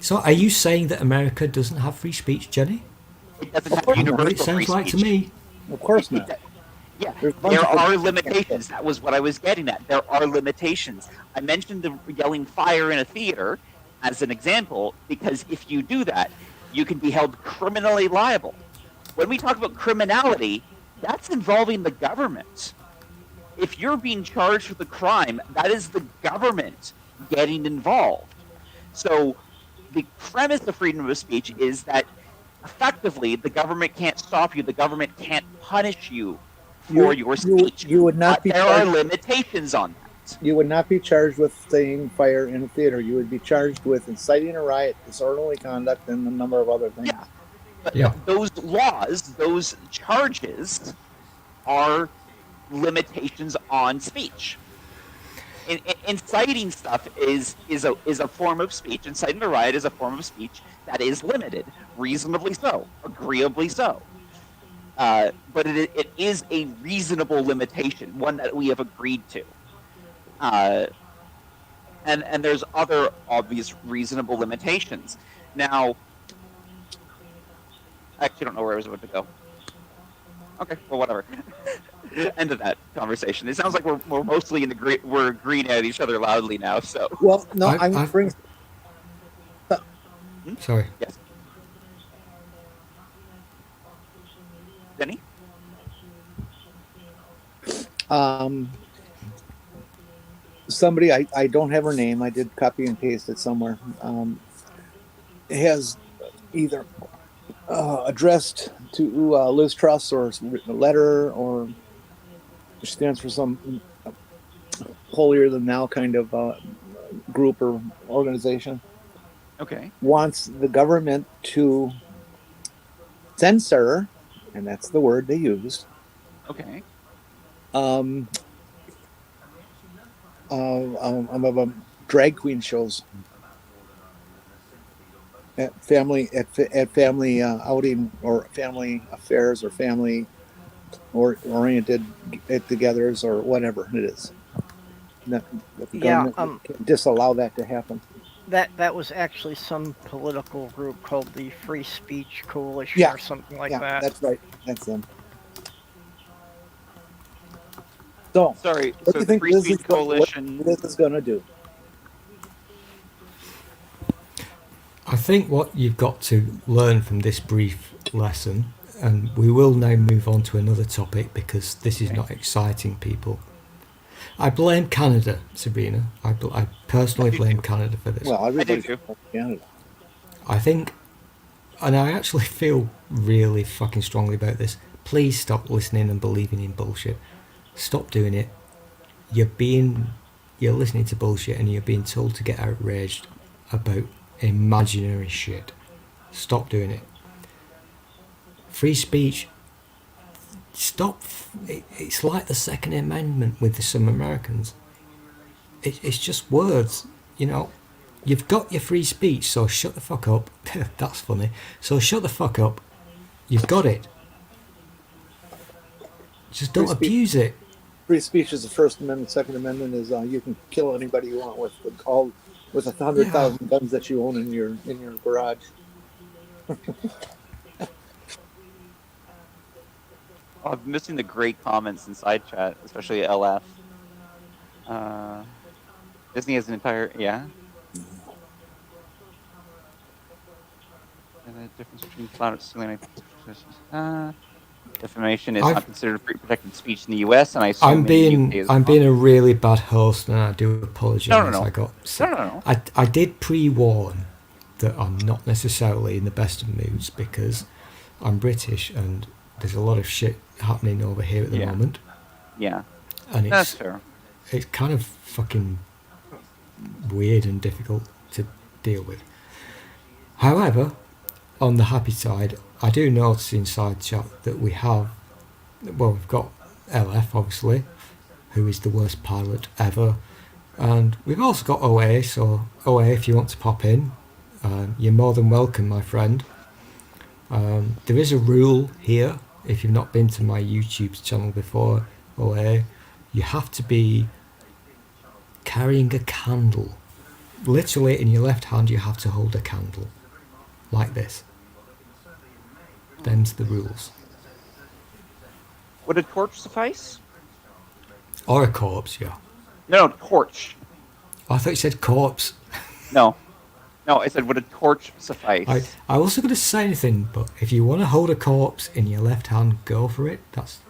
Speaker 1: So are you saying that America doesn't have free speech, Jenny?
Speaker 6: It doesn't
Speaker 3: Of
Speaker 6: have
Speaker 3: course not.
Speaker 1: Well, it
Speaker 6: universal free
Speaker 1: sounds like to
Speaker 6: speech.
Speaker 1: me.
Speaker 3: of course not.
Speaker 6: Yeah,
Speaker 3: There's a bunch
Speaker 6: there
Speaker 3: of
Speaker 6: are
Speaker 3: things.
Speaker 6: limitations. That was what I was getting at. There are limitations. I mentioned the yelling fire in a theater as an example because if you do that, you can be held criminally liable. When we talk about criminality, that's involving the government. If you're being charged with a crime, that is the government getting involved. So the premise of freedom of speech is that effectively the government can't stop you, the government can't punish you for your speech.
Speaker 3: You would not
Speaker 6: But
Speaker 3: be
Speaker 6: there are
Speaker 3: charged,
Speaker 6: limitations on that.
Speaker 3: you would not be charged with saying fire in a theater. You would be charged with inciting a riot, disorderly conduct, and a number of other things.
Speaker 6: Yeah. But
Speaker 1: Yeah.
Speaker 6: those laws, those charges are limitations on speech. Inciting stuff is a form of speech. Inciting a riot is a form of speech that is limited, reasonably so, agreeably so. But it is a reasonable limitation, one that we have agreed to. And there's other obvious reasonable limitations. Now, I actually don't know where I was about to go. Okay, well, whatever. End of that conversation. It sounds like we're mostly we're agreeing at each other loudly now. So
Speaker 3: Well, no, I'm
Speaker 1: I've-
Speaker 3: bring.
Speaker 1: Sorry.
Speaker 6: yes, Denny.
Speaker 3: Somebody, I don't have her name. I did copy and paste it somewhere. Has either addressed to Liz Truss or written a letter, or stands for some holier than thou kind of group or organization.
Speaker 6: Okay.
Speaker 3: Wants the government to censor, and that's the word they used,
Speaker 6: Okay.
Speaker 3: drag queen shows at family outing or family affairs or family or oriented get-togethers or whatever it is. That the
Speaker 2: Yeah,
Speaker 3: government can disallow that to happen.
Speaker 2: that was actually some political group called the Free Speech Coalition
Speaker 3: Yeah,
Speaker 2: or something like
Speaker 3: yeah,
Speaker 2: that.
Speaker 3: that's right. That's them. So,
Speaker 6: Sorry.
Speaker 3: what do
Speaker 6: So
Speaker 3: you
Speaker 6: the
Speaker 3: think
Speaker 6: Free
Speaker 3: Liz is
Speaker 6: Speech
Speaker 3: going? What
Speaker 6: Coalition.
Speaker 3: Liz is going to do?
Speaker 1: I think what you've got to learn from this brief lesson, and we will now move on to another topic because this is not exciting people. I blame Canada, Sabrina. I personally blame Canada for this.
Speaker 3: Well,
Speaker 6: I do
Speaker 3: everybody's
Speaker 6: too.
Speaker 3: from Canada.
Speaker 1: I think, and I actually feel really fucking strongly about this. Please stop listening and believing in bullshit. Stop doing it. You're listening to bullshit and you're being told to get outraged about imaginary shit. Stop doing it. Free speech. Stop. It's like the Second Amendment with some Americans. It's just words, you know. You've got your free speech, so shut the fuck up. That's funny. So shut the fuck up. You've got it. Just don't
Speaker 3: Free speech.
Speaker 1: abuse it.
Speaker 3: Free speech is the First Amendment. Second Amendment is you can kill anybody you want with 100,000 guns that you own in your garage.
Speaker 6: I'm missing the great comments in side chat, especially LF. Disney has an entire And the difference between flat defamation is not considered free protected speech in the U.S. and I assume
Speaker 1: I'm being a really bad host, and I do apologise.
Speaker 6: No.
Speaker 1: I got sick.
Speaker 6: No.
Speaker 1: I did pre-warn that I'm not necessarily in the best of moods because I'm British and there's a lot of shit happening over here at the moment.
Speaker 6: Yeah,
Speaker 1: and
Speaker 6: that's fair.
Speaker 1: It's kind of fucking weird and difficult to deal with. However, on the happy side, I do notice inside chat that we've got LF obviously, who is the worst pilot ever, and we've also got OA. So OA, if you want to pop in, you're more than welcome, my friend. There is a rule here. If you've not been to my YouTube channel before, OA, you have to be carrying a candle. Literally in your left hand you have to hold a candle like this. Them's the rules.
Speaker 6: Would a torch suffice?
Speaker 1: Or a corpse, yeah.
Speaker 6: No, torch.
Speaker 1: I thought you said corpse.
Speaker 6: No, I said would a torch suffice?
Speaker 1: I wasn't going to say anything, but if you want to hold a corpse in your left hand, go for it. That's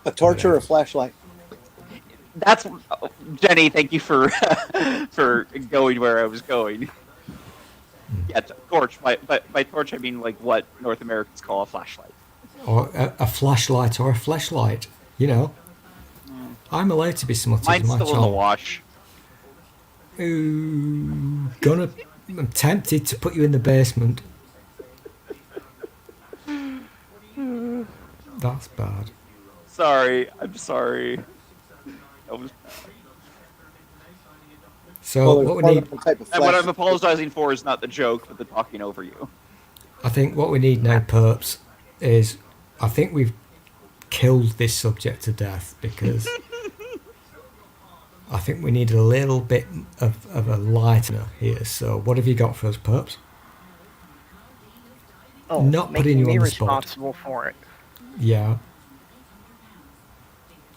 Speaker 3: a torch or a flashlight.
Speaker 6: That's Jenny. Thank you for for going where I was going. Yeah, torch. By torch, I mean like what North Americans call a flashlight.
Speaker 1: Or a flashlight or a fleshlight. You know, I'm allowed to be smutty.
Speaker 6: Mine's still in the wash.
Speaker 1: Ooh, I'm tempted to put you in the basement. That's bad.
Speaker 6: Sorry, I'm sorry. That was bad.
Speaker 1: So what we need,
Speaker 6: and what I'm apologizing for is not the joke, but the talking over you.
Speaker 1: I think what we need now, perps, is I think we've killed this subject to death because I think we need a little bit of a lightener here. So what have you got for us, perps?
Speaker 2: Oh,
Speaker 1: not putting you on the spot.
Speaker 2: Responsible for it.
Speaker 1: Yeah.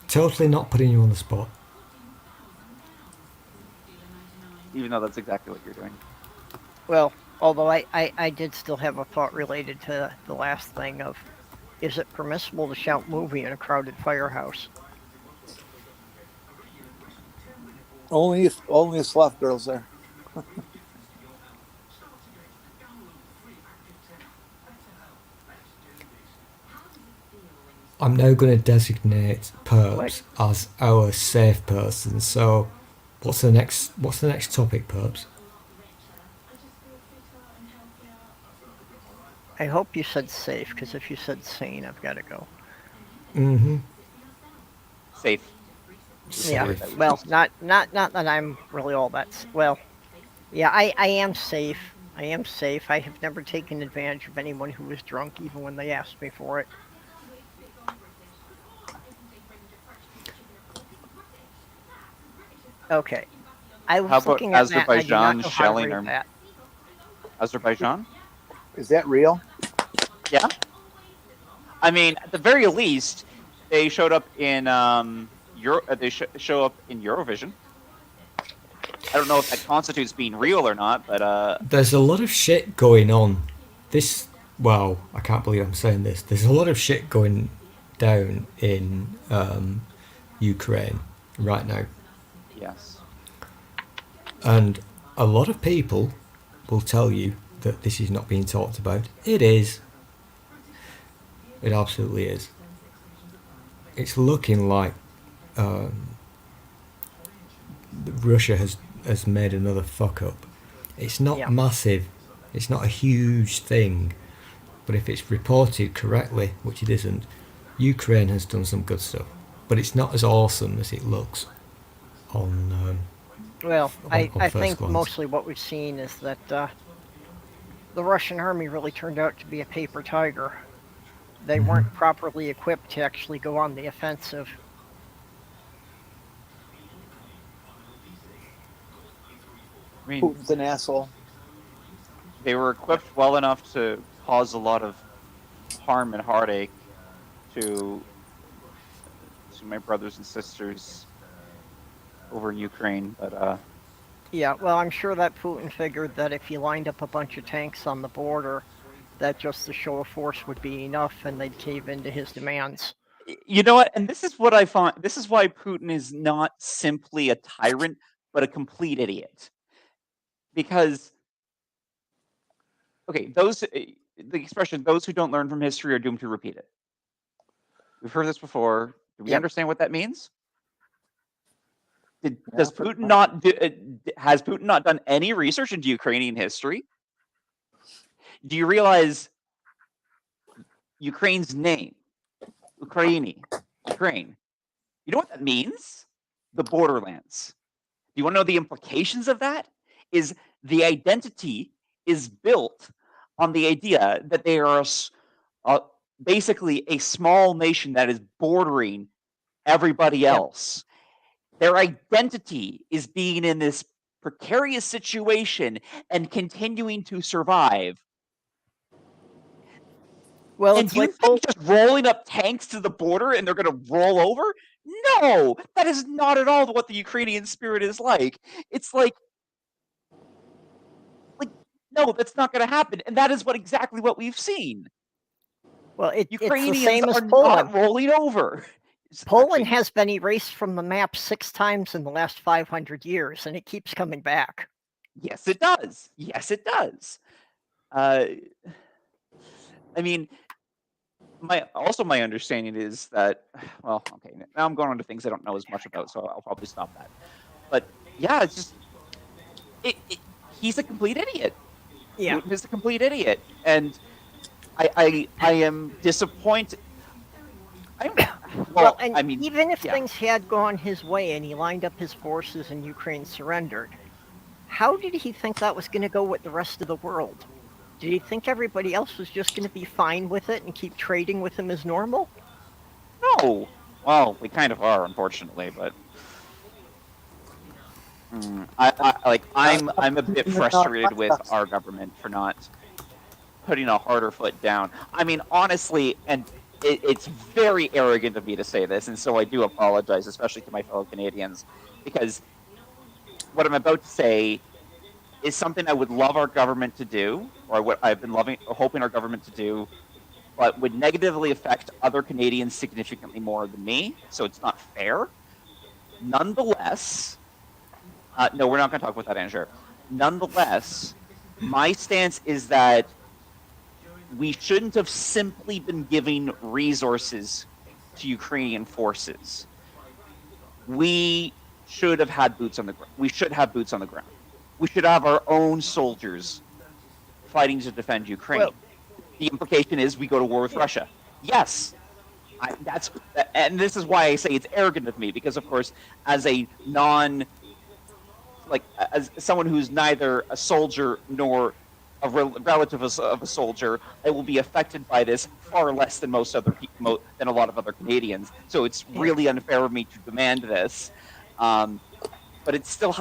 Speaker 1: Totally not putting you on the spot.
Speaker 6: Even though that's exactly what you're doing.
Speaker 2: Well, although I did still have a thought related to the last thing of, is it permissible to shout movie in a crowded firehouse?
Speaker 3: Only sloth girls there.
Speaker 1: I'm now going to designate perps as our safe person. So, what's the next topic, perps?
Speaker 2: I hope you said safe, because if you said sane, I've got to go.
Speaker 1: Mm-hmm.
Speaker 6: Safe.
Speaker 2: Yeah.
Speaker 1: Safe.
Speaker 4: that we
Speaker 2: Well,
Speaker 4: choose to.
Speaker 2: not that I'm really all that. Well, yeah, I am safe. I am safe. I have never taken advantage of anyone who was drunk, even when they asked me for it. Okay. I
Speaker 6: How
Speaker 2: was
Speaker 6: about
Speaker 2: looking at that and I do not
Speaker 6: Azerbaijan
Speaker 2: know how to
Speaker 6: shelling
Speaker 2: read
Speaker 6: our
Speaker 2: that.
Speaker 6: Azerbaijan?
Speaker 3: Is that real?
Speaker 6: Yeah. I mean, at the very least, they showed up in show up in Eurovision. I don't know if that constitutes being real or not, but
Speaker 1: There's a lot of shit going on. This, wow, I can't believe I'm saying this. There's a lot of shit going down in Ukraine right now.
Speaker 6: yes.
Speaker 1: And a lot of people will tell you that this is not being talked about. It is. It absolutely is. It's looking like Russia has made another fuck up. It's not
Speaker 2: Yeah.
Speaker 1: massive. It's not a huge thing. But if it's reported correctly, which it isn't, Ukraine has done some good stuff. But it's not as awesome as it looks on
Speaker 2: Well,
Speaker 1: on
Speaker 2: I
Speaker 1: first
Speaker 2: think
Speaker 1: glance.
Speaker 2: mostly what we've seen is that the Russian army really turned out to be a paper tiger. They weren't properly equipped to actually go on the offensive.
Speaker 6: I mean,
Speaker 3: Putin's an asshole.
Speaker 6: they were equipped well enough to cause a lot of harm and heartache to my brothers and sisters over in Ukraine, but
Speaker 2: Yeah, well, I'm sure that Putin figured that if he lined up a bunch of tanks on the border, that just the show of force would be enough and they'd cave into his demands.
Speaker 6: you know what? And this is what I find. This is why Putin is not simply a tyrant, but a complete idiot. Because okay, the expression "those who don't learn from history are doomed to repeat it." We've heard this before. Do we
Speaker 2: Yep.
Speaker 6: understand what that means?
Speaker 3: Yeah,
Speaker 6: Has Putin not done any research into Ukrainian history? Do you realize Ukraine's name, Ukraini, Ukraine? You know what that means? The borderlands. Do you want to know the implications of that? Is the identity is built on the idea that they are basically a small nation that is bordering everybody
Speaker 2: Yep.
Speaker 6: else. Their identity is being in this precarious situation and continuing to survive.
Speaker 2: Well,
Speaker 6: And
Speaker 2: it's
Speaker 6: do you
Speaker 2: like
Speaker 6: think just rolling up tanks to the border and they're going to roll over? No, that is not at all what the Ukrainian spirit is like. It's like no, that's not going to happen, and that is exactly what we've seen.
Speaker 2: well, it's the
Speaker 6: Ukrainians
Speaker 2: same as
Speaker 6: are
Speaker 2: Poland.
Speaker 6: not rolling over.
Speaker 2: Poland has been erased from the map 6 times in the last 500 years, and it keeps coming back.
Speaker 6: Yes, it does. Yes, it does. I mean, my understanding is that well, okay, now I'm going on to things I don't know as much about, so I'll probably stop that. But yeah, it's just he's a complete idiot.
Speaker 2: Yeah.
Speaker 6: Putin is a complete idiot, and I am disappointed.
Speaker 2: Well, and
Speaker 6: I mean,
Speaker 2: even if
Speaker 6: yeah.
Speaker 2: things had gone his way and he lined up his forces and Ukraine surrendered, how did he think that was going to go with the rest of the world? Did he think everybody else was just going to be fine with it and keep trading with him as normal?
Speaker 6: No. Well, we kind of are, unfortunately, but I'm a bit frustrated with our government for not putting a harder foot down. I mean, honestly, and it's very arrogant of me to say this, and so I do apologize, especially to my fellow Canadians, because what I'm about to say is something I would love our government to do, or what I've been hoping our government to do, but would negatively affect other Canadians significantly more than me. So it's not fair. Nonetheless, no, we're not going to talk about that, Andrew. Nonetheless, my stance is that we shouldn't have simply been giving resources to Ukrainian forces. We should have had boots on the ground. We should have boots on the ground. We should have our own soldiers fighting to defend Ukraine.
Speaker 2: Well,
Speaker 6: the implication is we go to war with Russia. Yes, and this is why I say it's arrogant of me, because of course, as a as someone who's neither a soldier nor a relative of a soldier, I will be affected by this far less than than a lot of other Canadians. So it's really unfair of me to demand this, but it's still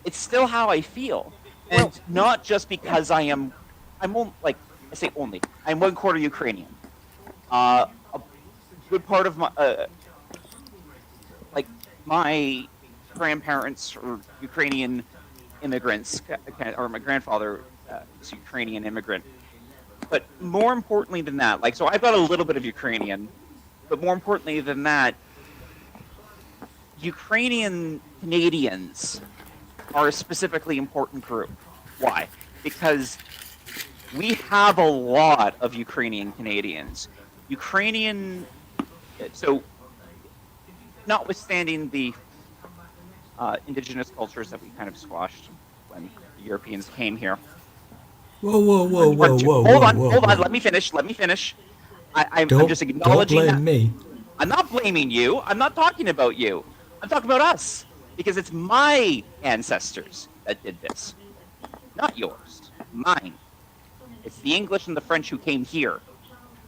Speaker 6: it's still how I feel, and not just because I'm only, like I say only I'm 1/4 Ukrainian. A good part of my grandparents are Ukrainian immigrants, or my grandfather is a Ukrainian immigrant. But more importantly than that, so I've got a little bit of Ukrainian, but more importantly than that, Ukrainian Canadians are a specifically important group. Why? Because we have a lot of Ukrainian Canadians. So notwithstanding the indigenous cultures that we kind of squashed when the Europeans came here.
Speaker 1: Whoa!
Speaker 6: Hold on. Let me finish. I'm just acknowledging
Speaker 1: don't blame
Speaker 6: that.
Speaker 1: me.
Speaker 6: I'm not blaming you. I'm not talking about you. I'm talking about us, because it's my ancestors that did this, not yours. Mine. It's the English and the French who came here,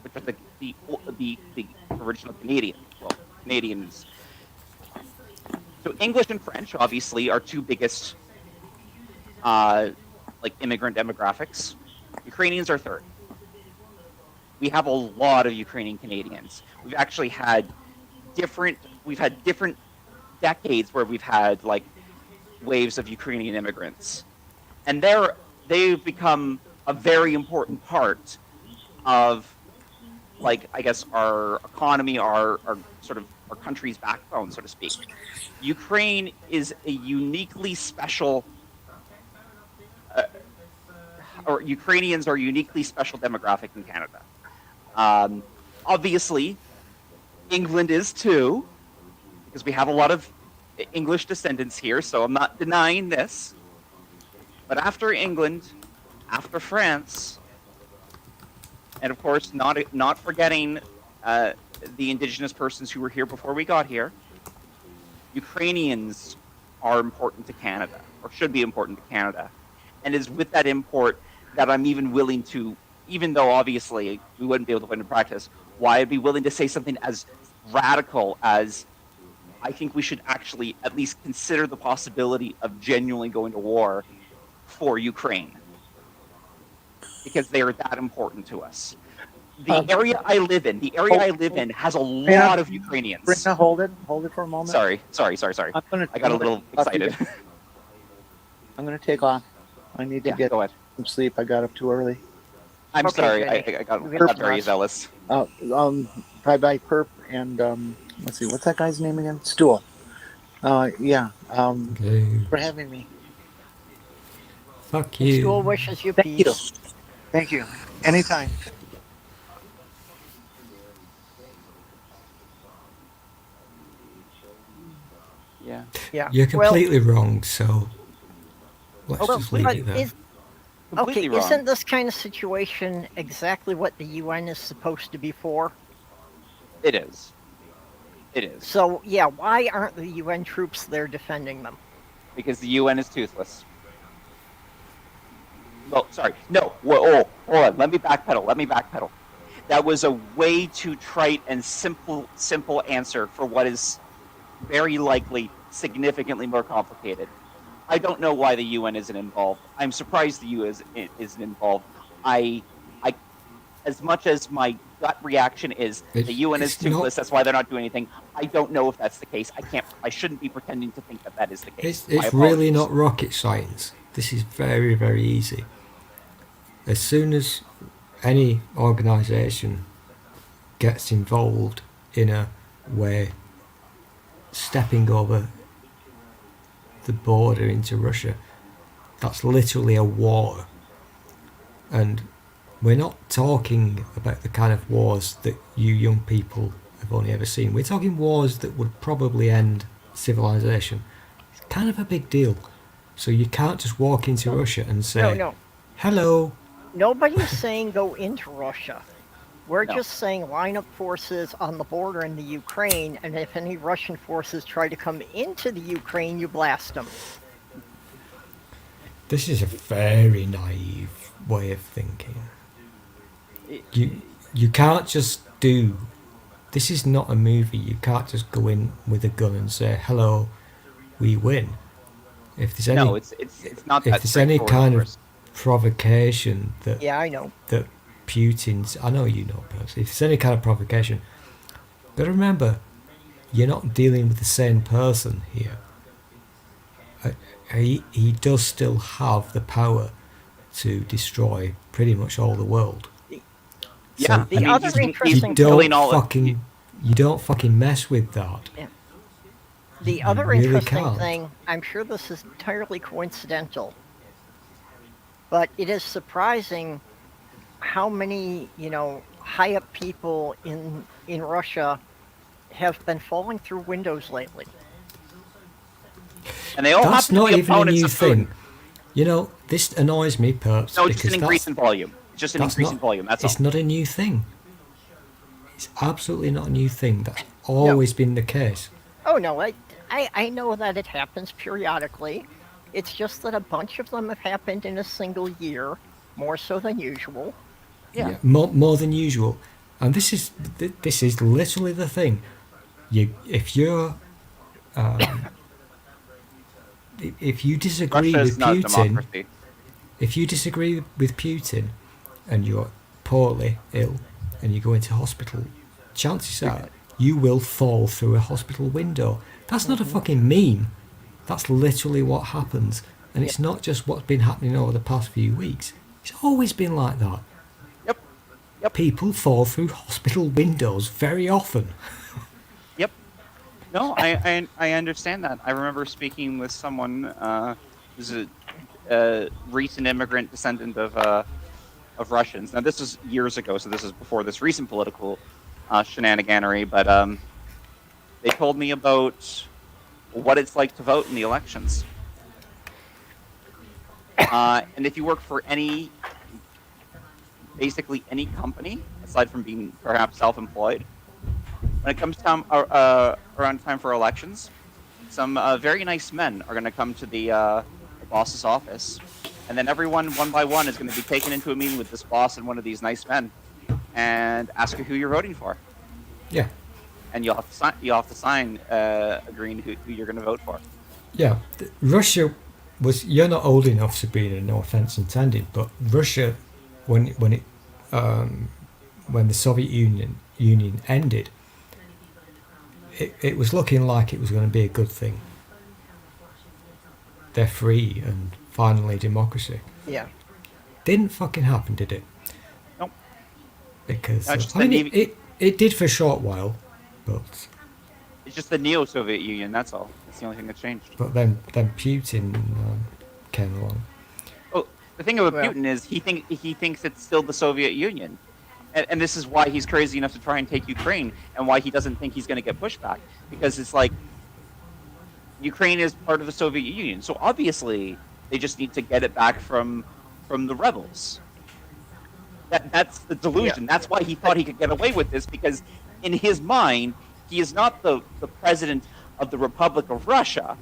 Speaker 6: which are the original Canadians. So English and French, obviously, are two biggest immigrant demographics. Ukrainians are third. We have a lot of Ukrainian Canadians. We've actually had different decades where we've had waves of Ukrainian immigrants, and they've become a very important part of I guess our economy, our sort of our country's backbone, so to speak. Ukraine is a uniquely special, or Ukrainians are a uniquely special demographic in Canada. Obviously, England is too, because we have a lot of English descendants here, so I'm not denying this. But after England, after France, and of course, not forgetting the indigenous persons who were here before we got here, Ukrainians are important to Canada, or should be important to Canada. And it's with that import that I'm even willing to, even though obviously we wouldn't be able to put into practice, why I'd be willing to say something as radical as I think we should actually at least consider the possibility of genuinely going to war for Ukraine, because they are that important to us. The area I live in has a lot of Ukrainians.
Speaker 3: Brenda, hold it for a moment.
Speaker 6: Sorry. I got a little excited.
Speaker 3: I'm going to take off. I need to get some sleep. I got up too early.
Speaker 6: I'm sorry.
Speaker 2: Jenny.
Speaker 6: I got very zealous.
Speaker 3: Bye bye, Perp, and let's see, what's that guy's name again? Stool. Okay. For having me.
Speaker 1: Fuck you.
Speaker 2: Stool wishes you
Speaker 3: Thank
Speaker 2: peace.
Speaker 3: you. Thank you. Anytime.
Speaker 6: Yeah.
Speaker 2: Yeah.
Speaker 1: You're completely wrong, so let's just leave
Speaker 2: but
Speaker 1: it there.
Speaker 6: Completely wrong.
Speaker 2: Isn't this kind of situation exactly what the UN is supposed to be for?
Speaker 6: It is.
Speaker 2: So, yeah, why aren't the UN troops there defending them?
Speaker 6: Because the UN is toothless. Oh, sorry. No. Whoa, hold on. Let me backpedal. That was a way too trite and simple answer for what is very likely significantly more complicated. I don't know why the UN isn't involved. I'm surprised the UN isn't involved. As much as my gut reaction is the UN is toothless, that's why they're not doing anything, I don't know if that's the case. I shouldn't be pretending to think that is the case.
Speaker 1: It's really not rocket science. This is very, very easy. As soon as any organisation gets involved in a way stepping over the border into Russia, that's literally a war. And we're not talking about the kind of wars that you young people have only ever seen. We're talking wars that would probably end civilization. It's kind of a big deal. So you can't just walk into Russia and say,
Speaker 2: No.
Speaker 1: hello.
Speaker 2: Nobody's saying go into Russia. We're
Speaker 6: No.
Speaker 2: just saying line up forces on the border in the Ukraine, and if any Russian forces try to come into the Ukraine, you blast them.
Speaker 1: This is a very naive way of thinking.
Speaker 6: It-
Speaker 1: You can't just do. This is not a movie. You can't just go in with a gun and say, "Hello, we win." If there's any,
Speaker 6: No, it's not
Speaker 1: if
Speaker 6: that
Speaker 1: there's any
Speaker 6: straightforward,
Speaker 1: kind of
Speaker 6: course.
Speaker 1: provocation that
Speaker 2: Yeah, I know.
Speaker 1: that Putin's, I know you know, personally, if there's any kind of provocation, but remember, you're not dealing with the same person here. He does still have the power to destroy pretty much all the world.
Speaker 6: Yeah,
Speaker 2: The other
Speaker 6: he's
Speaker 2: interesting-
Speaker 6: killing
Speaker 1: You don't fucking mess with that.
Speaker 2: The
Speaker 1: You
Speaker 2: other
Speaker 1: really
Speaker 2: interesting
Speaker 1: can't.
Speaker 2: thing, I'm sure this is entirely coincidental, but it is surprising how many, high up people in Russia have been falling through windows lately.
Speaker 6: and they all
Speaker 1: That's
Speaker 6: happen to
Speaker 1: not
Speaker 6: be
Speaker 1: even a
Speaker 6: opponents
Speaker 1: new
Speaker 6: of Putin.
Speaker 1: thing. You know, this annoys me, Perps.
Speaker 6: No, it's just
Speaker 1: because
Speaker 6: an increase in volume. It's just an
Speaker 1: that's
Speaker 6: increase
Speaker 1: not-
Speaker 6: in volume. That's
Speaker 1: It's
Speaker 6: all.
Speaker 1: not a new thing. It's absolutely not a new thing. That's always been the case.
Speaker 2: Oh no, I know that it happens periodically. It's just that a bunch of them have happened in a single year, more so than usual.
Speaker 6: Yeah.
Speaker 1: More than usual. And this is literally the thing. If you disagree
Speaker 6: Russia
Speaker 1: with
Speaker 6: is not a
Speaker 1: Putin,
Speaker 6: democracy.
Speaker 1: if you disagree with Putin, and you're poorly ill, and you go into hospital, chances are you will fall through a hospital window. That's not a fucking meme. That's literally what happens, and it's not just what's been happening over the past few weeks. It's always been like that.
Speaker 6: Yep.
Speaker 1: People fall through hospital windows very often.
Speaker 6: Yep. No, I understand that. I remember speaking with someone who's a recent immigrant descendant of Russians. Now, this was years ago, so this is before this recent political shenaniganery. But they told me about what it's like to vote in the elections. And if you work for basically any company, aside from being perhaps self-employed, when it comes time around time for elections, some very nice men are going to come to the boss's office, and then everyone, one by one, is going to be taken into a meeting with this boss and one of these nice men, and ask you who you're voting for.
Speaker 1: Yeah.
Speaker 6: And you'll have to sign agreeing who you're going to vote for.
Speaker 1: Yeah, Russia was. You're not old enough, Sabrina. No offense intended, but Russia, when the Soviet Union ended, it was looking like it was going to be a good thing. They're free and finally democracy.
Speaker 2: Yeah.
Speaker 1: Didn't fucking happen, did it?
Speaker 6: Nope.
Speaker 1: Because
Speaker 6: No, just
Speaker 1: I mean,
Speaker 6: the Navy-
Speaker 1: it did for a short while, but
Speaker 6: It's just the neo-Soviet Union. That's all. That's the only thing that changed.
Speaker 1: then Putin came along.
Speaker 6: Oh, the thing about
Speaker 2: Well-
Speaker 6: Putin is he thinks it's still the Soviet Union, and this is why he's crazy enough to try and take Ukraine, and why he doesn't think he's going to get pushback, because it's like Ukraine is part of the Soviet Union, so obviously they just need to get it back from the rebels. That's the delusion. That's why he thought he could get away with this, because in his mind, he is not the president of the Republic of Russia.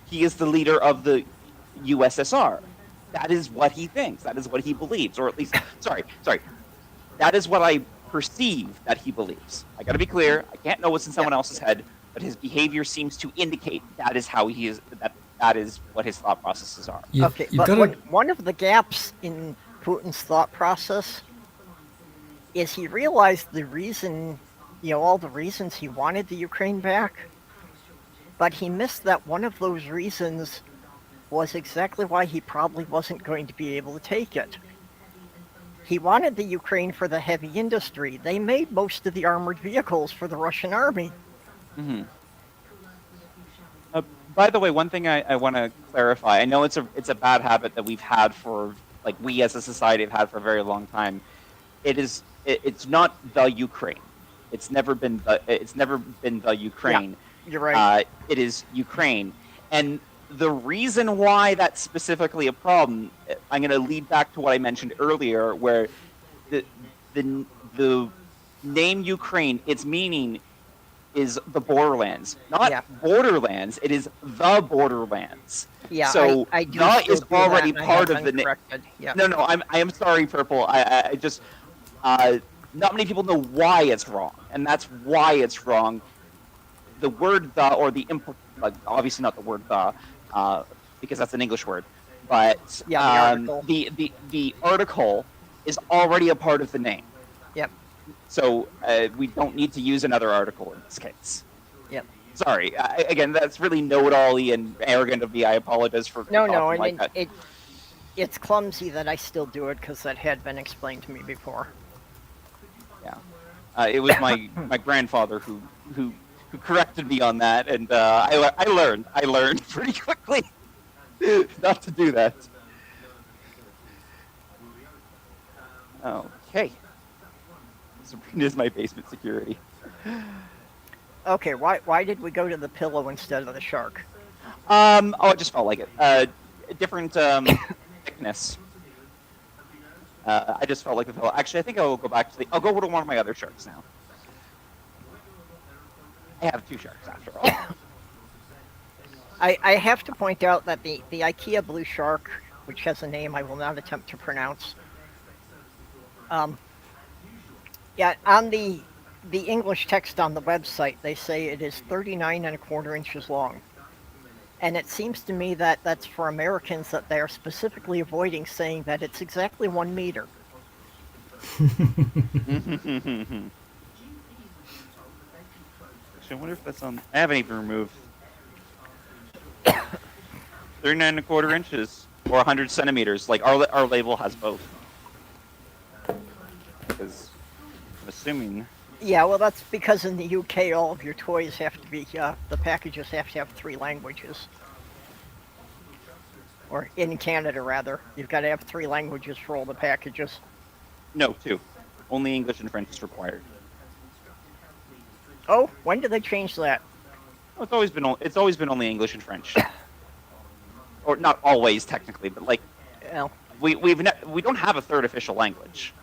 Speaker 6: He is the leader of the USSR. That is what he thinks. That is what he believes, or at least, sorry. That is what I perceive that he believes. I got to be clear. I can't know what's in someone else's head, but his behavior seems to indicate that is how he is. That is what his thought processes are.
Speaker 2: Okay, but one of the gaps in Putin's thought process is he realized the reason, all the reasons he wanted the Ukraine back, but he missed that one of those reasons was exactly why he probably wasn't going to be able to take it. He wanted the Ukraine for the heavy industry. They made most of the armored vehicles for the Russian army.
Speaker 6: Mm-hmm. By the way, one thing I want to clarify. I know it's a bad habit that we've had for, like, we as a society have had for a very long time. It's not the Ukraine. It's never been the Ukraine.
Speaker 2: Yeah, you're right.
Speaker 6: It is Ukraine, and the reason why that's specifically a problem, I'm going to lead back to what I mentioned earlier, where the the name Ukraine, its meaning is the borderlands, not
Speaker 2: Yeah.
Speaker 6: borderlands. It is the borderlands.
Speaker 2: Yeah,
Speaker 6: So
Speaker 2: I do
Speaker 6: the
Speaker 2: still
Speaker 6: is
Speaker 2: do that,
Speaker 6: already
Speaker 2: and I
Speaker 6: part
Speaker 2: have
Speaker 6: of
Speaker 2: been
Speaker 6: the name.
Speaker 2: corrected. Yeah.
Speaker 6: No, I am sorry, Purple. I just not many people know why it's wrong, and that's why it's wrong. The word the or the like obviously not the word the because that's an English word, but
Speaker 2: Yeah, the article.
Speaker 6: the article is already a part of the name.
Speaker 2: Yep.
Speaker 6: So we don't need to use another article in this case.
Speaker 2: Yep.
Speaker 6: Sorry. Again, that's really know-it-all-y and arrogant of me. I apologize for
Speaker 2: No,
Speaker 6: talking
Speaker 2: and
Speaker 6: like that.
Speaker 2: it's clumsy that I still do it because that had been explained to me before.
Speaker 6: Yeah. It was my grandfather who corrected me on that, and I learned pretty quickly not to do that. Okay. Sabrina is my basement security.
Speaker 2: Okay, why did we go to the pillow instead of the shark?
Speaker 6: It just felt like it. Different thickness. I just felt like the pillow. Actually, I think I'll go back to I'll go to one of my other sharks now. I have 2 sharks after all.
Speaker 2: I have to point out that the IKEA blue shark, which has a name I will not attempt to pronounce, yeah, on the English text on the website, they say it is 39¼ inches long. And it seems to me that that's for Americans that they are specifically avoiding saying that it's exactly 1 meter.
Speaker 6: Actually, I wonder if that's on. I haven't even removed 39¼ inches or 100 centimeters. Like our label has both. Because I'm assuming.
Speaker 2: Yeah, well, that's because in the UK, all of your toys have to be, the packages have to have 3 languages. Or in Canada, rather. You've got to have 3 languages for all the packages.
Speaker 6: No, 2. Only English and French is required.
Speaker 2: Oh, when did they change that?
Speaker 6: Oh, it's always been only English and French. Or not always technically, but like
Speaker 2: Well,
Speaker 6: we don't have a third official language.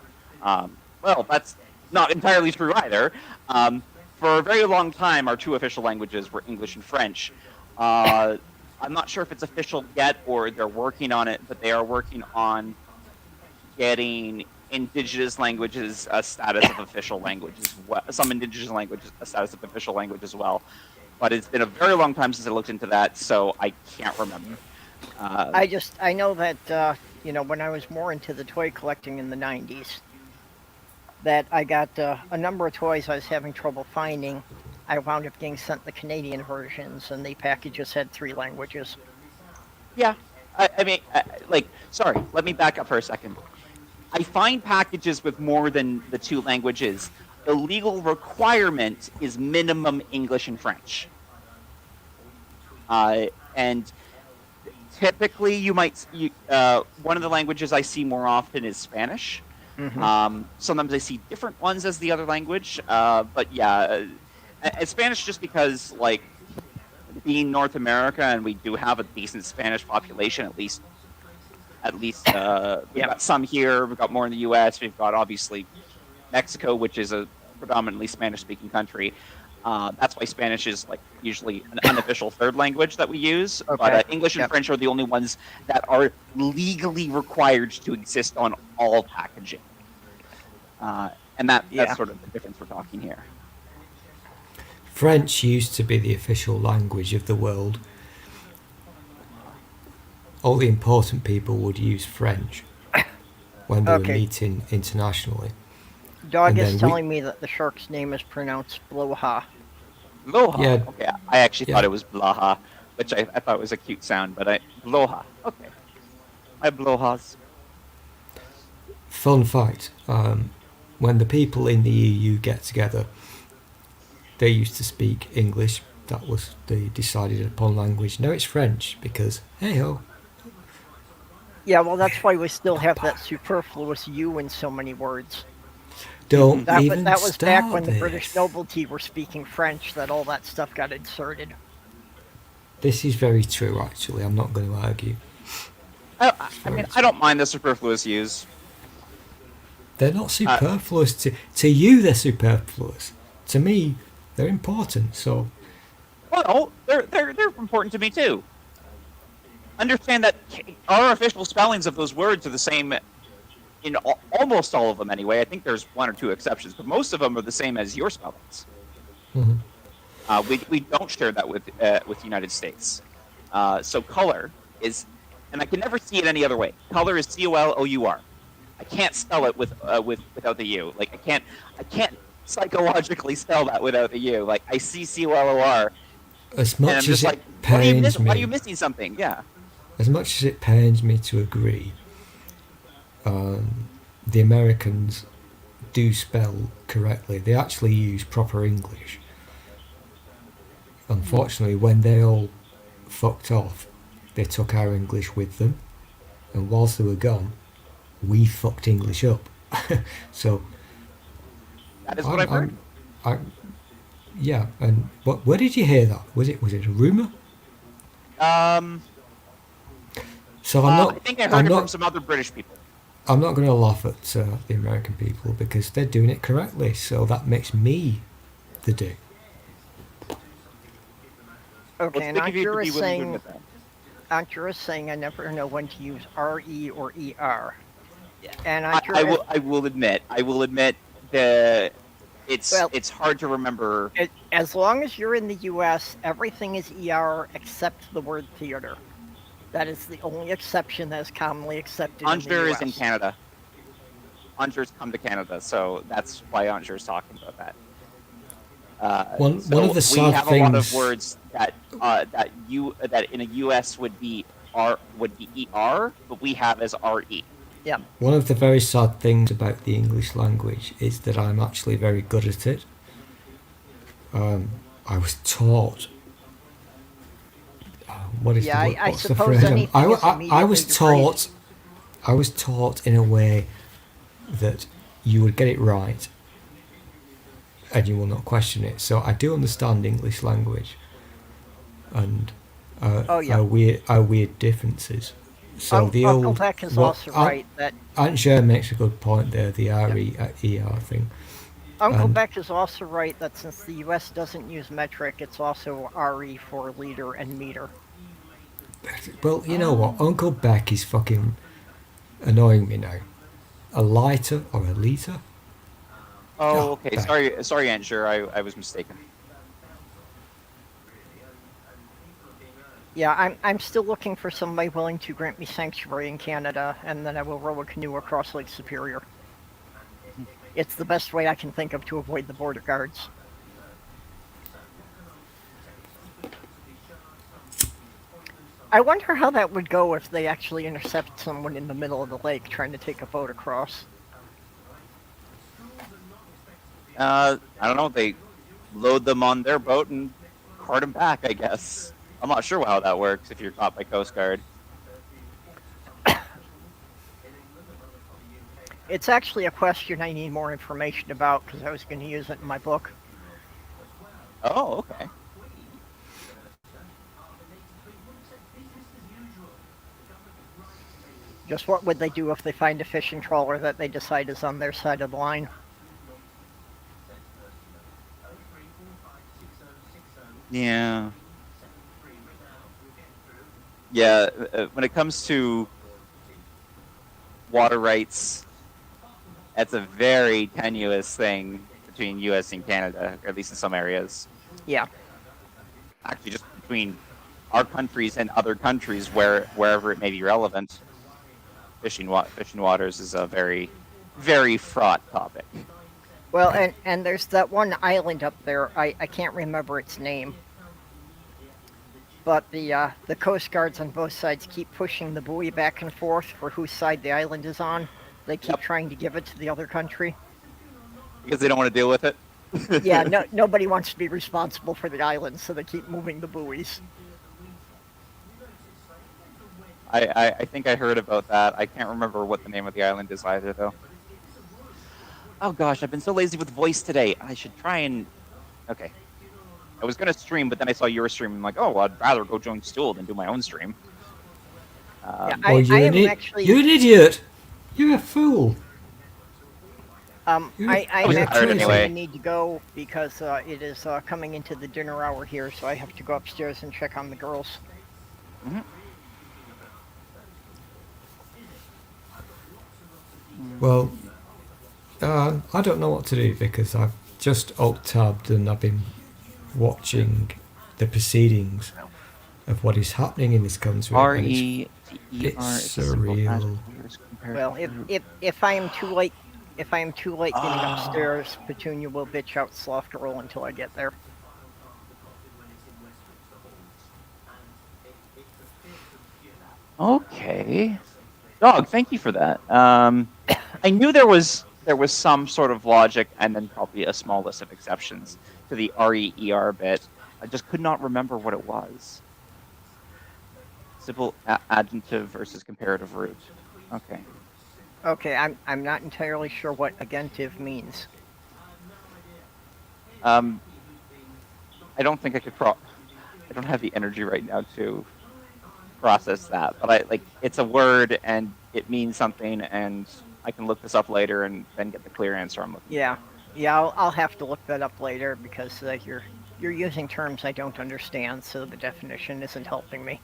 Speaker 6: Well, that's not entirely true either. For a very long time, our 2 official languages were English and French. I'm not sure if it's official yet or they're working on it, but they are working on getting indigenous languages a status of official language as well. Some indigenous languages a status of official language as well. But it's been a very long time since I looked into that, so I can't remember.
Speaker 2: I know that, when I was more into the toy collecting in the 90s, that I got a number of toys I was having trouble finding. I wound up getting sent the Canadian versions, and the packages had 3 languages.
Speaker 6: Yeah, sorry, let me back up for a second. I find packages with more than the 2 languages. The legal requirement is minimum English and French. And typically, one of the languages I see more often is Spanish.
Speaker 2: Mm-hmm.
Speaker 6: Sometimes I see different ones as the other language, but yeah, Spanish just because like being North America and we do have a decent Spanish population, at least we've got some here. We've got more in the U.S. We've got obviously Mexico, which is a predominantly Spanish-speaking country. That's why Spanish is like usually an unofficial third language that we use.
Speaker 2: Okay.
Speaker 6: But English and French are the only ones that are legally required to exist on all packaging. And that's sort of the difference we're talking here.
Speaker 1: French used to be the official language of the world. All the important people would use French when they were meeting internationally.
Speaker 2: Dog is telling me that the shark's name is pronounced Bloha.
Speaker 6: Bloha?
Speaker 1: Yeah.
Speaker 6: Okay, I actually thought it was Blaha, which I thought was a cute sound, but Bloha. Okay. My Blohas.
Speaker 1: Fun fact, when the people in the EU get together, they used to speak English. That was the decided upon language. Now it's French because, hey-ho.
Speaker 2: Yeah, well, that's why we still have that superfluous U in so many words.
Speaker 1: Don't
Speaker 2: that
Speaker 1: even
Speaker 2: was
Speaker 1: start
Speaker 2: back when
Speaker 1: this.
Speaker 2: the British nobility were speaking French that all that stuff got inserted.
Speaker 1: This is very true, actually. I'm not going to argue.
Speaker 6: I don't mind the superfluous use.
Speaker 1: They're not superfluous to you. They're superfluous. To me, they're important. So,
Speaker 6: Well, they're important to me too. Understand that our official spellings of those words are the same in almost all of them anyway. I think there's one or two exceptions, but most of them are the same as your spellings.
Speaker 1: mhm.
Speaker 6: We don't share that with the United States. So color is, and I can never see it any other way. Color is COLOUR. I can't spell it without the U. Like I can't psychologically spell that without the U. Like I see COLOR,
Speaker 1: As
Speaker 6: and I'm
Speaker 1: much
Speaker 6: just
Speaker 1: as
Speaker 6: like,
Speaker 1: it
Speaker 6: what are you
Speaker 1: pains
Speaker 6: missing? Why are
Speaker 1: me,
Speaker 6: you missing something? Yeah.
Speaker 1: as much as it pains me to agree, the Americans do spell correctly. They actually use proper English. Unfortunately, when they all fucked off, they took our English with them, and whilst they were gone, we fucked English up. So
Speaker 6: That is what I've heard.
Speaker 1: yeah. And where did you hear that? Was it a rumor? So
Speaker 6: I think I heard
Speaker 1: I'm
Speaker 6: it from
Speaker 1: not
Speaker 6: some other British people.
Speaker 1: I'm not going to laugh at the American people because they're doing it correctly. So that makes me the dick.
Speaker 2: Okay,
Speaker 6: Well,
Speaker 2: and
Speaker 6: it's big of you to
Speaker 2: Ankura
Speaker 6: be
Speaker 2: is
Speaker 6: willing to
Speaker 2: saying,
Speaker 6: admit that.
Speaker 2: Ankura is saying I never know when to use RE or ER.
Speaker 6: Yeah.
Speaker 2: And
Speaker 6: I
Speaker 2: Ankura,
Speaker 6: will admit that
Speaker 2: well,
Speaker 6: it's hard to remember.
Speaker 2: as long as you're in the U.S., everything is ER except the word theater. That is the only exception that is commonly accepted in the
Speaker 6: Anjur
Speaker 2: U.S.
Speaker 6: is in Canada. Anjur's come to Canada, so that's why Anjur's talking about that.
Speaker 1: One of the
Speaker 6: we
Speaker 1: sad
Speaker 6: have
Speaker 1: things.
Speaker 6: a lot of words that in a US would be ER, but we have as RE.
Speaker 2: Yeah.
Speaker 1: One of the very sad things about the English language is that I'm actually very good at it. I was taught. What is
Speaker 2: Yeah,
Speaker 1: the word?
Speaker 2: I
Speaker 1: What's the
Speaker 2: suppose
Speaker 1: phrase?
Speaker 2: anything
Speaker 1: I,
Speaker 2: is
Speaker 1: I, I
Speaker 2: immediately
Speaker 1: was
Speaker 2: degrade.
Speaker 1: taught. I was taught in a way that you would get it right, and you will not question it. So I do understand English language, and
Speaker 2: Oh, yeah.
Speaker 1: our weird differences. So the
Speaker 2: Uncle
Speaker 1: old
Speaker 2: Beck is
Speaker 1: what
Speaker 2: also right that
Speaker 1: Aunt Cher makes a good point there. The RE thing.
Speaker 2: Uncle
Speaker 1: And-
Speaker 2: Beck is also right that since the U.S. doesn't use metric, it's also RE for liter and meter.
Speaker 1: Well, you know what? Uncle Beck is fucking annoying me now. A lighter or a liter?
Speaker 6: Oh, okay.
Speaker 1: Beck.
Speaker 6: Sorry, Anjur. I was mistaken.
Speaker 2: Yeah, I'm still looking for somebody willing to grant me sanctuary in Canada, and then I will row a canoe across Lake Superior. It's the best way I can think of to avoid the border guards. I wonder how that would go if they actually intercept someone in the middle of the lake trying to take a boat across.
Speaker 6: I don't know. They load them on their boat and cart them back, I guess. I'm not sure how that works if you're caught by Coast Guard.
Speaker 2: It's actually a question I need more information about because I was going to use it in my book.
Speaker 6: Oh, okay.
Speaker 2: Just what would they do if they find a fishing trawler that they decide is on their side of the line?
Speaker 6: Yeah. Yeah, when it comes to water rights, that's a very tenuous thing between U.S. and Canada, or at least in some areas.
Speaker 2: Yeah.
Speaker 6: Actually, just between our countries and other countries, wherever it may be relevant. Fishing waters is a very, very fraught topic.
Speaker 2: Well, and there's that one island up there. I can't remember its name. But the Coast Guards on both sides keep pushing the buoy back and forth for whose side the island is on. They keep trying to give it to the other country.
Speaker 6: Because they don't want to deal with it?
Speaker 2: Yeah, nobody wants to be responsible for the island, so they keep moving the buoys.
Speaker 6: I think I heard about that. I can't remember what the name of the island is either, though. Oh gosh, I've been so lazy with voice today. I should try and... Okay. I was going to stream, but then I saw your stream. I'm like, oh, well, I'd rather go join Stool than do my own stream.
Speaker 2: Yeah,
Speaker 1: you're
Speaker 2: I
Speaker 1: an
Speaker 2: am actually...
Speaker 1: You're an idiot! You're a fool!
Speaker 2: I'm
Speaker 1: you're
Speaker 2: actually
Speaker 1: crazy.
Speaker 2: going to need to go because it is coming into the dinner hour here, so I have to go upstairs and check on the girls.
Speaker 6: Mhm.
Speaker 1: Well, I don't know what to do because I've just alt-tabbed and I've been watching the proceedings of what is happening in this country, and it's
Speaker 4: RETER is a symbol attached
Speaker 1: surreal.
Speaker 4: to players compared
Speaker 2: Well,
Speaker 4: to group.
Speaker 2: if I am too late, getting
Speaker 4: Ah.
Speaker 2: upstairs, Petunia will bitch out soft roll until I get there.
Speaker 6: Okay. Dog, thank you for that. I knew there was some sort of logic and then probably a small list of exceptions to the REER bit. I just could not remember what it was. Simple adjective versus comparative root. Okay.
Speaker 2: Okay, I'm not entirely sure what agentive means.
Speaker 6: I don't think I could I don't have the energy right now to process that, but it's a word and it means something, and I can look this up later and then get the clear answer I'm looking
Speaker 2: Yeah,
Speaker 6: for.
Speaker 2: yeah, I'll have to look that up later because you're using terms I don't understand, so the definition isn't helping me.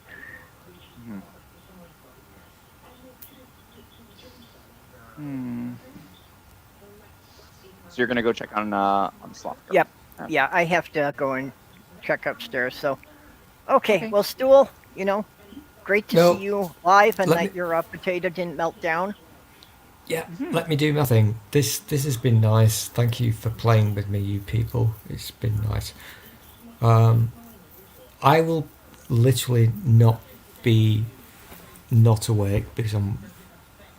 Speaker 6: Hmm. Hmm. So you're gonna go check on Sloth Girl.
Speaker 2: Yep, yeah, I have to go and check upstairs. So, okay,
Speaker 6: Okay.
Speaker 2: well, Stool, great to see
Speaker 1: No,
Speaker 2: you live and
Speaker 1: let me.
Speaker 2: that your potato didn't melt down.
Speaker 1: Yeah,
Speaker 6: Mhm.
Speaker 1: let me do my thing. This has been nice. Thank you for playing with me, you people. It's been nice. I will literally not be not awake because I'm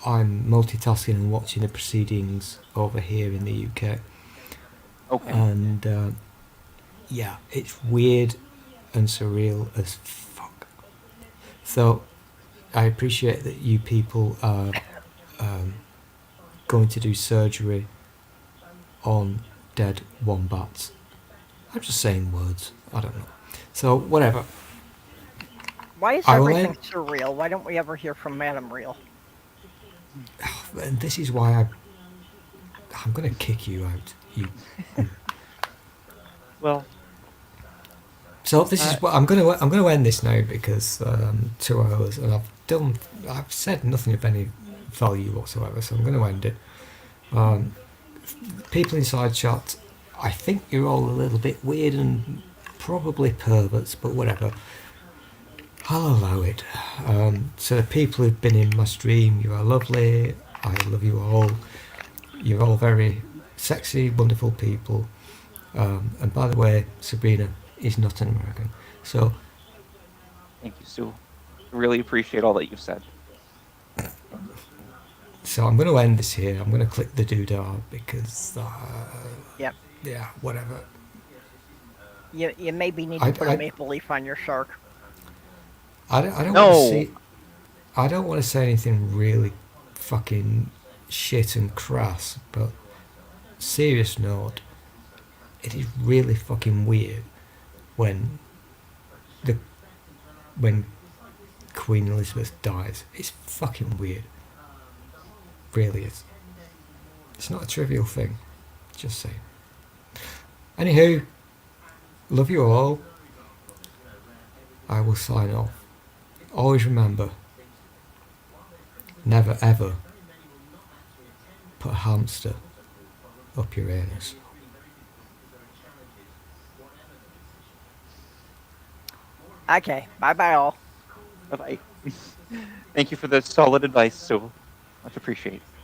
Speaker 1: multitasking and watching the proceedings over here in the UK,
Speaker 6: Okay.
Speaker 1: and yeah, it's weird and surreal as fuck. So I appreciate that you people are going to do surgery on dead wombats. I'm just saying words. I don't know. So whatever.
Speaker 2: Why is
Speaker 1: I will
Speaker 2: everything
Speaker 1: end.
Speaker 2: surreal? Why don't we ever hear from Madame Real?
Speaker 1: And this is why I'm going to kick you out. You.
Speaker 6: Well,
Speaker 1: So this
Speaker 6: uh,
Speaker 1: is what I'm going to end this now because 2 hours and I've said nothing of any value whatsoever. So I'm going to end it. Um, People inside chat, I think you're all a little bit weird and probably perverts, but whatever. I'll allow it. So the people who've been in my stream, you are lovely. I love you all. You're all very sexy, wonderful people. And by the way, Sabrina is not an American. So
Speaker 6: thank you, Stu. Really appreciate all that you've said.
Speaker 1: I'm going to end this here. I'm going to click the doodah because
Speaker 2: Yep.
Speaker 1: yeah, whatever.
Speaker 2: You maybe need
Speaker 1: I,
Speaker 2: to put a
Speaker 1: I,
Speaker 2: maple leaf on your shark.
Speaker 1: I don't want to
Speaker 6: No.
Speaker 1: see. I don't want to say anything really fucking shit and crass, but serious note, it is really fucking weird when the when Queen Elizabeth dies. It's fucking weird. Really is. It's not a trivial thing. Just saying. Anywho, love you all. I will sign off. Always remember, never ever put a hamster up your anus.
Speaker 2: Okay, bye bye all.
Speaker 6: Bye bye. Thank you for the solid advice, Stu. Much appreciated.